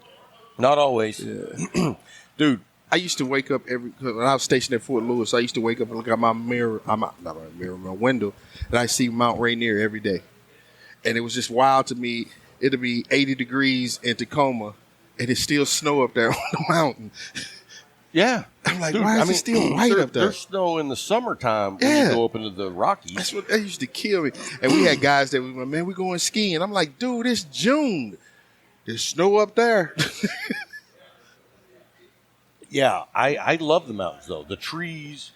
Not always. Yeah. Dude. I used to wake up when I was stationed at Fort Lewis, I used to wake up and look at my window, and I see Mount Rainier every day. And it was just wild to me. It'll be 80 degrees in Tacoma, and it's still snow up there on the mountain. Yeah. I'm like, dude, why is it still white up there? There's snow in the summertime when you go up into the Rockies. That used to kill me. And we had guys that were, man, we're going skiing. I'm like, dude, it's June. There's snow up there. Yeah, I love the mountains, though. The trees,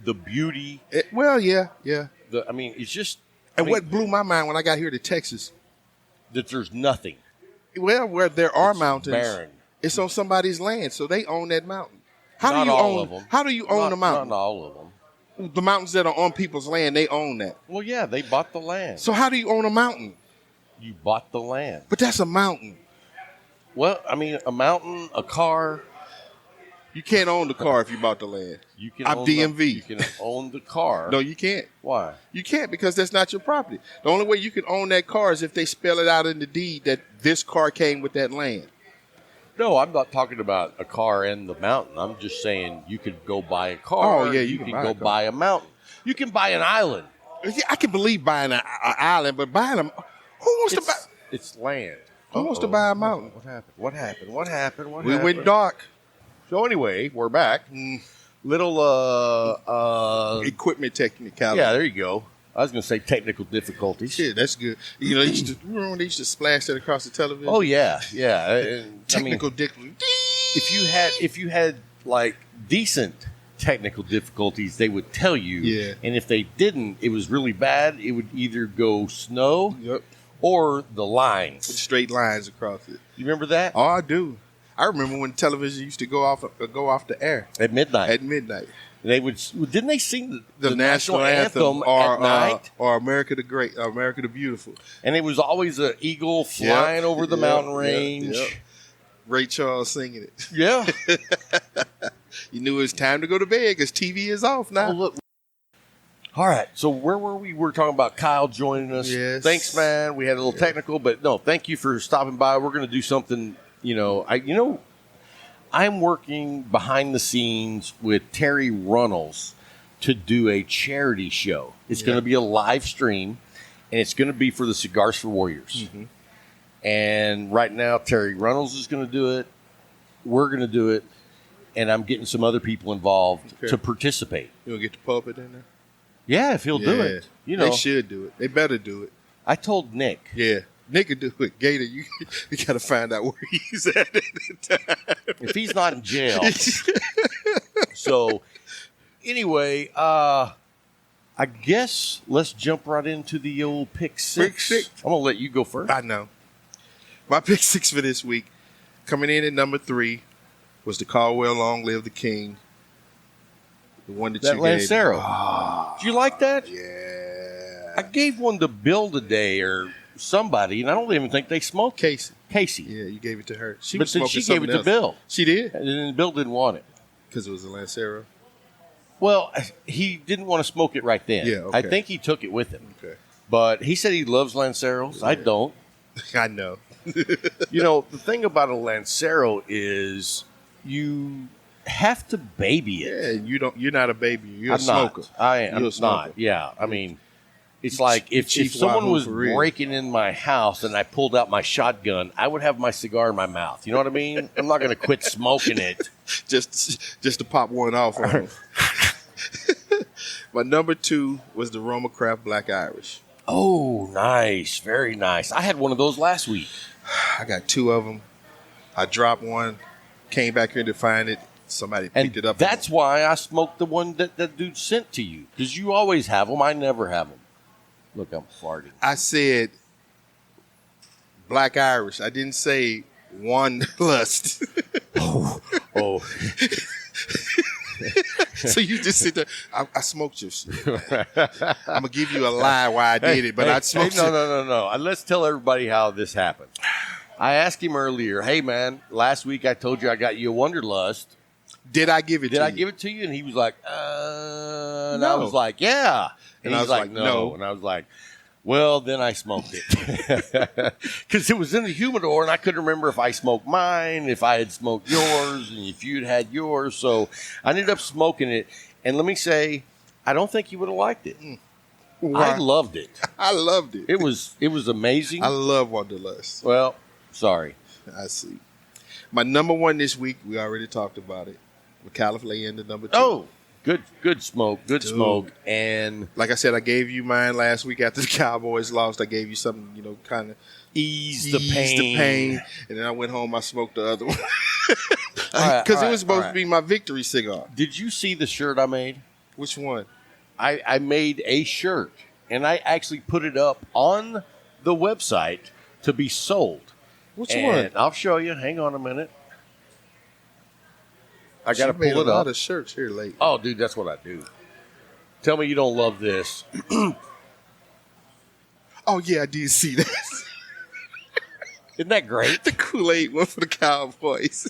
the beauty. Yeah. It's just... what blew my mind when I got here to Texas? That there's nothing. Well, where there are mountains, barren. It's on somebody's land, so they own that mountain. Not all of them. How do you own the mountain? Not all of them. The mountains that are on people's land, they own that. Well, yeah, they bought the land. So how do you own a mountain? You bought the land. But that's a mountain. Well, a mountain, a car. You can't own the car if you bought the land. You can. I'm DMV. You can own the car. No, you can't. Why? You can't, because that's not your property. The only way you can own that car is if they spell it out in the deed that this car came with that land. No, I'm not talking about a car and the mountain. I'm just saying you could go buy a car. Oh, yeah, you can go buy a mountain. You can buy an island. Yeah, I can believe buying an island, but buying a... Who wants to buy... It's land. Who wants to buy a mountain? What happened? We went dark. So anyway, we're back. Little equipment technicality. Yeah, there you go. I was going to say technical difficulties. Yeah, that's good. You know, remember when they used to splash that across the television? Oh yeah. Technical difficulties. If you had like decent technical difficulties, they would tell you. Yeah. And if they didn't, it was really bad. It would either go snow or the lines. With straight lines across it. You remember that? Oh, I do. I remember when television used to go off the air at midnight. They would didn't they sing the national anthem at night? Or America the Great, America the Beautiful. And it was always an eagle flying over the mountain range. Yep. Ray Charles singing it. Yeah. You knew it was time to go to bed because TV is off now. Oh, look. All right. So where were we? We were talking about Kyle joining us. Yes. Thanks, man. We had a little technical, but no, thank you for stopping by. We're going to do something, I'm working behind the scenes with Terry Runnels to do a charity show. It's going to be a live stream, and it's going to be for the Cigars for Warriors. Mm-hmm. And right now, Terry Runnels is going to do it. We're going to do it, and I'm getting some other people involved to participate. You'll get the puppet in there? Yeah, if he'll do it. They should do it. They better do it. I told Nick. Yeah. Nick could do it. Gator, you got to find out where he's at the time. If he's not in jail. So, anyway, I guess let's jump right into the old pick six. Pick six. I'm going to let you go first. I know. My pick six for this week, coming in at number 3, was the Caldwell Long Live the King. The one that you Lancero. gave. Oh, did you like that? Yeah. I gave one to Bill today or somebody, and I don't even think they smoked. Casey. Yeah, you gave it to her. But then she gave it to Bill. She did? And then Bill didn't want it. Because it was a Lancero? Well, he didn't want to smoke it right then. Yeah, okay. I think he took it with him. Okay. But he said he loves Lanceros. Yeah. I don't. I know. The thing about a Lancero is you have to baby it. Yeah, you're not a baby. You're a smoker. I am not. Yeah. I mean, it's like if someone was breaking in my house and I pulled out my shotgun, I would have my cigar in my mouth. You know what I mean? I'm not going to quit smoking it. just to pop one off on them. My number 2 was the Roma Craft Black Irish. Oh, nice. Very nice. I had one of those last week. I got 2 of them. I dropped one, came back here to find it. Somebody picked it up. That's why I smoked the one that dude sent to you. Because you always have them. I never have them. Look, I'm farting. I said Black Irish. I didn't say Wanderlust. Oh. So you just sit there. I smoked your shit. I'm going to give you a lie why I did it, but I smoked it. No. Let's tell everybody how this happened. I asked him earlier, hey, man, last week I told you I got you a Wanderlust. Did I give it to you? Did I give it to you? And he was like, And no. I was like, yeah. And he was like, no. And I was like, well, then I smoked it. Because it was in the humidor, and I couldn't remember if I smoked mine, if I had smoked yours, and if you'd had yours. So I ended up smoking it. And let me say, I don't think you would have liked it. Why? I loved it. I loved it. It was amazing. I love Wanderlust. Well, sorry. I see. My number 1 this week, we already talked about it. McAuliffe in the number 2. Oh, good smoke. Good smoke. And like I said, I gave you mine last week after the Cowboys lost. I gave you something, kind of ease the pain. And then I went home, I smoked the other one. Because it was supposed to be my victory cigar. Did you see the shirt I made? Which one? I made a shirt, and I actually put it up on the website to be sold. Which one? I'll show you. Hang on a minute. I got to pull it up. A lot of shirts here lately. Oh, dude, that's what I do. Tell me you don't love this. Oh, yeah, I did see that. Isn't that great? The Kool-Aid one for the Cowboys.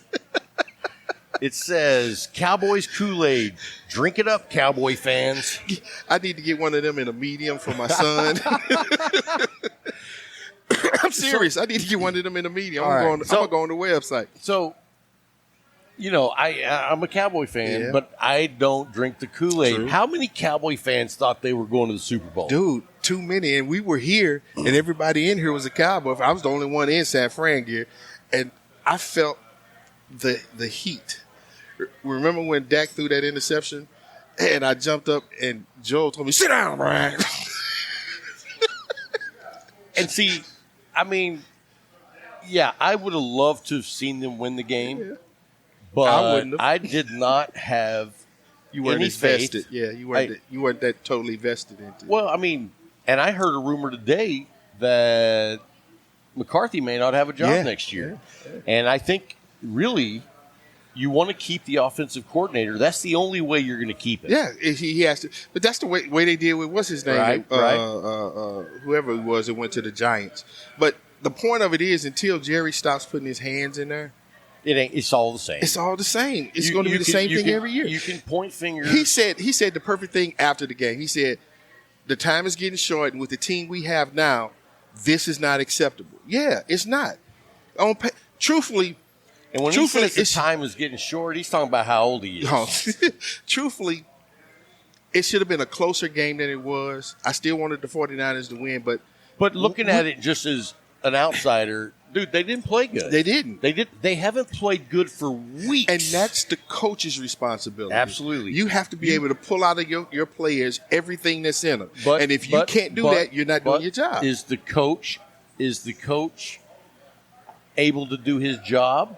It says, Cowboys Kool-Aid. Drink it up, Cowboy fans. I need to get one of them in a medium for my son. I'm serious. I need to get one of them in a medium. I'm going to go on the website. So, I'm a Cowboy fan, but I don't drink the Kool-Aid. True. How many Cowboy fans thought they were going to the Super Bowl? Dude, too many. And we were here, and everybody in here was a Cowboy. I was the only one in San Fran gear, and I felt the heat. Remember when Dak threw that interception, and I jumped up, and Joel told me, sit down, Brian. And see, I mean, yeah, I would have loved to have seen them win the game. Yeah. But I did not have you weren't any invested. Faith. Yeah, you weren't that totally vested into it. Well, I mean, and I heard a rumor today that McCarthy may not have a job next year. Yeah. And I think really you want to keep the offensive coordinator. That's the only way you're going to keep it. Yeah, he has to. But that's the way they did with what's his name, right. Whoever it was that went to the Giants. But the point of it is, until Jerry stops putting his hands in there, it's all the same. It's all the same. It's going to be the same thing every year. You can point fingers. He said the perfect thing after the game. He said, the time is getting short, and with the team we have now, this is not acceptable. Yeah, it's not. Truthfully. And when he says the time is getting short, he's talking about how old he is. Truthfully, it should have been a closer game than it was. I still wanted the 49ers to win, but looking at it just as an outsider, dude, they didn't play good. They didn't. They haven't played good for weeks. And that's the coach's responsibility. Absolutely. You have to be able to pull out of your players everything that's in them. And if you can't do that, you're not doing your job. Is the coach able to do his job?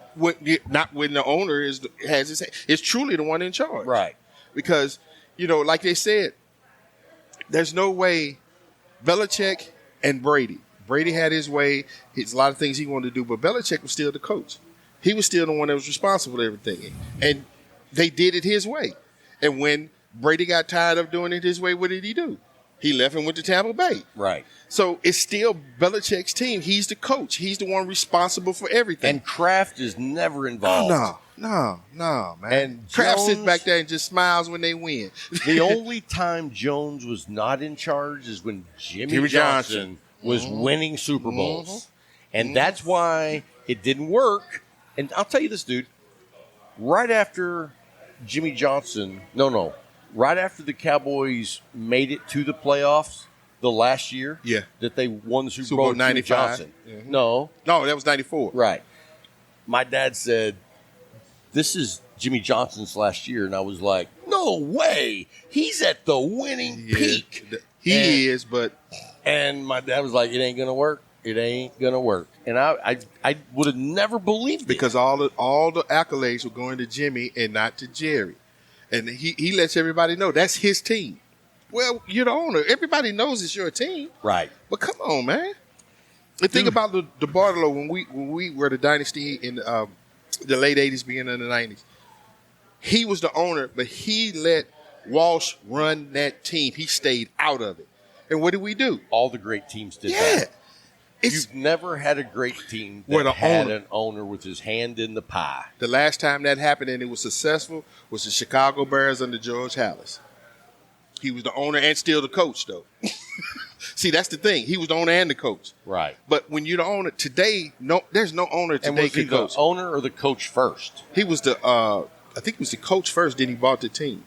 Not when the owner is truly the one in charge. Right. Because, like they said, there's no way Belichick and Brady had his way. It's a lot of things he wanted to do, but Belichick was still the coach. He was still the one that was responsible for everything. And they did it his way. And when Brady got tired of doing it his way, what did he do? He left and went to Tampa Bay. Right. So it's still Belichick's team. He's the coach. He's the one responsible for everything. And Kraft is never involved. No, man. And Kraft sits back there and just smiles when they win. The only time Jones was not in charge is when Jimmy Johnson was winning Super Bowls. And that's why it didn't work. And I'll tell you this, dude. Right after Jimmy Johnson, right after the Cowboys made it to the playoffs the last year that they won the Super Bowl, 95. Johnson. Mm-hmm. No, that was 94. Right. My dad said, this is Jimmy Johnson's last year. And I was like, no way. He's at the winning peak. He is, but... And my dad was like, it ain't going to work. It ain't going to work. And I would have never believed it. Because all the accolades were going to Jimmy and not to Jerry. And he lets everybody know that's his team. Well, you're the owner. Everybody knows it's your team. Right. But come on, man. The thing about the Bartolo, when we were the dynasty in the late 80s, beginning of the 90s, he was the owner, but he let Walsh run that team. He stayed out of it. And what did we do? All the great teams did that. You've never had a great team that had an owner with his hand in the pie. The last time that happened and it was successful was the Chicago Bears under George Halas. He was the owner and still the coach, though. See, that's the thing. He was the owner and the coach. Right. But when you're the owner today, there's no owner today. And was he the owner or the coach first? He was the, I think he was the coach first. Then he bought the team,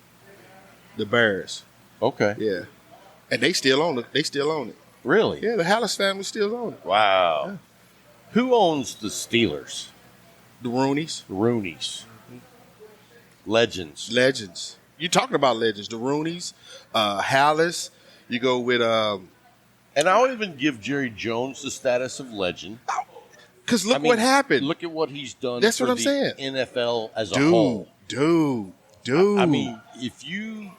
the Bears. Okay. Yeah. And they still own it. Really? Yeah, the Halas family still own it. Wow. Yeah. Who owns the Steelers? The Rooneys. Legends. You're talking about legends. The Rooneys, Halas. You go with... and I'll even give Jerry Jones the status of legend. Because what happened. Look at what he's done. That's what I'm saying. NFL as a whole. Dude. I mean, if you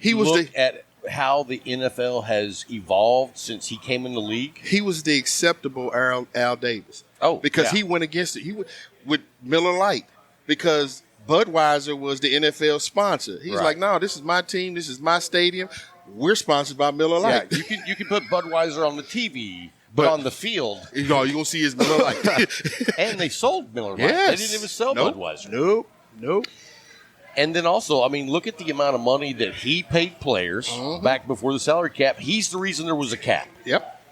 look at how the NFL has evolved since he came in the league. He was the acceptable Al Davis. Oh, because he went against it. He went with Miller Lite because Budweiser was the NFL sponsor. He's like, no, this is my team. This is my stadium. We're sponsored by Miller Lite. Yeah, you can put Budweiser on the TV, but on the field, you're gonna see his Miller Lite. And they sold Miller Lite. Yes. They didn't even sell Budweiser. Nope. And then also, I mean, look at the amount of money that he paid players back before the salary cap. He's the reason there was a cap. Yep.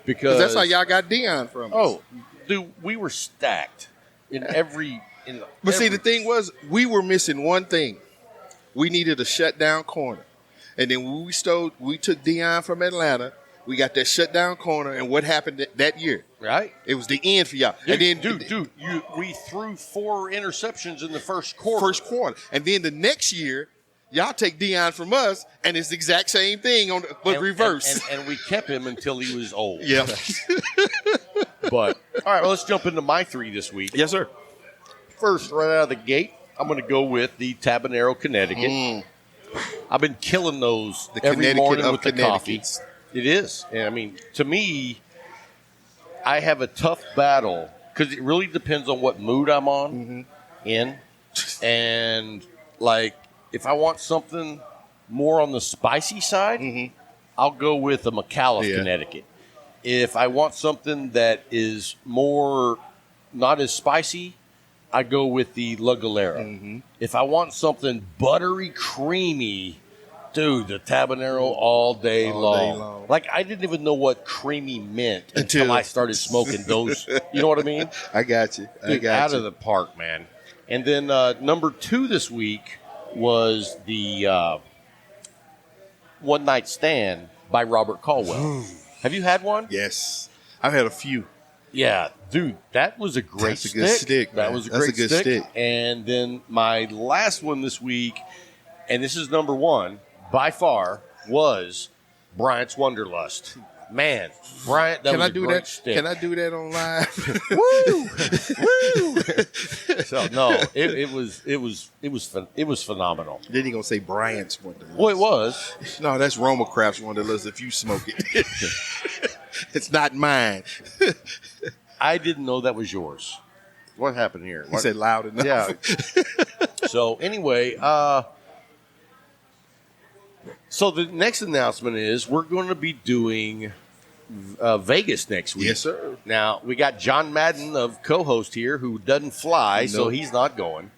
Because that's how y'all got Deion from us. Oh, dude, we were stacked in every. See, the thing was, we were missing one thing. We needed a shutdown corner. And then when we took Deion from Atlanta. We got that shutdown corner, and what happened that year? Right, it was the end for y'all. Dude, and then, we threw 4 interceptions in the first quarter. And then the next year, y'all take Deion from us, and it's the exact same thing but reverse. And we kept him until he was old. Yeah. But all right, well, let's jump into my 3 this week. Yes, sir. First, right out of the gate, I'm going to go with the Tabanero, Connecticut. I've been killing those every morning with the coffee. It is. And I mean, to me, I have a tough battle because it really depends on what mood I'm on in. And like, if I want something more on the spicy side, I'll go with a McAuliffe, Connecticut. If I want something that is more not as spicy, I go with the La Galera. If I want something buttery, creamy, dude, the Tabanero all day long. Like, I didn't even know what creamy meant until I started smoking those. You know what I mean? I got you. Dude, out of the park, man. And then number 2 this week was the One Night Stand by Robert Caldwell. Have you had one? Yes. I've had a few. Yeah, dude, that was a great stick. That's a good stick. That was a great stick. And then my last one this week, and this is number 1 by far, was Bryant's Wanderlust. Man, Bryant, that was a great stick. Can I do that on live? Woo! So no, it was phenomenal. Then you gonna say Bryant's Wanderlust? Well, it was. No, that's Roma Craft's Wanderlust. If you smoke it, it's not mine. I didn't know that was yours. What happened here? He said loud enough. Yeah. So anyway, so the next announcement is we're going to be doing Vegas next week. Yes, sir. Now, we got John Madden of co-host here who doesn't fly, so he's not going.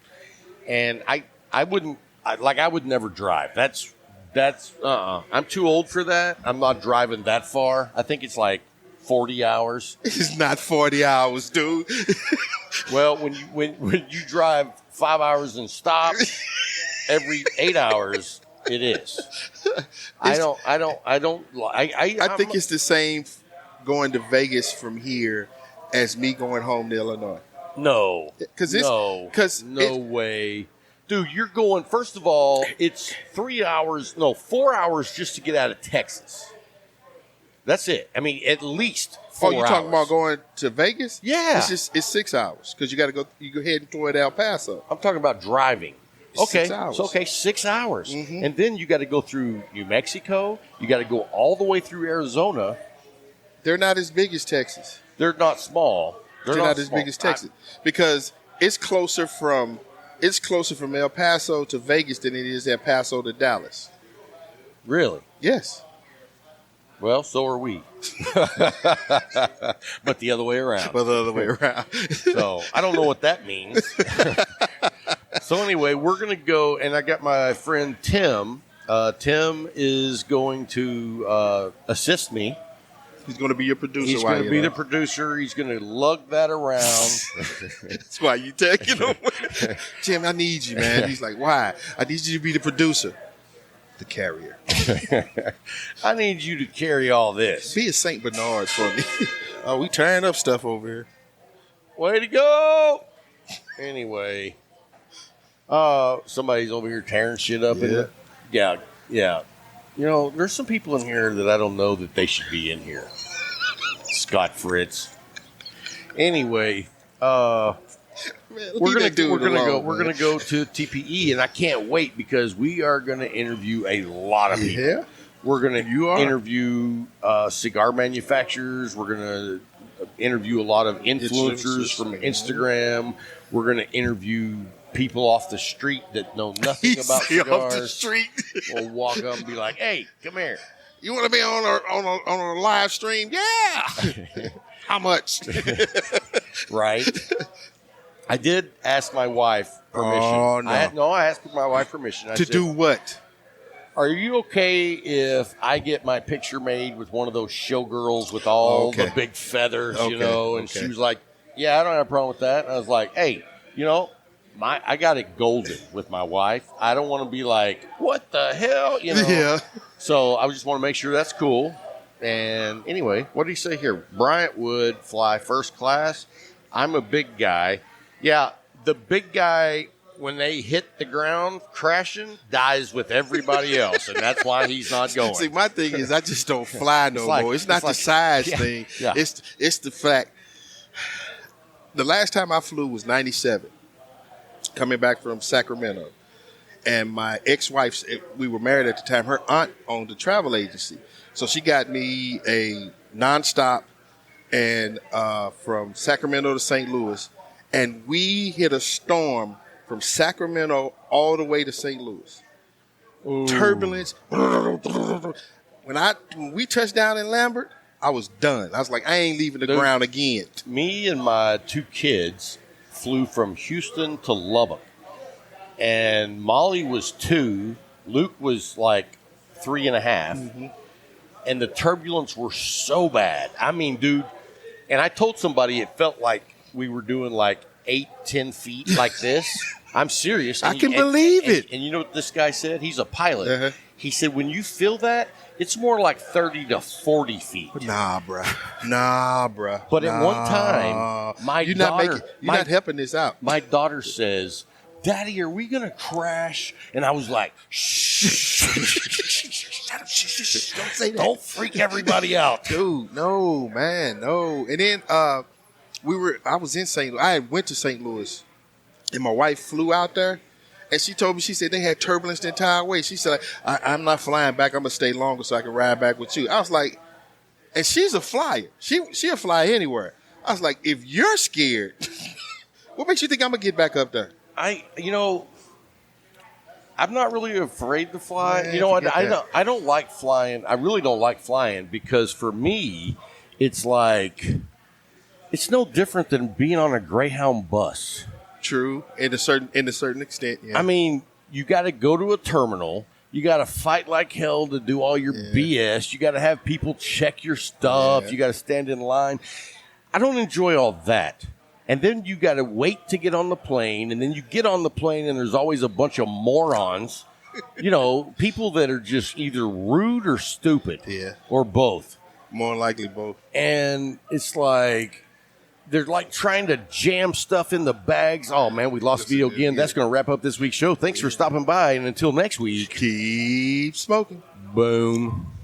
And I would never drive. That's I'm too old for that. I'm not driving that far. I think it's like 40 hours. It's not 40 hours, dude. Well, when you drive 5 hours and stop every 8 hours, it is. I think it's the same going to Vegas from here as me going home to Illinois. No. No way. Dude, you're going, first of all, it's 4 hours just to get out of Texas. That's it. I mean, at least 4 hours. Oh, you talking about going to Vegas? Yeah. It's 6 hours because you got to go. You go heading toward El Paso. I'm talking about driving. Okay, 6 hours. so 6 hours. And then you got to go through New Mexico. You got to go all the way through Arizona. They're not as big as Texas. They're not small. They're not as big as Texas because it's closer from El Paso to Vegas than it is El Paso to Dallas. Really? Yes. Well, so are we. But the other way around. So I don't know what that means. So anyway, we're going to go, and I got my friend Tim. Tim is going to assist me. He's going to be your producer. He's going to be the producer. He's going to lug that around. That's why you taking him. Tim, I need you, man. He's like, why? I need you to be the producer. The carrier. I need you to carry all this. Be a St. Bernard for me. Oh, we tearing up stuff over here. Way to go. Anyway. Somebody's over here tearing shit up. Yeah. You know, there's some people in here that I don't know that they should be in here. Scott Fritz. Anyway, we're gonna go to TPE, and I can't wait because we are gonna interview a lot of people. Yeah. We're gonna interview cigar manufacturers. We're gonna interview a lot of influencers from Instagram. We're gonna interview people off the street that know nothing about cigars. Off the street. We'll walk up and be like, "Hey, come here. You want to be on a live stream? Yeah. How much?" Right. I did ask my wife permission. Oh, no. I asked my wife permission. I said, do what? Are you okay if I get my picture made with one of those showgirls with all the big feathers, you know? And she was like, yeah, I don't have a problem with that. And I was like, hey, you know, I got it golden with my wife. I don't want to be like, what the hell? You know? Yeah. So I just want to make sure that's cool. And anyway, what did he say here? Bryant would fly first class. I'm a big guy. Yeah, the big guy, when they hit the ground crashing, dies with everybody else, and that's why he's not going. See, my thing is I just don't fly no more. It's not the size thing. Yeah. It's the fact. The last time I flew was 97, coming back from Sacramento. And my ex-wife, we were married at the time, her aunt owned a travel agency. So she got me a nonstop and from Sacramento to St. Louis. And we hit a storm from Sacramento all the way to St. Louis. Ooh. Turbulence. When we touched down in Lambert, I was done. I was like, I ain't leaving the ground again. Me and my 2 kids flew from Houston to Lubbock. And Molly was 2. Luke was like 3.5. Mm-hmm. And the turbulence were so bad. I mean, dude, and I told somebody it felt like we were doing like 8-10 feet like this. I'm serious. I can believe it. And you know what this guy said? He's a pilot. Uh-huh. He said, when you feel that, it's more like 30 to 40 feet. Nah, bruh. But at one time, you're not helping this out. My daughter says, Daddy, are we going to crash? And I was like, shh. Don't say that. Don't freak everybody out. Dude, no, man, no. And then I was in St. Louis. I went to St. Louis, and my wife flew out there. And she told me, she said they had turbulence the entire way. She said, I'm not flying back. I'm going to stay longer so I can ride back with you. I was like, and she's a flyer. She'll fly anywhere. I was like, if you're scared, what makes you think I'm going to get back up there? I'm not really afraid to fly. Man, I don't like flying. I really don't like flying because for me, it's like, it's no different than being on a Greyhound bus. True, in a certain extent. Yeah. I mean, you got to go to a terminal. You got to fight like hell to do all your BS. You got to have people check your stuff. Yeah. You got to stand in line. I don't enjoy all that. And then you got to wait to get on the plane, and then you get on the plane, and there's always a bunch of morons, people that are just either rude or stupid, or both. More likely both. And it's like, they're like trying to jam stuff in the bags. Oh, man, we lost video again. Yeah. That's going to wrap up this week's show. Thanks for stopping by, and until next week, keep smoking. Boom.